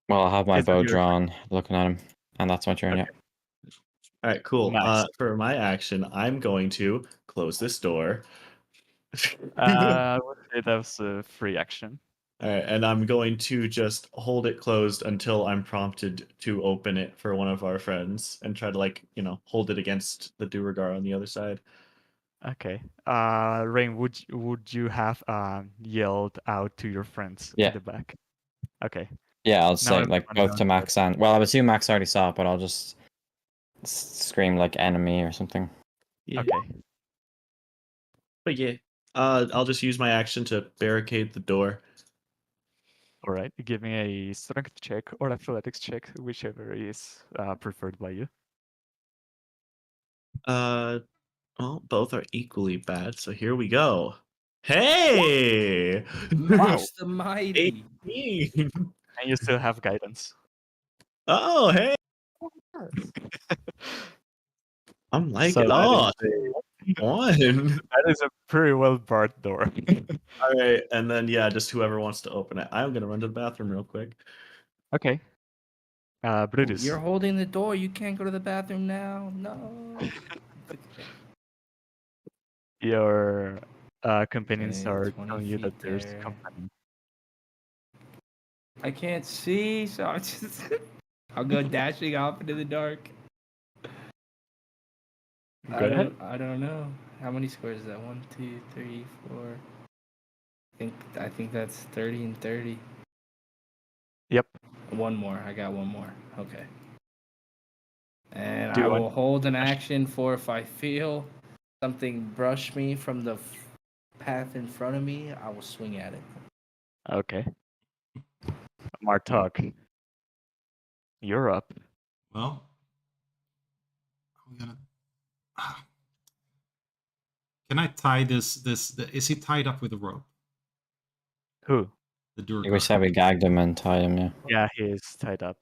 Well, I'll have my Is that bow your- drawn, looking at him, and that's my turn. Okay. All right, cool. Nice. For my action, I'm going to close this door. I would say that was a free action. All right, and I'm going to just hold it closed until I'm prompted to open it for one of our friends and try to hold it against the Duragar on the other side. Okay. Rain, would you have yelled out to your friends Yeah. in the back? Okay. Yeah, I'll Now say like everyone both knows to Max and I would assume Max already saw it, but I'll just scream like enemy or something. Yeah. Okay. But yeah, I'll just use my action to barricade the door. All right. Give me a strength check or athletics check, whichever is preferred by you. Well, both are equally bad, so here we go. Hey! Max the Mighty. 18. And you still have guidance. Oh, hey! I'm like, So oh, that one. is a pretty well barred door. All right, and then yeah, just whoever wants to open it. I'm gonna run to the bathroom real quick. Okay. Brutus. You're holding the door. You can't go to the bathroom now. No. Your companions Okay, are 20 telling you that feet there's there. company. I can't see, so I'll go dashing off into the dark. Go ahead. I don't know. How many squares is that? 1, 2, 3, 4. I think that's 30 and 30. Yep. One more. I got one more. Okay. And Do I you will want- hold an action for if I feel something brush me from the path in front of me, I will swing at it. Okay. Martok. You're up. Well, I'm gonna. Can I tie this? Is he tied up with a rope? Who? The I wish Durgar. that we gagged him and tied him. Yeah. Yeah, he is tied up.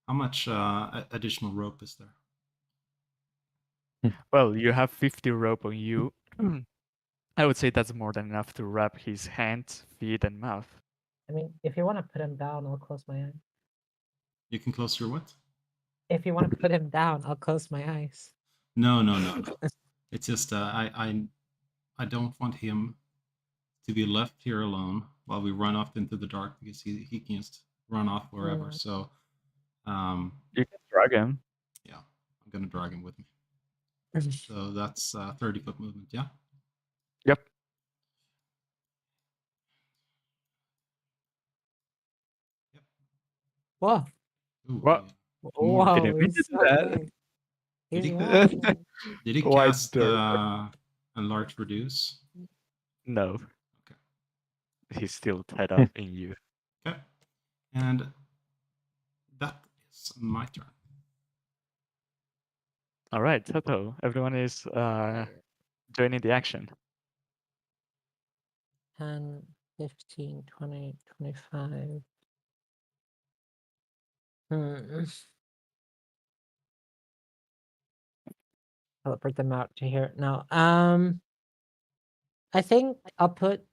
How much additional rope is there? Well, you have 50 rope on you. I would say that's more than enough to wrap his hands, feet, and mouth. I mean, if you want to put him down, I'll close my eyes. You can close your what? If you want to put him down, I'll close my eyes. No. It's just I don't want him to be left here alone while we run off into the dark because he can just run off wherever. So, You can drag him. yeah, I'm gonna drag him with me. So that's 30-foot movement. Yeah. Yep. Whoa. Ooh, What? Whoa. Didn't mean to he's do so that. big. Did He's he- walking. Did he Why cast Durgar? enlarge reduce? No. Okay. He's still tied up in you. Okay. And that is my turn. All right, Toto. Everyone is joining the action. 10, 15, 20, 25. teleport them out to here. No. I think I'll put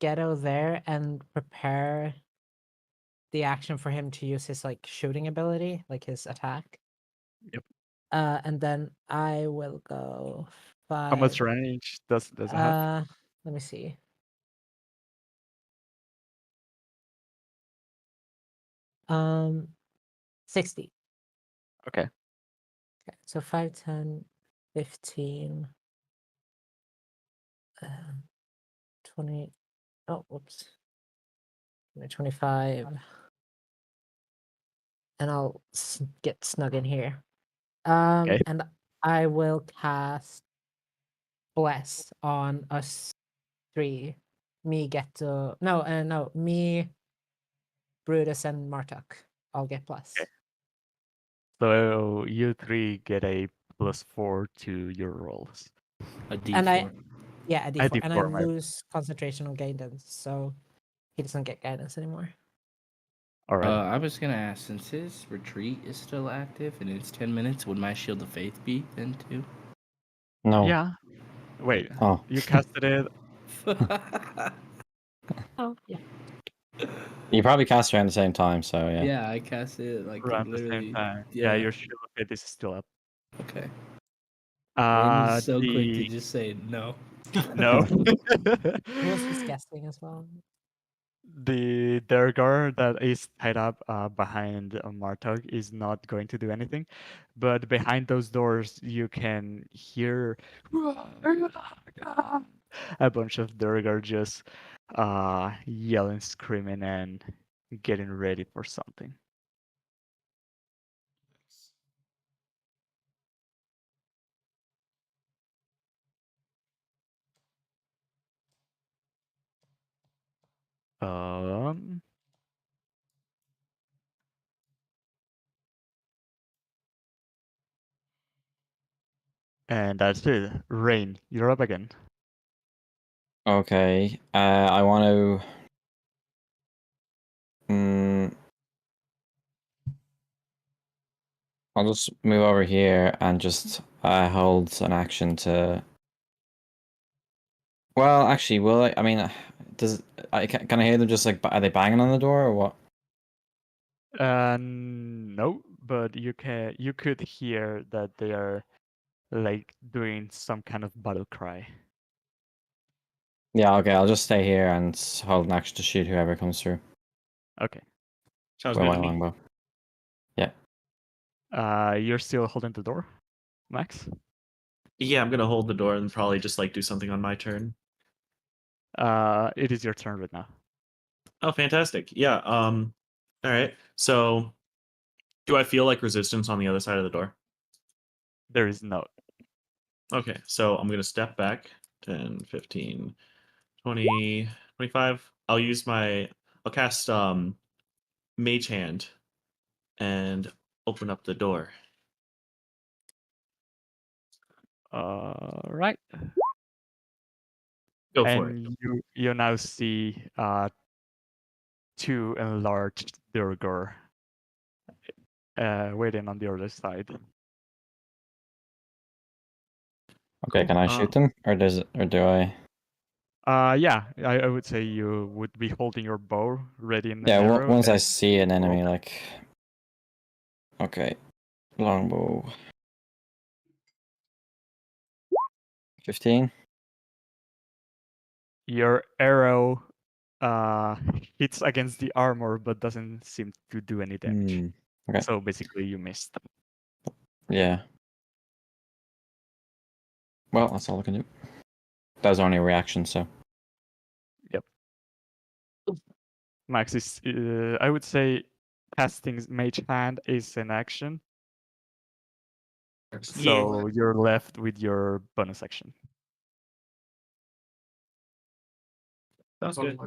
Ghetto there and prepare the action for him to use his like shooting ability, like his attack. Yep. And then I will go How much 5. range does it have? Let me see. Um, 60. Okay. Okay, so 5, 10, 15, 20. Oh, whoops. 25. And I'll get snug in here. Okay. And I will cast Bless on us 3. Me, Ghetto. No, me, Brutus, and Martok. I'll get Bless. Okay. So you 3 get a +4 to your rolls. A D4. And I, yeah, a D4. And I D4, my- lose concentration on guidance, so he doesn't get guidance anymore. All right. I was gonna ask, since his retreat is still active and it's 10 minutes, would my Shield of Faith be then too? No. Yeah. Wait. Oh. You casted it. Oh, yeah. You probably cast around the same time, so yeah. Yeah, I cast it like Around the literally. same time. Yeah. Your shield of faith is still up. Okay. Rain is so quick to The just say no. no. He was just guessing as well. The Durgar that is tied up behind Martog is not going to do anything, but behind those doors you can hear a bunch of Durgar just yelling, screaming, and getting ready for something. Um, and that's it. Rain, you're up again. Okay. I want to. I'll just move over here and just hold an action to. Well, actually, will I? I mean, can I hear them just like are they banging on the door or what? No, but you could hear that they are like doing some kind of battle cry. Yeah, okay. I'll just stay here and hold an action to shoot whoever comes through. Okay. Sounds With good my to me. longbow. Yeah. You're still holding the door, Max? Yeah, I'm gonna hold the door and probably just like do something on my turn. It is your turn right now. Oh, fantastic. Yeah. All right. So, do I feel like resistance on the other side of the door? There is no. Okay. So I'm gonna step back 10, 15, 20, 25. I'll cast Mage Hand and open up the door. Right. Go for it. And you now see 2 enlarged Durgar waiting on the other side. Okay. Cool. Can I shoot them, or do I? Yeah, I would say you would be holding your bow ready in an Yeah. arrow. Once I and see an enemy, roll. like. Okay. Longbow. 15. Your arrow hits against the armor but doesn't seem to do any damage. Okay. So basically you missed. Yeah. Well, that's all I can do. That was only a reaction, so. Yep. Max is I would say casting Mage Hand is an action. So you're left with your bonus action. Sounds good.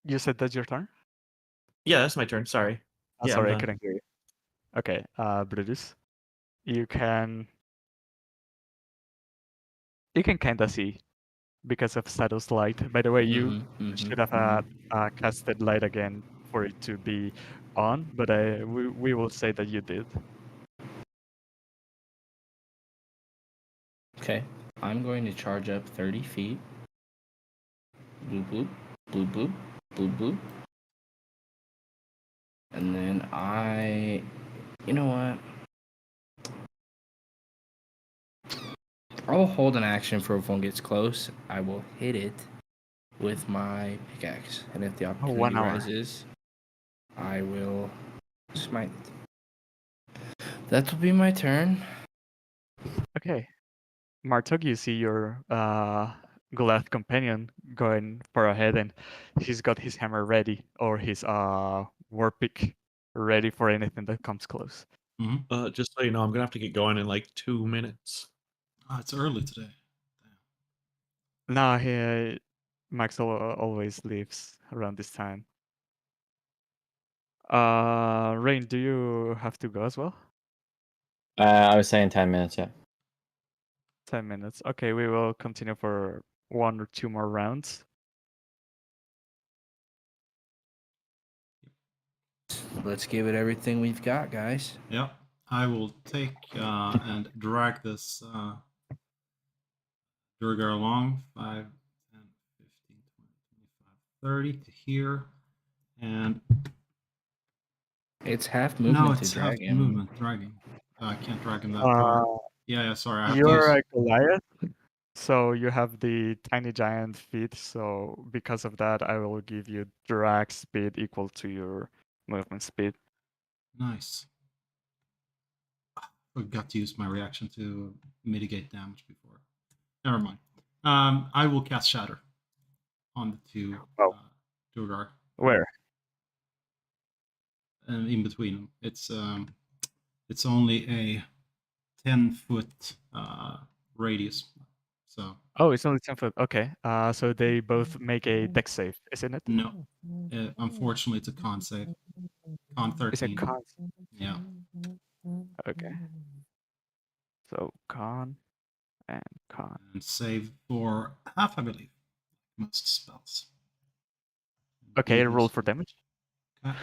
You said that's your turn? Yeah, that's my turn. Sorry. Oh, Yeah, sorry, I I'm done. couldn't hear you. Okay, Brutus. You can kind of see because of Shadow's light. By the way, you should have casted light again for it to be on, but we will say that you did. Okay, I'm going to charge up 30 feet. Bloop, bloop, bloop, bloop, bloop, bloop. And then you know what? I'll hold an action for if one gets close. I will hit it with my pickaxe. And if the Oh, 1 opportunity hour. rises, I will smite it. That will be my turn. Okay. Martok, you see your Goliath companion going far ahead, and he's got his hammer ready, or his war pick ready for anything that comes close. Just so you know, I'm gonna have to get going in like 2 minutes. Oh, it's early today. Nah, Max always leaves around this time. Rain, do you have to go as well? I was saying 10 minutes, yeah. 10 minutes. Okay, we will continue for 1 or 2 more rounds. Let's give it everything we've got, guys. Yep. I will take and drag this Durgar along 5, 10, 15, 20, 25, 30 to here. And It's half no, movement it's to half drag him. movement dragging. I can't drag him that far. Yeah, sorry. I have to You're use... a Goliath, so you have the tiny giant feet. So because of that, I will give you drag speed equal to your movement speed. Nice. Forgot to use my reaction to mitigate damage before. Never mind. I will cast Shatter on the two Durgar. Where? In between them. It's only a 10-foot radius. So Oh, it's only 10 foot. Okay. So they both make a dex save, isn't it? no, unfortunately, it's a con save. Con It's a 13. con. Yeah. Okay. So con and con. And save for half, I believe. Most spells. Okay, roll for damage. Okay.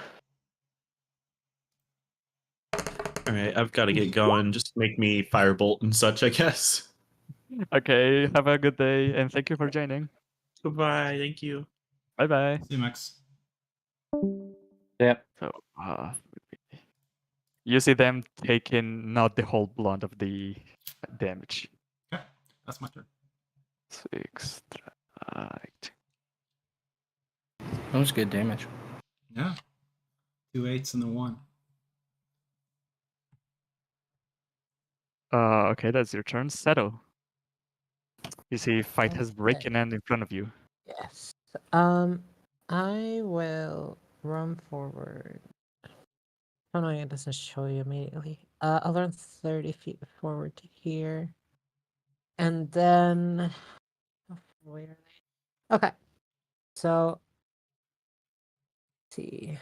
All right, I've got to get going. Just make me firebolt and such, I guess. Okay, have a good day, and thank you for joining. Goodbye. Thank you. Bye bye. See you, Max. Yep. So, you see them taking not the whole blunt of the damage. Okay, that's my turn. 6 strike. That was good damage. Yeah. 2 8s and a 1. Okay, that's your turn. Settle. You see, fight has breaking end in front of you. Yes. I will run forward. Oh no, it doesn't show you immediately. I'll run 30 feet forward to here. And then where are they? Okay. So let's see.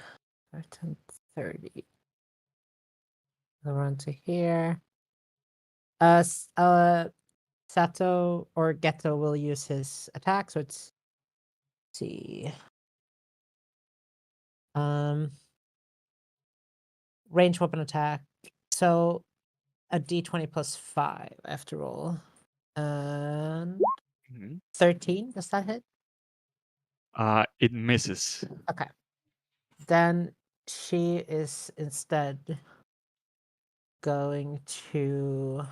5, 10, 30. I'll run to here. Sato or Geto will use his attack, so it's let's see. Range weapon attack. So a d20 plus 5 after all. And 13, does that hit? It misses. Okay. Then she is instead going to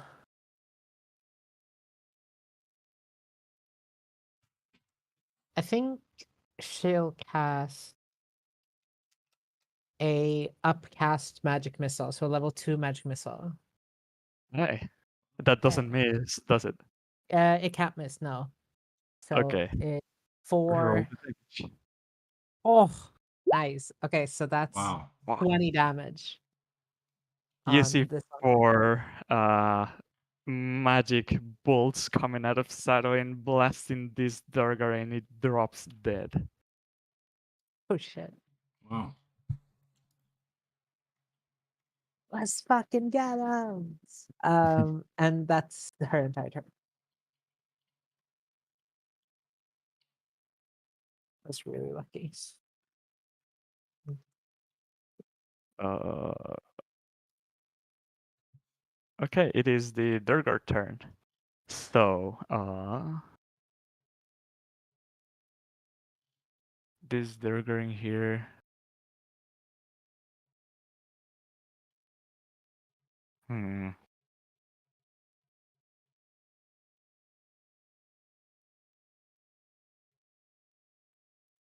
I think she'll cast a upcast magic missile, so a level 2 magic missile. Hey, that doesn't miss, does it? It can't miss, no. So Okay. it Roll 4. the damage. Oh, nice. Okay, so that's Wow. 20 damage. You on see this one. 4 magic bolts coming out of Sato and blasting this Durgar, and it drops dead. Oh shit. Wow. Let's fucking get him. And that's her entire turn. That's really lucky. Okay, it is the Durgar turn. So, this Durgar in here. Hmm.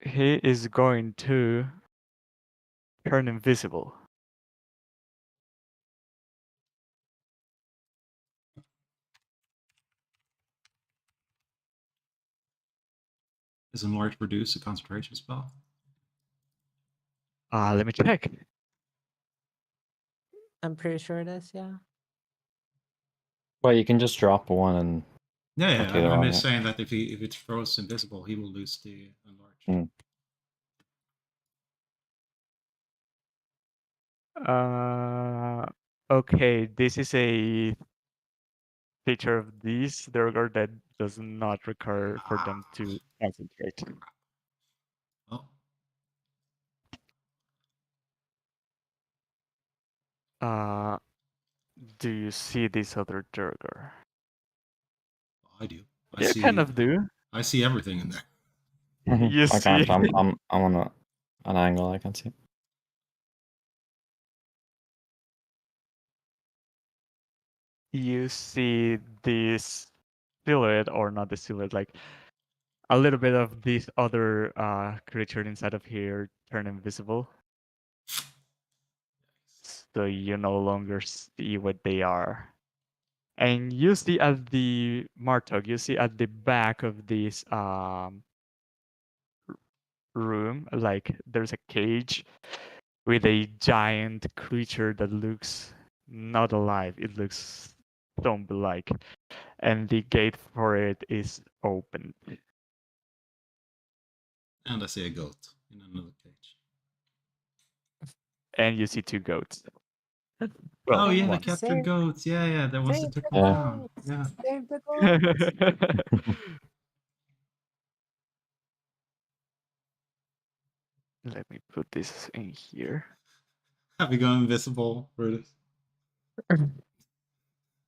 He is going to turn invisible. Does enlarge produce a concentration spell? Let me check. I'm pretty sure it is, yeah. Well, you can just drop one and Yeah, I'll do the I'm one, just yeah. saying that if it throws invisible, he will lose the enlarge. Mm. Okay, this is a feature of these Durgar that does not require for them to concentrate. Oh, Do you see this other Durgar? I do. You kind of do. I see everything in there. You I see, can't. I'm on an angle. I can't see. you see this silhouette, or not the silhouette, like a little bit of this other creature inside of here turn invisible. So you no longer see what they are. And you see at the Martog, you see at the back of this room, like there's a cage with a giant creature that looks not alive. It looks zombie-like, and the gate for it is open. And I see a goat in another cage. And you see two goats. Oh Well, yeah, the one. captured goats. Yeah, that was Save took the them Yeah. down. goats! Yeah. Save the goats! Let me put this in here. Have you gone invisible, Brutus?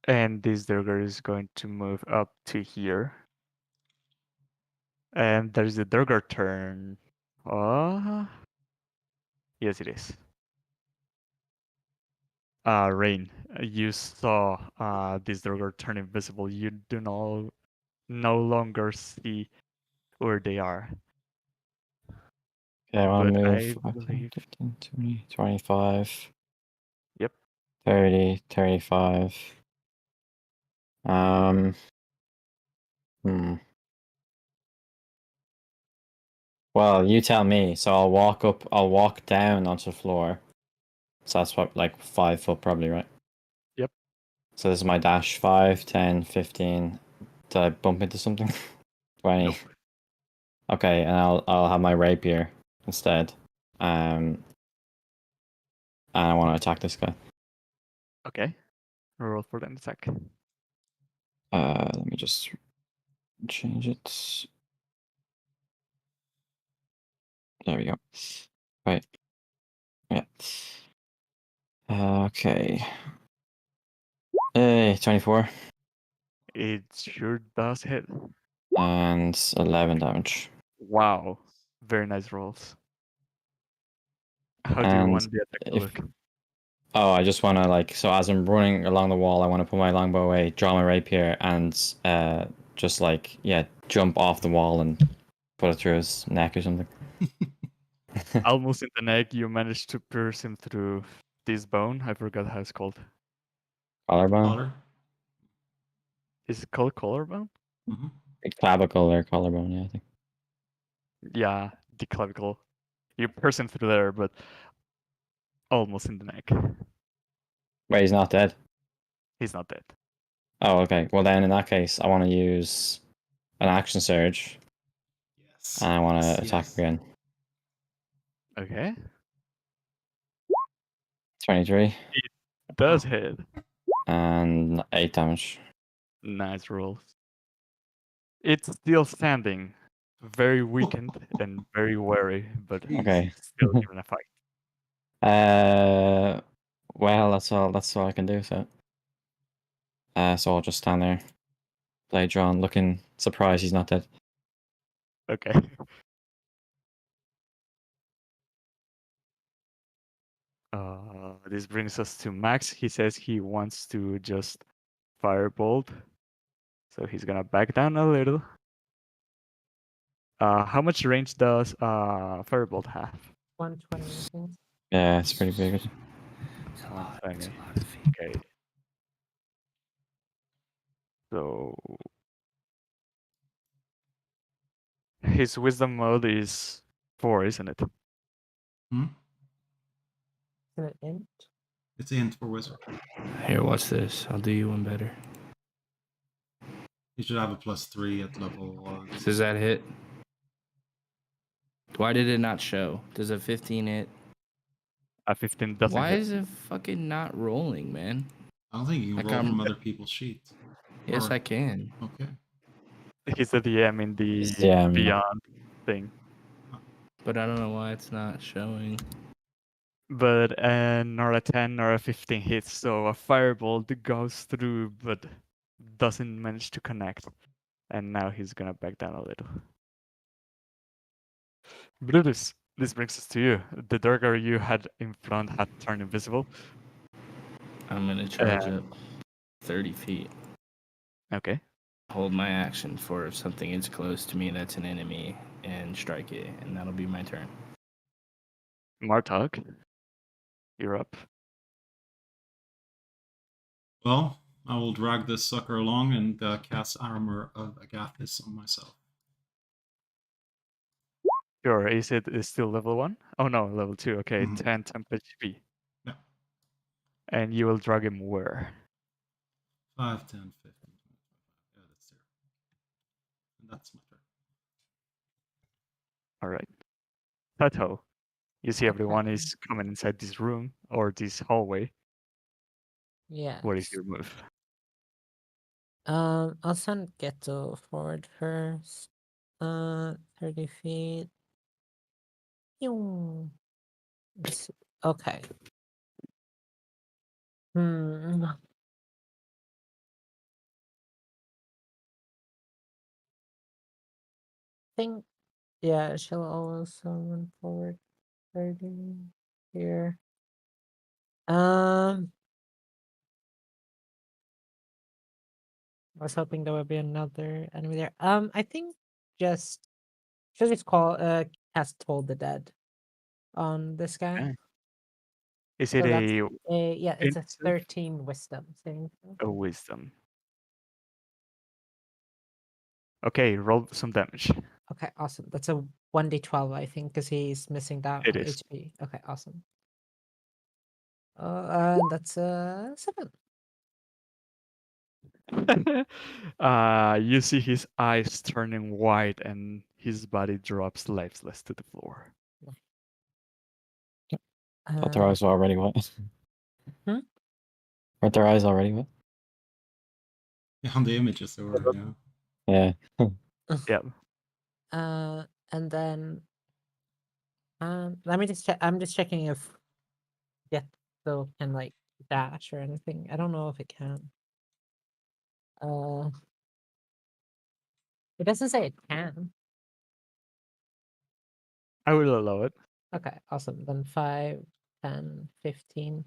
And this Durgar is going to move up to here. And there's the Durgar turn. Yes, it is. Rain, you saw this Durgar turn invisible. You do no longer see where they are. Okay, I want But to I move 5, 10, believe, 15, 20, 25. Yep. 30, 35. Hmm. Well, you tell me. So I'll walk down onto the floor. So that's what, like 5 foot probably, right? Yep. So this is my dash. 5, 10, 15. Did I bump into something? 20. Nope. Okay, and I'll have my rapier instead. And I want to attack this guy. Okay. Roll for an attack. Let me just change it. There we go. Right. Yeah. Okay. Hey, 24. It sure does hit. And 11 damage. Wow. Very nice rolls. How do you And want the attack to if look? Oh, I just want to like, so as I'm running along the wall, I want to put my longbow away, draw my rapier, and just like, yeah, jump off the wall and put it through his neck or something. Almost in the neck, you managed to pierce him through this bone. I forgot how it's called. Collarbone? Collar. Is it called collarbone? Mm-hmm. Clavicle or collarbone, yeah, I think. Yeah, the clavicle. You pierce him through there, but almost in the neck. Wait, he's not dead? He's not dead. Oh, okay. Well, then in that case, I want to use an action surge, Yes. and I want to Yes, attack yes. again. Okay. 23. It does hit. And 8 damage. Nice rolls. It's still standing. Very weakened and very wary, but Okay. still giving a fight. that's all. That's all I can do. So I'll just stand there, play John, looking surprised he's not dead. Okay. This brings us to Max. He says he wants to just firebolt, so he's gonna back down a little. How much range does firebolt have? 120, I think. Yeah, it's pretty big. It's a lot. It's a 120. lot of feet. Okay. So his wisdom mode is 4, isn't it? Hmm? Isn't it int? It's int for wizard. Here, watch this. I'll do you one better. You should have a +3 at level. Does that hit? Why did it not show? Does a 15 hit? A 15 doesn't Why hit. is it fucking not rolling, man? I don't think you can Like roll I'm- from other people's sheets. Yes, Or- I can. Okay. He's the DM in the He's the DM, yeah. Beyond thing. But I don't know why it's not showing. But nor a 10 nor a 15 hits, so a firebolt goes through but doesn't manage to connect. And now he's gonna back down a little. Brutus, this brings us to you. The Durgar you had in front had turned invisible. I'm gonna charge up 30 feet. Okay. Hold my action for if something is close to me that's an enemy and strike it, and that'll be my turn. Martok, you're up. Well, I will drag this sucker along and cast Armor of Agathis on myself. Sure, is it is still level 1? Oh no, level 2. Okay, Mhm. 10 temp HP. Yeah. And you will drag him where? 5, 10, 15, 25. Yeah, that's there. And that's my turn. Alright. Tato, you see everyone is coming inside this room or this hallway. Yeah. What is your move? I'll send Ghetto forward first. 30 feet. Pew. Okay. Think, yeah, she'll also run forward 30 here. I was hoping there would be another enemy there. I think just she'll just cast Toll the Dead on this guy. Okay. Is it So that's a yeah, it's a int? 13 wisdom thing. A wisdom? Okay, roll some damage. Okay, awesome. That's a 1d12, I think, because he's missing that It is. HP. Okay, awesome. And that's 7. You see his eyes turning white and his body drops lifeless to the floor. Thought their eyes were already wet. Hmm? Weren't their eyes already wet? Yeah, on the images they were, yeah. Yeah. Yep. And then let me just check. I'm just checking if Ghetto can like dash or anything. I don't know if it can. It doesn't say it can. I will allow it. Okay, awesome. Then 5, 10, 15,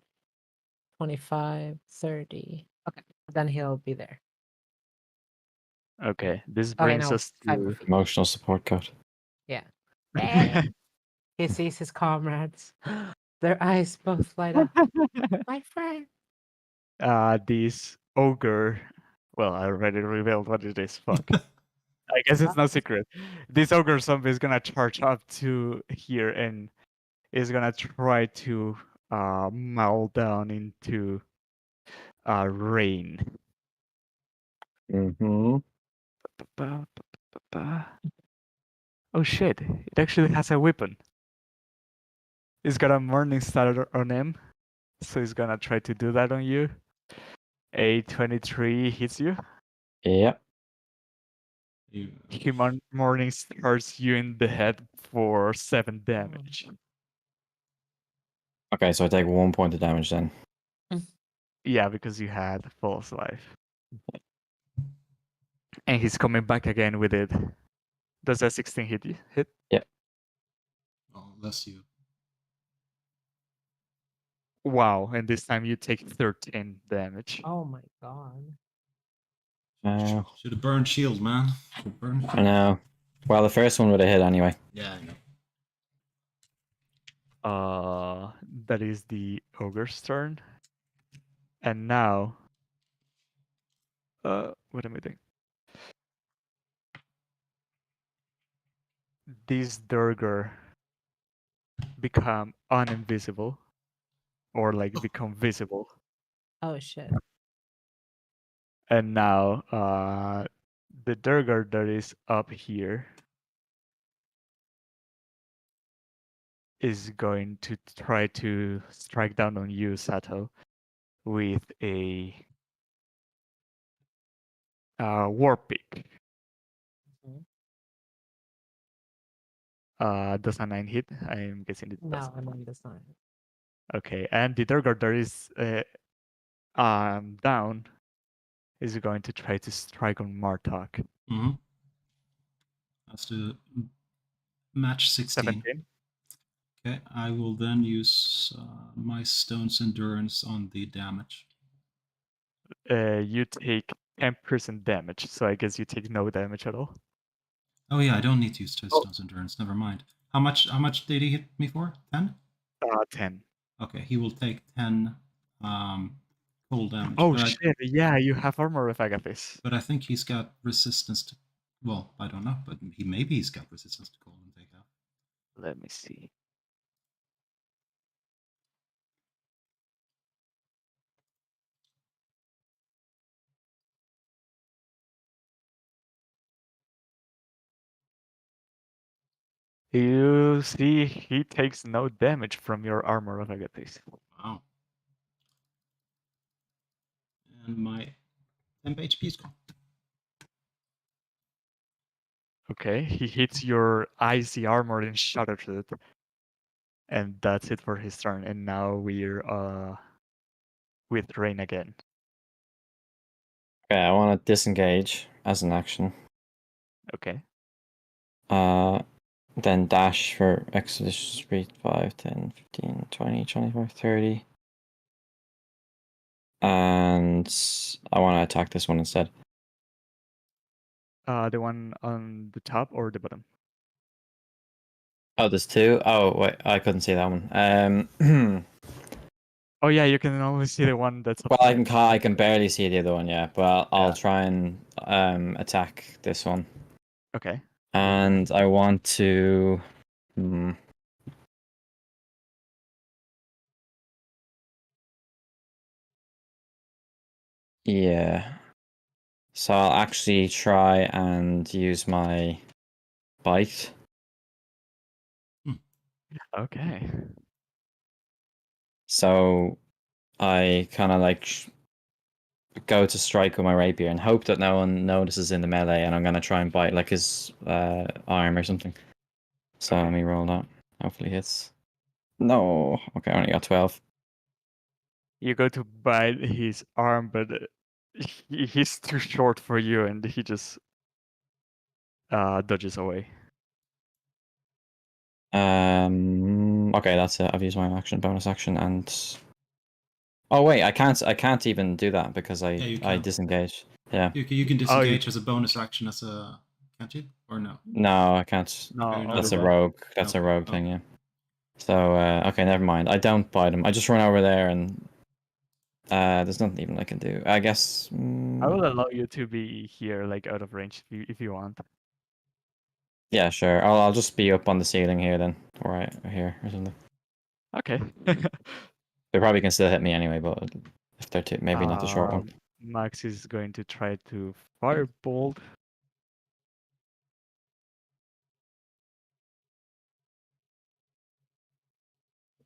25, 30. Okay, then he'll be there. Okay, this Okay, brings no, us 5 more to feet. Emotional support code. Yeah. Hey! He sees his comrades. Their eyes both light up. My friend. this ogre. Well, I already revealed what it is. Fuck. I guess it's no secret. This ogre zombie is gonna charge up to here and is gonna try to maul down into Rain. Mm-hmm. Oh shit! It actually has a weapon. It's got a Morning Star on him, so he's gonna try to do that on you. A 23 hits you. Yep. He Morning Stars you in the head for 7 damage. Okay, so I take 1 point of damage then. Yeah, because you had false life. And he's coming back again with it. Does that 16 hit you? Hit? Well, unless you. Wow, and this time you take 13 damage. Oh my god. Should have burned shield, man. Should've burned I shield. know. Well, the first one would have hit anyway. Yeah, I know. That is the ogre's turn. And now, what am I doing? This Durger become uninvisible, or like become visible. Oh shit. And now, the Durger that is up here is going to try to strike down on you, Sato, with a war pick. Mhm. Does a 9 hit? I'm guessing it does. No, I mean that's not. Okay, and the Durgar that is down is going to try to strike on Martok. Mm-hmm. That's to match 16. 17. Okay, I will then use my stone's endurance on the damage. You take 10% damage, so I guess you take no damage at all. Oh yeah, I don't need to use stone's endurance. Never mind. How much did he hit me for? 10? 10. Okay, he will take 10 cold damage. Oh but shit! Yeah, you have armor of Agathis. But I think he's got resistance to. Well, I don't know, but he's got resistance to cold and take half. Let me see. You see, he takes no damage from your armor of Agathis. Wow. And my temp HP is gone. Okay, he hits your icy armor and shatters it. And that's it for his turn. And now we're with Rain again. Okay, I want to disengage as an action. Okay. Then dash for expedition speed 5, 10, 15, 20, 25, 30. And I want to attack this one instead. The one on the top or the bottom? Oh, there's two? Oh, wait, I couldn't see that one. Oh yeah, you can only see the one that's. Well, I can barely see the other one, yeah. But I'll try and attack this one. Okay. And I want to. Yeah. So I'll actually try and use my bite. Okay. So I kind of like go to strike with my rapier and hope that no one notices in the melee, and I'm gonna try and bite like his arm or something. So let me roll that. Hopefully hits. No. Okay, I only got 12. You go to bite his arm, but he's too short for you, and he just dodges away. Okay, that's it. I've used my action, bonus action, and oh wait, I can't even do that because I disengage. Yeah. You can disengage as a bonus action as a. Can't you? Or no? No, I can't. No, That's a rogue. That's a rogue thing. Yeah. So okay, never mind. I don't bite him. I just run over there and there's nothing even I can do. I guess. I will allow you to be here, like out of range, if you want. Yeah, sure. I'll just be up on the ceiling here then, or right here or something. Okay. They probably can still hit me anyway, but if they're too, maybe not the short one. Max is going to try to firebolt.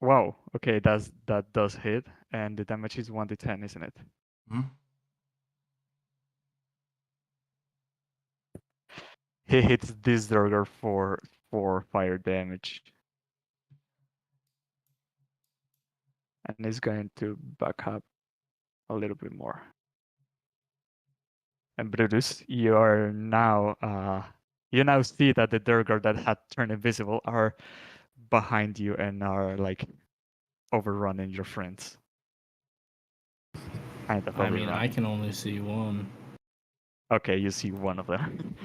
Wow. Okay, that does hit, and the damage is 1d10, isn't it? Hmm? He hits this Durgar for 4 fire damage. And he's going to back up a little bit more. And Brutus, you are now you now see that the Durgar that had turned invisible are behind you and are like overrunning your friends. Kind of I mean, overrun. I can only see one. Okay, you see one of them.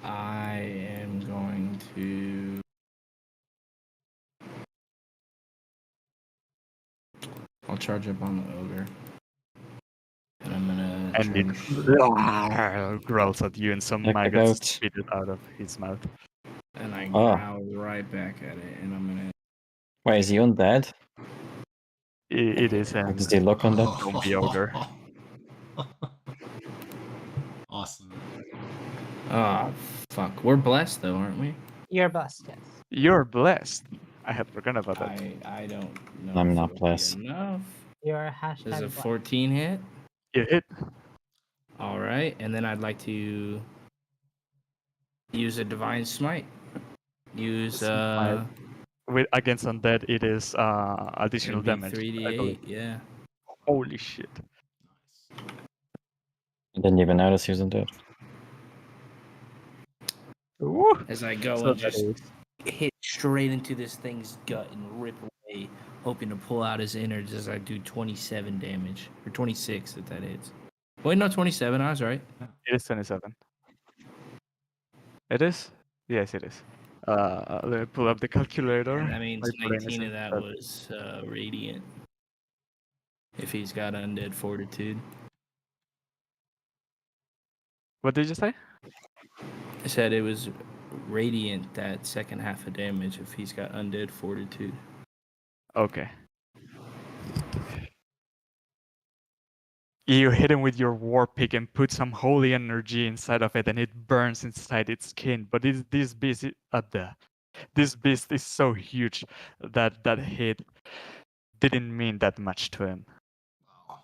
I am going to. I'll charge up on the ogre. And I'm gonna And it growls at you, and some Check the maggots goat. spit it out of his mouth. And I Oh. growl right back at it, and I'm gonna. Wait, is he undead? It is Like, an does he look undead? zombie ogre. Awesome. Ah, fuck. We're blessed though, aren't we? You're blessed, yes. You're blessed. I had forgotten about that. I don't know. I'm if not it'll be blessed. enough. You're Does a blessed. 14 hit? You hit. All right, and then I'd like to use a divine smite. Use Smite. With against undead, it is additional damage. I 3d8. believe. Yeah. Holy shit! I didn't even notice he was undead. Woo! As I go So and that just is hit straight into this thing's gut and rip away, hoping to pull out his innards as I do 27 damage or 26 if that hits. Wait, no, 27. I was right. it is 27. It is? Yes, it is. Let me pull up the calculator. And that means My brain 19 of isn't that that- was radiant. If he's got undead fortitude. What did you say? I said it was radiant that second half of damage if he's got undead fortitude. Okay. You hit him with your war pick and put some holy energy inside of it, and it burns inside its skin. But this beast this beast is so huge that that hit didn't mean that much to him. Wow.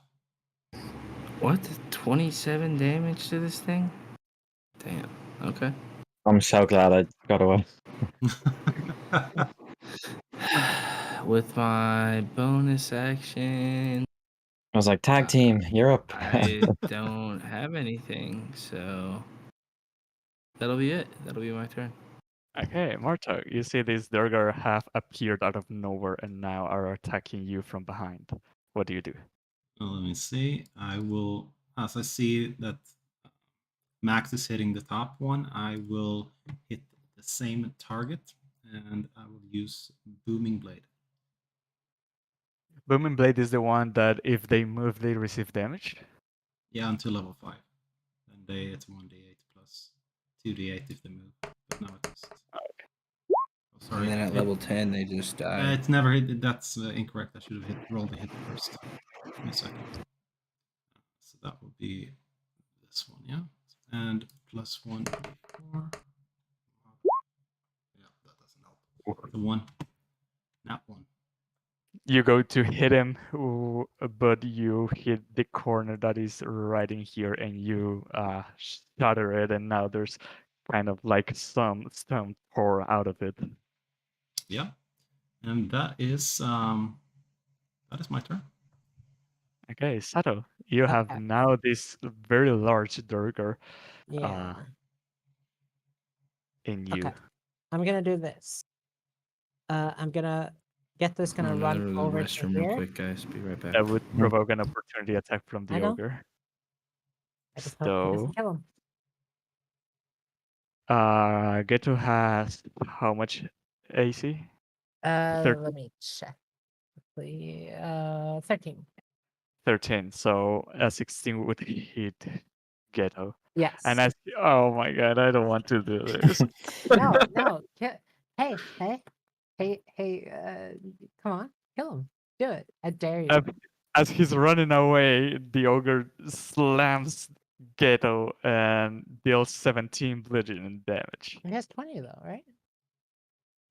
What? 27 damage to this thing? Damn. Okay. I'm so glad I got away. With my bonus action, I was like, tag team, you're up. I don't have anything, so that'll be it. That'll be my turn. Okay, Marta, you see these Durgar have appeared out of nowhere and now are attacking you from behind. What do you do? Well, let me see. I will, as I see that Max is hitting the top one, I will hit the same target and I will use Booming Blade. Booming Blade is the one that if they move, they receive damage. Yeah, until level 5. And it's 1d8 plus 2d8 if they move. But now it missed. Oh, sorry. And then at level 10, they just die. It's never hit. That's incorrect. I should have rolled the hit first. Give me a second. So that will be this one, yeah? And plus 1d4. Yeah, that doesn't help. The 1. Not 1. You go to hit him, but you hit the corner that is right in here, and you shatter it, and now there's kind of like some stone pour out of it. Yeah, and that is my turn. Okay, Sato, you have Okay. now this very large Durgar Yeah. in you. Okay. I'm gonna do this. I'm gonna get this. Gonna I'm run go to the over to restroom real here. quick, guys. Be right back. That would provoke an opportunity attack from the I know. ogre. I just hope he So, doesn't kill him. Geto has how much AC? 13. Let me check. Quickly. 13. 13. So a 16 would hit Geto. Yes. And as oh my god, I don't want to do this. No. Hey. Come on, kill him. Do it. I dare you. As he's running away, the ogre slams Geto and deals 17 bludgeoning damage. He has 20 though, right?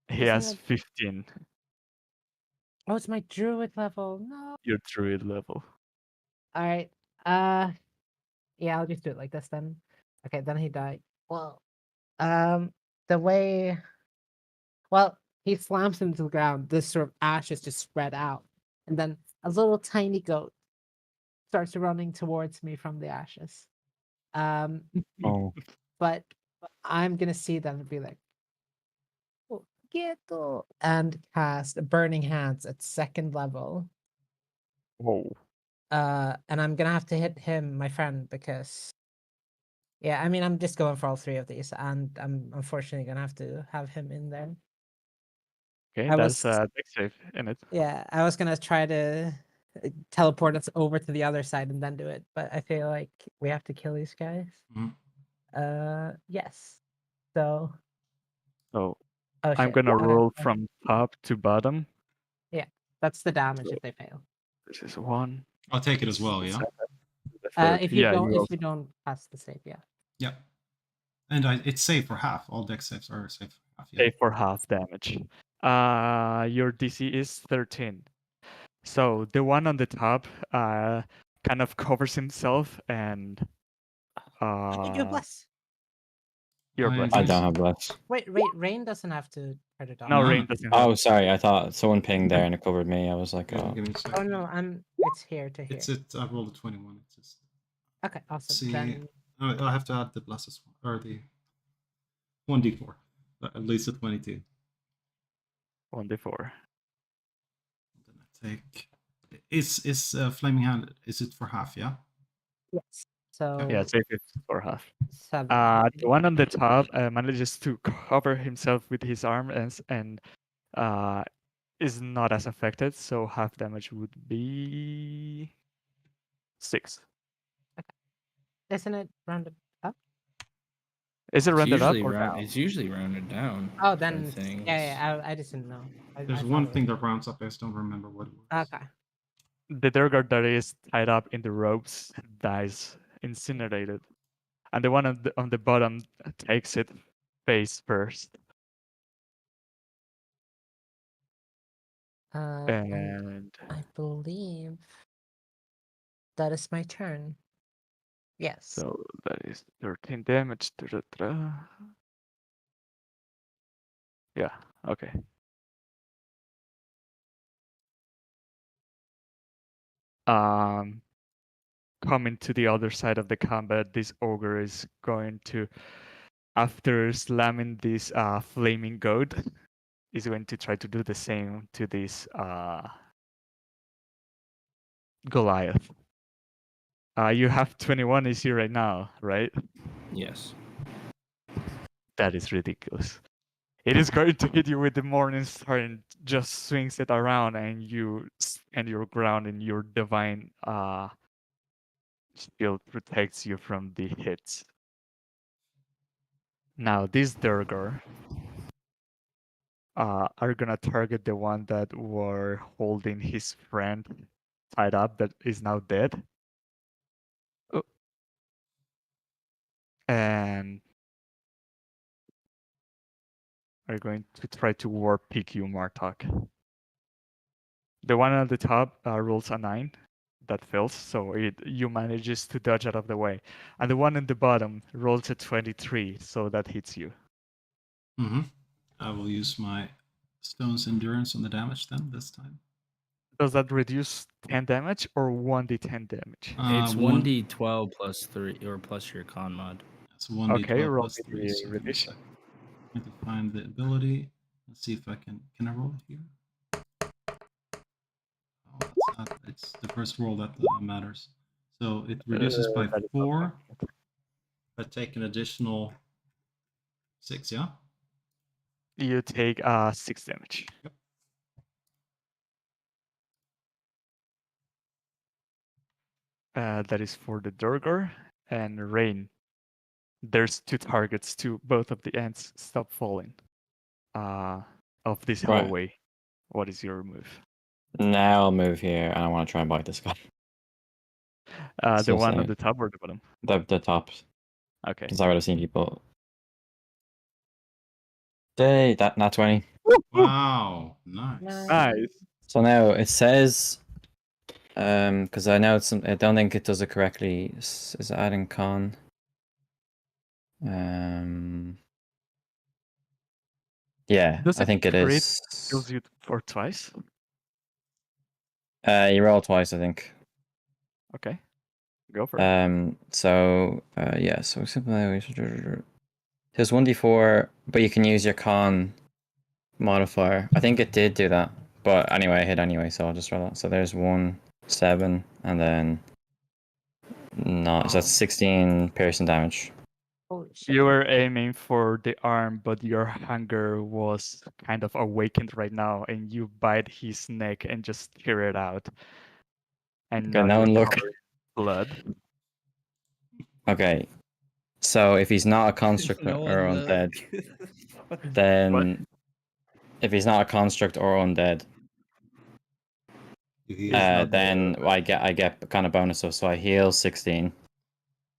He Isn't has it- 15. Oh, it's my druid level. No. Your druid level. All right. Yeah, I'll just do it like this then. Okay, then he died. Well, the way. Well, he slams into the ground. This sort of ashes just spread out, and then a little tiny goat starts running towards me from the ashes. Oh. But I'm gonna see them and be like, "Oh, Ghetto," and cast Burning Hands at 2nd level. Whoa. And I'm gonna have to hit him, my friend, because yeah, I mean I'm just going for all 3 of these, and I'm unfortunately gonna have to have him in there. Okay, I that's was deck save in it. Yeah, I was gonna try to teleport us over to the other side and then do it, but I feel like we have to kill these guys. Yes. So So oh I'm shit. gonna roll from top to bottom. Yeah, that's the damage So if they fail. this is 1. I'll take it as well. Yeah. 7, the third. If you Yeah, don't you if you don't pass the save, yeah. Yeah. And it's safe for half. All deck saves are safe for half. Yeah. save for half damage. Your DC is 13. So the one on the top kind of covers himself and You're blessed. you're I blessed. I guess- don't have bless. Wait, Rain doesn't have to turn it off. No, No, Rain no. doesn't have. Oh, sorry. I thought someone pinged there and it covered me. I was like, Give, oh. give me a Oh second. no, it's here to here. It's it. I rolled a 21. It's just Okay, awesome. see. Then I have to add the blesses or the 1d4. At least a 22. 1d4. Then I take. Is flaming hand? Is it for half? Yeah. yes. So Yeah, save it for half. 7. The one on the top manages to cover himself with his arm and is not as affected, so half damage would be 6. Isn't it rounded up? Is it It's rounded up usually or round. down? It's usually rounded down. Oh, for then things. yeah, I just didn't know. There's I one thought it thing that rounds up. I just don't remember what it was. Okay. The Durgar that is tied up in the ropes dies incinerated, and the one on the bottom takes it face first. And And I believe that is my turn. Yes. so that is 13 damage. Yeah, okay. Coming to the other side of the combat, this ogre is going to, after slamming this flaming goat, is going to try to do the same to this Goliath. You have 21 AC right now, right? Yes. That is ridiculous. It is going to hit you with the Morning Star and just swings it around, and you stand your ground, and your divine shield protects you from the hits. Now, this Durgar are gonna target the one that were holding his friend tied up that is now dead. Oh. And are going to try to war pick you, Martok. The one at the top rolls a 9. That fails, so you manages to dodge out of the way. And the one in the bottom rolls a 23, so that hits you. Mm-hmm. I will use my stone's endurance on the damage then this time. Does that reduce 10 damage or 1d10 damage? It's 1d12 plus 3 or plus your con mod. It's 1d12 Okay, roll plus me 3. the So give me a revision. sec. I need to find the ability. Let's see if I can. Can I roll it here? Oh, that's not. It's the first roll that matters. So it reduces by That is 4. okay. I take an additional 6. Yeah. You take 6 damage. Yep. That is for the Durgar and Rain. There's 2 targets to both of the ends. Stop falling. Of this Right. hallway. What is your move? Now I'll move here and I want to try and bite this guy. The Still one on saying- the top or the bottom? The top. Okay. Because I would have seen people. Day, not 20. Wow. Nice. Nice. So now it says, because I know I don't think it does it correctly. Is it adding con? Yeah, Does I think it crit is. kills you for twice? You roll twice, I think. Okay, go for it. So simply there's 1d4, but you can use your con modifier. I think it did do that, but anyway, I hit anyway, so I'll just roll that. So there's 1, 7, and then no, so that's 16 piercing damage. Holy shit. You were aiming for the arm, but your hunger was kind of awakened right now, and you bite his neck and just tear it out. And Okay, now now you're look. covered in blood. Okay, so if he's not a construct No or one undead, look. then if he's not a construct or undead, If he is It's not then I get kind of bonuses. So I heal 16.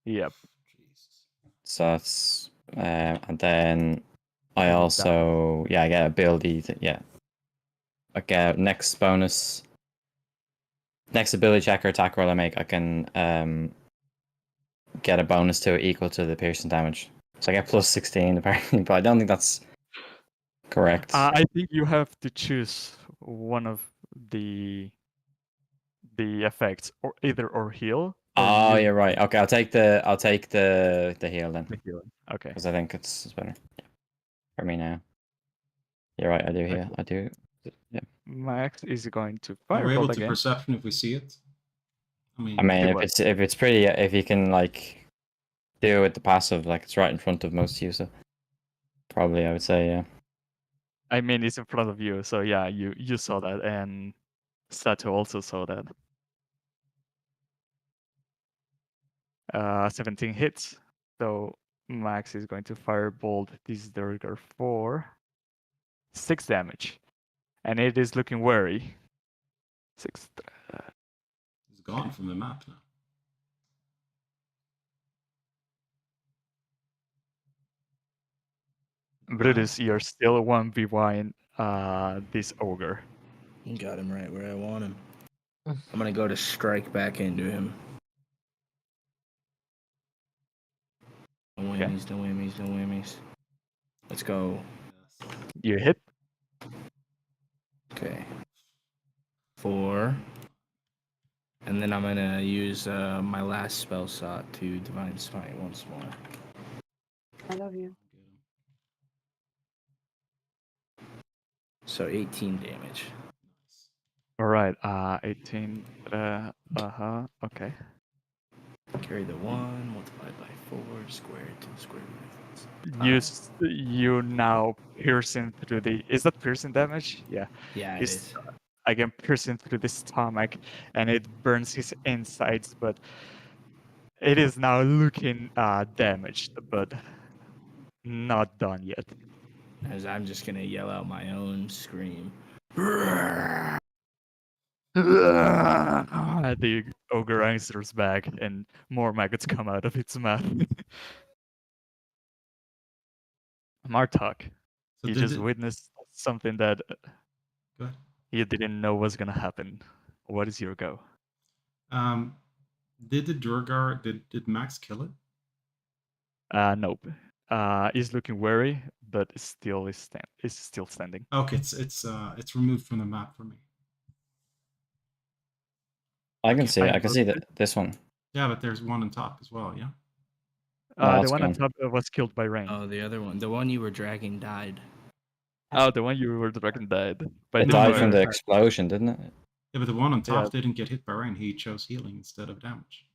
Yep. Jesus. So that's and then I And it also I get ability I get next bonus, next ability check or attack roll I make, I can get a bonus to it equal to the piercing damage. So I get plus 16 apparently, but I don't think that's correct. I think you have to choose one of the effects, or either or heal. Or Oh, use you're right. Okay, I'll take the heal then, the healing. Okay. because I think it's better for me now. You're right. I do heal. Okay. I do. Yeah. Max is going to Are we firebolt able to again. perception if we see it? I mean, I mean, Do if what? it's pretty, if you can like do it with the passive, like it's right in front of most user. Probably, I would say, yeah. I mean, it's in front of you, so yeah, you saw that, and Sato also saw that. 17 hits. So Max is going to firebolt this Durgar for 6 damage, and it is looking wary. 6. it's gone from the map now. Brutus, you're still 1v1 this ogre. You got him right where I want him. I'm gonna go to strike back into him. No Okay. whammies, no whammies, no whammies. Let's go. Yes. You hit. Okay. 4. And then I'm gonna use my last spell slot to Divine Smite once more. I love you. So 18 damage. All right. 18. Okay. Carry the 1, multiplied by 4, squared to the square root. You now piercing through the. Is that piercing damage? Yeah. Yeah, it He's is. again piercing through the stomach, and it burns his insides, but it is now looking damaged, but not done yet. As I'm just gonna yell out my own scream. The ogre answers back, and more maggots come out of its mouth. Martok, So you did just it, witnessed something that go ahead. you didn't know was gonna happen. What is your go? Did the Durgar did Max kill it? Nope. He's looking wary, but still is still standing. Okay, it's removed from the map for me. I can see it. I I can see this one. Yeah, but there's one on top as well. Yeah. No, The it's one on gone. top was killed by rain. Oh, the other one. The one you were dragging died. Oh, the one you were dragging died. By It No, died but- from the explosion, didn't it? Yeah, but the one on top Yeah. didn't get hit by rain. He chose healing instead of damage.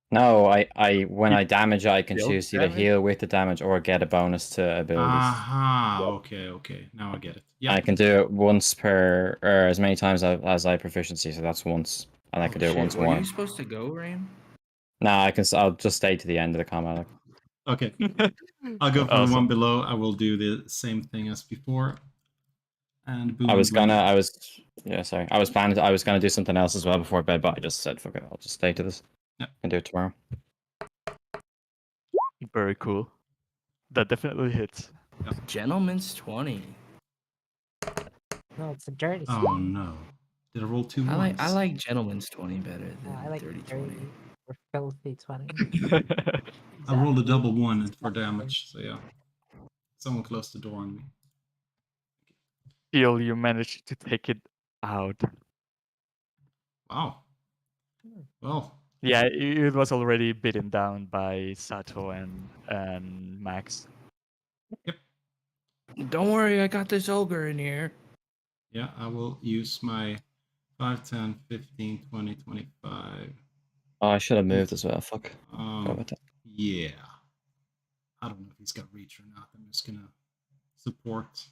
No, when It I damage, I can deals choose to either damage? heal with the damage or get a bonus to abilities. Aha. Yep. Okay. Now I get it. Yeah. I can do it once per, or as many times as I have proficiency, so that's once, and I can do it once Were more. you supposed to go, Rain? No, I'll just stay to the end of the combat. Okay. I'll go for the one Awesome. below. I will do the same thing as before. And boom. I was boom. gonna do something else as well before bed, but I just said, fuck it, I'll just stay to this. Yeah. And do it tomorrow. Very cool. That definitely hits. Gentleman's 20. No, it's a dirty. Oh no. Did I roll 2 ones? I like Gentleman's 20 better than I like 30 dirty 20. or filthy 20. I rolled a double 1 for damage, so yeah. Someone closed the door on me. Still, you managed to take it out. Wow. Well, Yeah, it was already beaten down by Sato and Max. Don't worry, I got this ogre in here. Yeah, I will use my 5, 10, 15, 20, 25. Oh, I should have moved as well. Fuck. Forgot about that. Yeah. I don't know if he's got reach or not. I'm just gonna support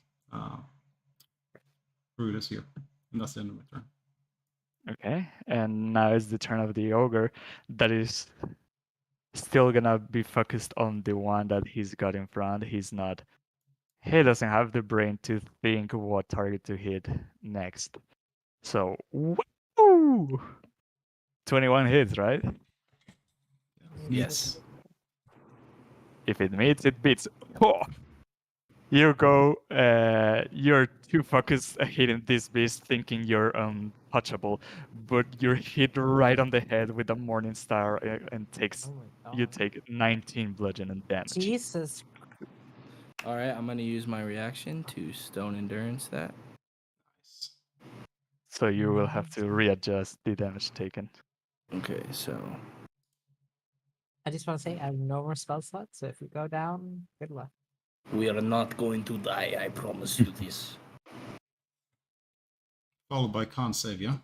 Brutus here. And that's the end of my turn. Okay, and now it's the turn of the ogre that is still gonna be focused on the one that he's got in front. He doesn't have the brain to think what target to hit next. So, woo! 21 hits, right? Yes. If it meets, it beats. Oh! You go, you're too focused hitting this beast, thinking you're untouchable, but you're hit right on the head with a morning star and Oh my you god. take 19 bludgeoning damage. Jesus. All right, I'm gonna use my reaction to stone endurance that. Nice. So you will have to readjust the damage taken. Okay, so I just want to say I have no more spell slots, so if we go down, good luck. we are not going to die. I promise you this. Followed by con save, yeah?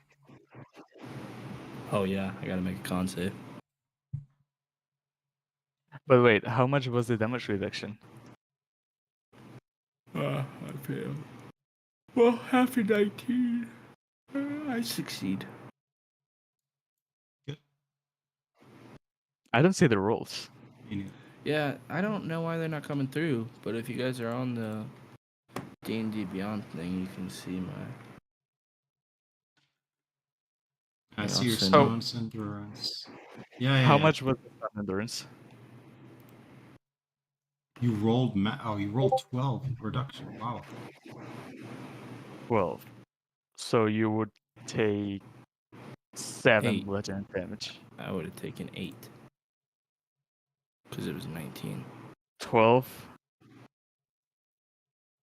Oh yeah, I gotta make a con save. But wait, how much was the damage reduction? I failed. Well, half a 19. I succeed. Good. I don't see the rules. Me neither. Yeah, I don't know why they're not coming through, but if you guys are on the D&D Beyond thing, you can see my... I Yeah, see your I'll send stones endurance. Yeah, How much was the stun endurance? You rolled you rolled 12 reduction. Wow. 12. So you would take 7 8. bludgeoning damage. I would have taken 8. Because it was 19. 12,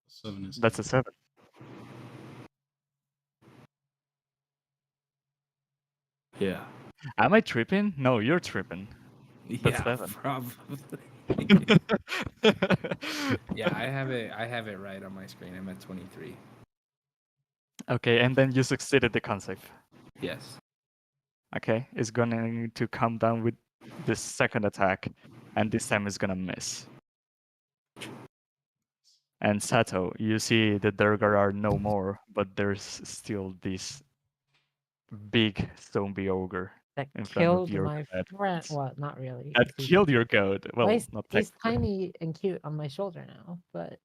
7 is that's a 7. Yeah. Am I tripping? No, you're tripping. That's Yeah, 7. probably. Yeah, I have it right on my screen. I'm at 23. Okay, and then you succeeded the con save. Yes. Okay, it's going to come down with the second attack, and this time it's gonna miss. And Sato, you see the Durgar are no more, but there's still this big zombie ogre That in front of killed your my head. friend. Well, not really. That 'cause he's- killed your goat. well, Well, he's, not he's technically. tiny and cute on my shoulder now, but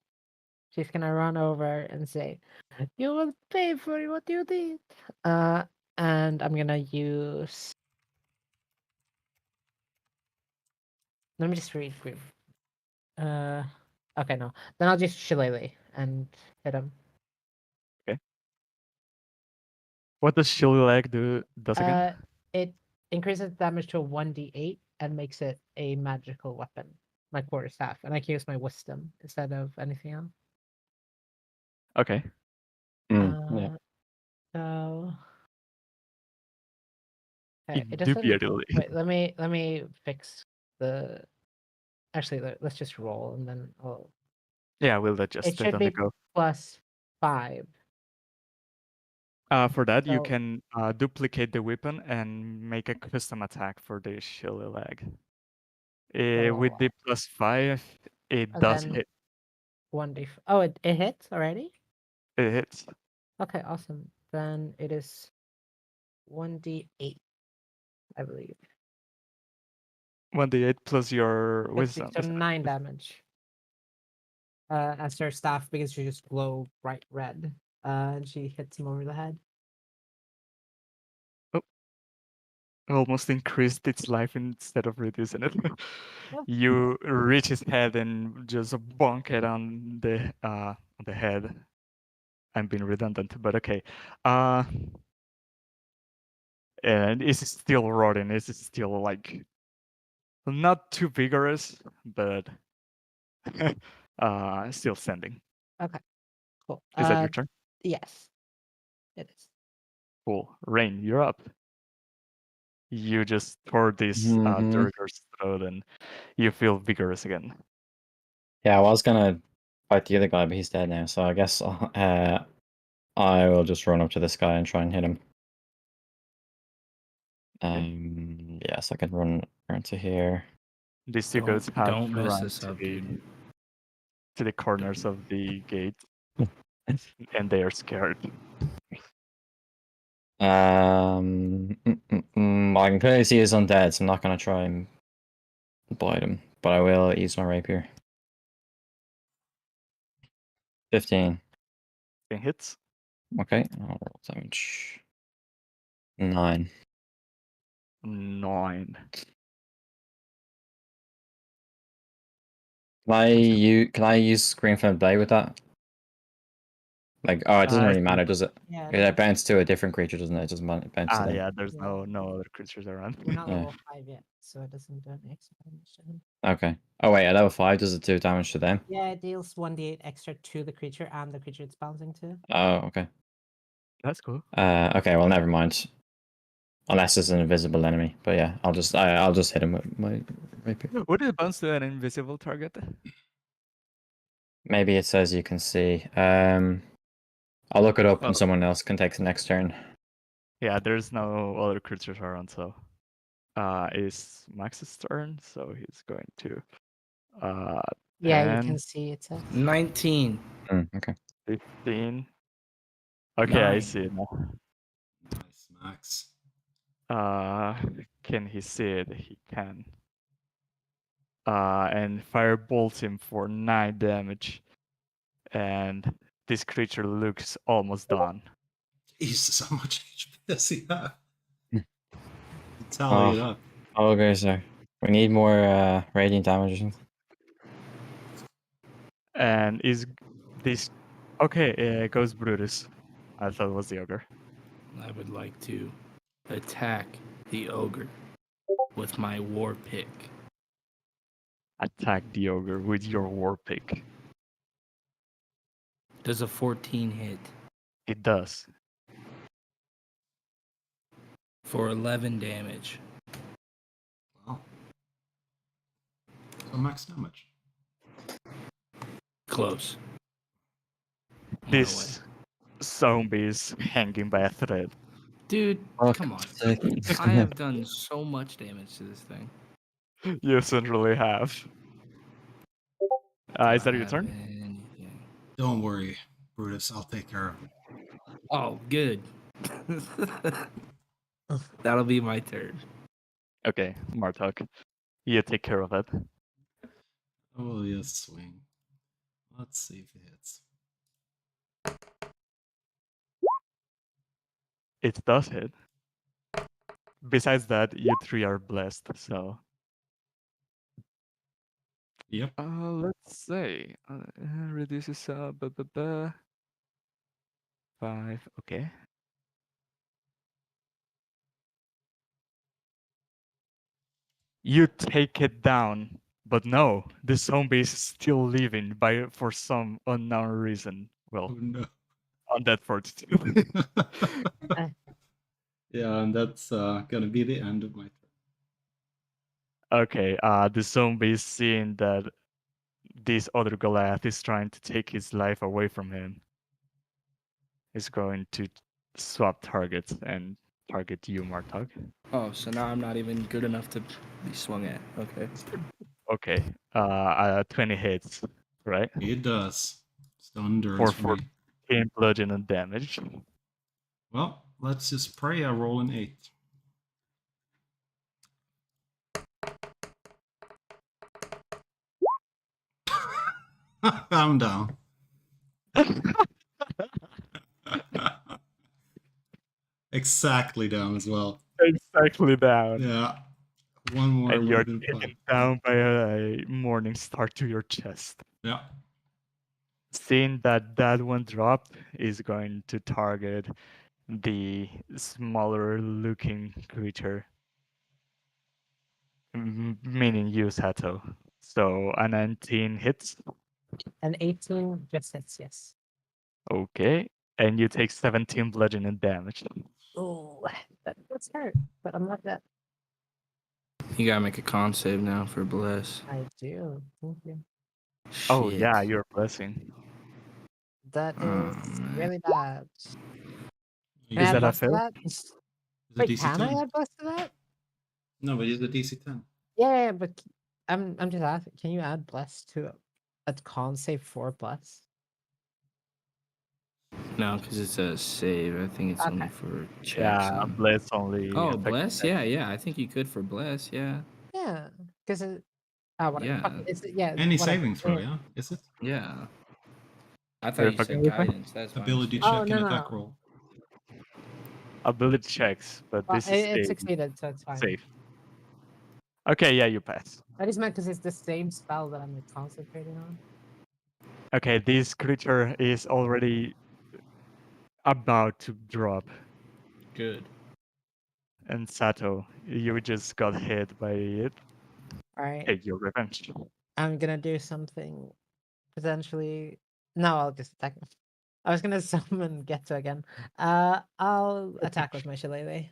she's gonna run over and say, "You will pay for what you did." And I'm gonna use. Let me just read. Okay, no. Then I'll just shillelagh and hit him. What does Shilly Leg does again? It increases damage to a 1d8 and makes it a magical weapon, my quarterstaff, and I can use my wisdom instead of anything else. Okay. Yeah. So okay, it Indubitably. doesn't. Wait, let me fix the. Actually, let's just roll and then I'll. Yeah, we'll adjust It it should on the be go. +5. For that, you So- can duplicate the weapon and make a custom attack for the Shilly Leg. With the +5, it And does then hit. 1d. Oh, it hits already. It hits. Okay, awesome. Then it is 1d8, I believe. 1d8 plus your Let's see, wisdom. so isn't it? 9 damage. As her staff begins to just glow bright red. And she hits him over the head. Almost increased its life instead of reducing it. Yeah. You reach his head and just bonk it on the head. I'm being redundant, but okay. And it's still rotting. It's still like not too vigorous, but still standing. Cool. Is that your turn? Yes, it is. Cool. Rain, you're up. You just tore this Durgar's throat, and you feel vigorous again. Yeah, I was gonna fight the other guy, but he's dead now. So I guess I will just run up to this guy and try and hit him. Yes, I can run to here. These two goats have Don't mess run this up, dude. to the corners of the gate, and they are scared. I can clearly see he's undead, so I'm not gonna try and bite him, but I will use my rapier. 15. It hits. Okay, I'll roll damage. 9. 9. Can I use Green Flame Blade with that? Like, oh, it doesn't really matter, does it? Yeah. It bounces to a different creature, doesn't it? It doesn't bounce to them. Yeah, there's Yeah. no other creatures around. We're not Yeah. level 5 yet, so it doesn't do any extra damage to him. Okay. Oh wait, at level 5 does it do damage to them? Yeah, it deals 1d8 extra to the creature and the creature it's bouncing to. Oh, okay. That's cool. Okay, well never mind. Unless it's an invisible enemy. But yeah, I'll just hit him with my rapier. Would it bounce to an invisible target? Maybe it says you can see. I'll look it up and someone else can take the next turn. Yeah, there's no other creatures around, so it's Max's turn, so he's going to Yeah, you 10, can see it's a 19. Okay. 15. Okay, I 9. see it now. Nice, Max. Can he see it? He can. And firebolts him for 9 damage. And this creature looks almost done. Jesus, how much HP does he have? Tally it up. Okay, sir. We need more radiant damage or something. And is this okay? It goes Brutus. I thought it was the ogre. I would like to attack the ogre with my war pick. Attack the ogre with your war pick. Does a 14 hit It does. for 11 damage? Wow. So max damage. Close. This zombie is hanging by a thread. Dude, Oh, come on. sick. I have done so much damage to this thing. You certainly have. Is that your turn? Anything. Don't worry, Brutus. I'll take care of him. Oh, good. That'll be my turn. Okay, Martok. You take care of it. Oh, yes, swing. Let's see if it hits. It does hit. Besides that, you 3 are blessed, so. Yep. Let's say reduces 5. Okay. You take it down, but no, the zombie is still living for some unknown reason. Well, Oh no. on that fortitude. Yeah, and that's gonna be the end of my turn. Okay, the zombie is seeing that this other Goliath is trying to take his life away from him. Is going to swap targets and target you, Martog. Oh, so now I'm not even good enough to be swung at. Okay. Okay, 20 hits, right? It does. Still endurance For for me. 14 bludgeoning damage. Well, let's just pray I roll an 8. I'm down. Exactly down as well. Exactly down. Yeah. One more And would you're have been taken fine. down by a morning star to your chest. Yeah. Seeing that one dropped is going to target the smaller looking creature, meaning you, Sato. So a 19 hits. an 18 just hits, yes. Okay. And you take 17 bludgeoning damage. Oh, that's hurt, but I'm not dead. You gotta make a con save now for bless. I do. Thank you. Oh Shit. yeah, you're blessing. That Oh, is man. really bad. Can I Is add that a bless to fail? that? It's a Wait, DC can 10. I add bless to that? No, but it's a DC 10. Yeah, but I'm just asking. Can you add bless to a con save for bless? No, because it's a save. I think it's only Okay. for checks. Yeah, and- bless only. Oh, affects bless? checks. Yeah. I think you could for bless. Yeah. Yeah, because whatever. Yeah. Fuck it, it's yeah. Any whatever. saving throw, yeah? Is it? Yeah. I thought You're you fucking said with me? guidance. That's my Ability mistake. Oh, check no, and no, attack no. roll. Ability checks, but Well, this is it a succeeded, so it's fine. safe. Okay, yeah, you pass. I just meant because it's the same spell that I'm like, concentrating on. Okay, this creature is already about to drop. Good. And Sato, you just got hit by it. All right, Take your revenge. I'm gonna do something potentially. No, I'll just attack him. I was gonna summon Getsu again. I'll attack with my shillelagh.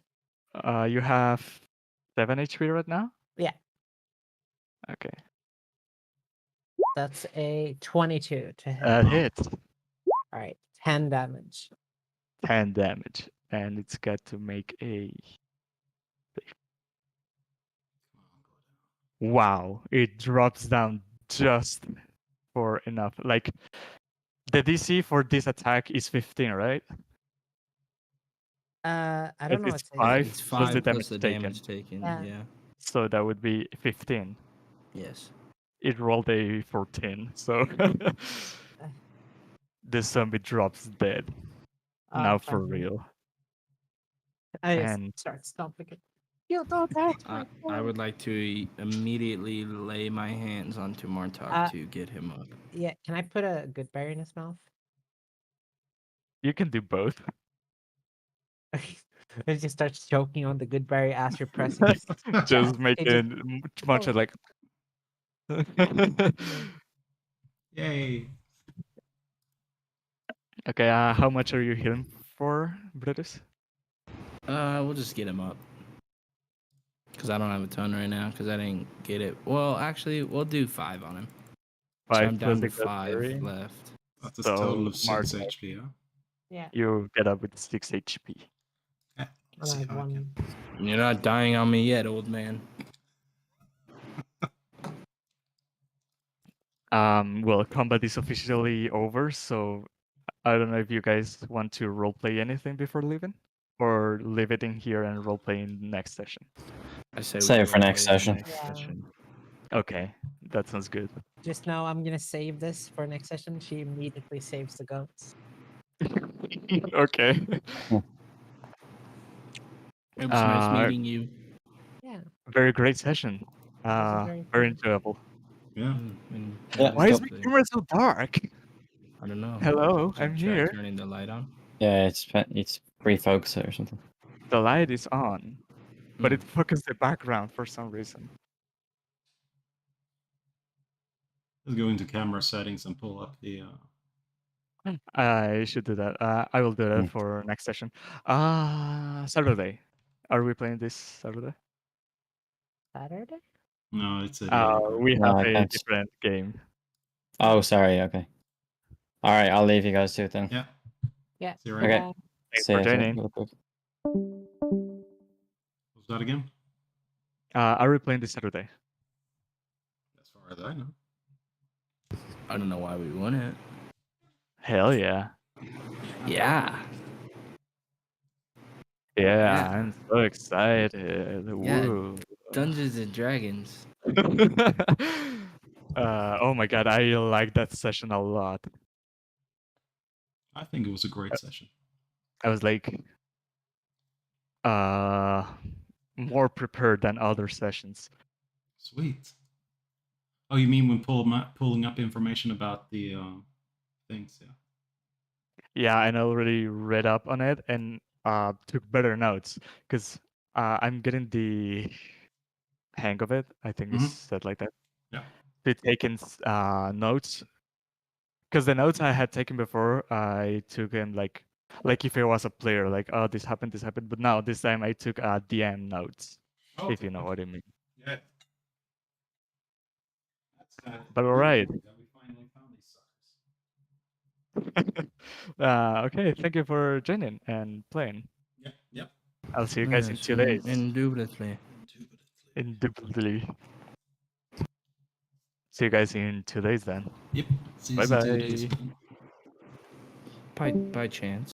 You have 7 HP right now? Yeah. Okay. That's a 22 to hit. That hits. All right, 10 damage. 10 damage. And it's got to make a. Wow, it drops down just for enough. Like, the DC for this attack is 15, right? I don't If know it's what's 5, It's plus the 5 plus damage the taken. damage taken. Yeah. Yeah. So that would be 15. Yes. It rolled a 14, so the zombie drops dead. Now for fine. real. I just And start stomping it. You don't touch my I phone. would like to immediately lay my hands onto Martok Uh, to get him up. Yeah, can I put a good berry in his mouth? you can do both. It just starts choking on the good berry as you're pressing. Just make It it just- much oh. like. Yay. Okay, how much are you healing for, Brutus? We'll just get him up. Because I don't have a ton right now, because I didn't get it. Well, actually, we'll do 5 on him. So 5 I'm plus down to the plus 5 berry. left. That's a So, total of 6 Mark, HP, yeah? Yeah. you get up with 6 HP. Yeah. And Let's I see have how I can. one. You're not dying on me yet, old man. Well, combat is officially over, so I don't know if you guys want to roleplay anything before leaving, or leave it in here and roleplay in the next session. I say Save we it for next roleplay in the session. next Yeah. session. Okay, that sounds good. Just know I'm gonna save this for next session. She immediately saves the goats. Okay. It was nice Uh, meeting you. Yeah. Very great session. very Very fun. enjoyable. Yeah. And Yeah, Why is cool. my camera so dark? I don't know. Hello, Did you I'm try here. turning the light on? Yeah, it's refocus or something. The light is on, but Hmm. it focuses the background for some reason. Let's go into camera settings and pull up the. I should do that. I will do that Hmm. for next session. Saturday. Are we playing this Saturday? Saturday? No, it's a day. We No, have I a can't. different game. Oh, sorry. Okay. All right, I'll leave you guys to it then. Yeah. Yeah. See you right Okay. now. Thanks See for ya, joining. real quick. What was that again? Are we playing this Saturday? As far as I know. I don't know why we won it. Hell yeah. Yeah. Yeah, I'm so excited. Yeah. Woo. Dungeons and Dragons. Oh my god, I like that session a lot. I think it was a great session. I was like more prepared than other sessions. Sweet. Oh, you mean when pulling up information about the things? Yeah. Yeah, and I already read up on it and took better notes because I'm getting the hang of it. I think it's said like that. Yeah. To taking notes because the notes I had taken before, I took them like if I was a player, like this happened, but now this time I took DM notes, Oh, if you know what I mean. Yeah, But all right. That we finally found these suckers. Okay, thank you for joining and playing. Yep. I'll see you guys in Yes, 2 days. Indubitably. Indubitably. See you guys in 2 days then. Yep. See you Bye in 2 days. bye. By chance.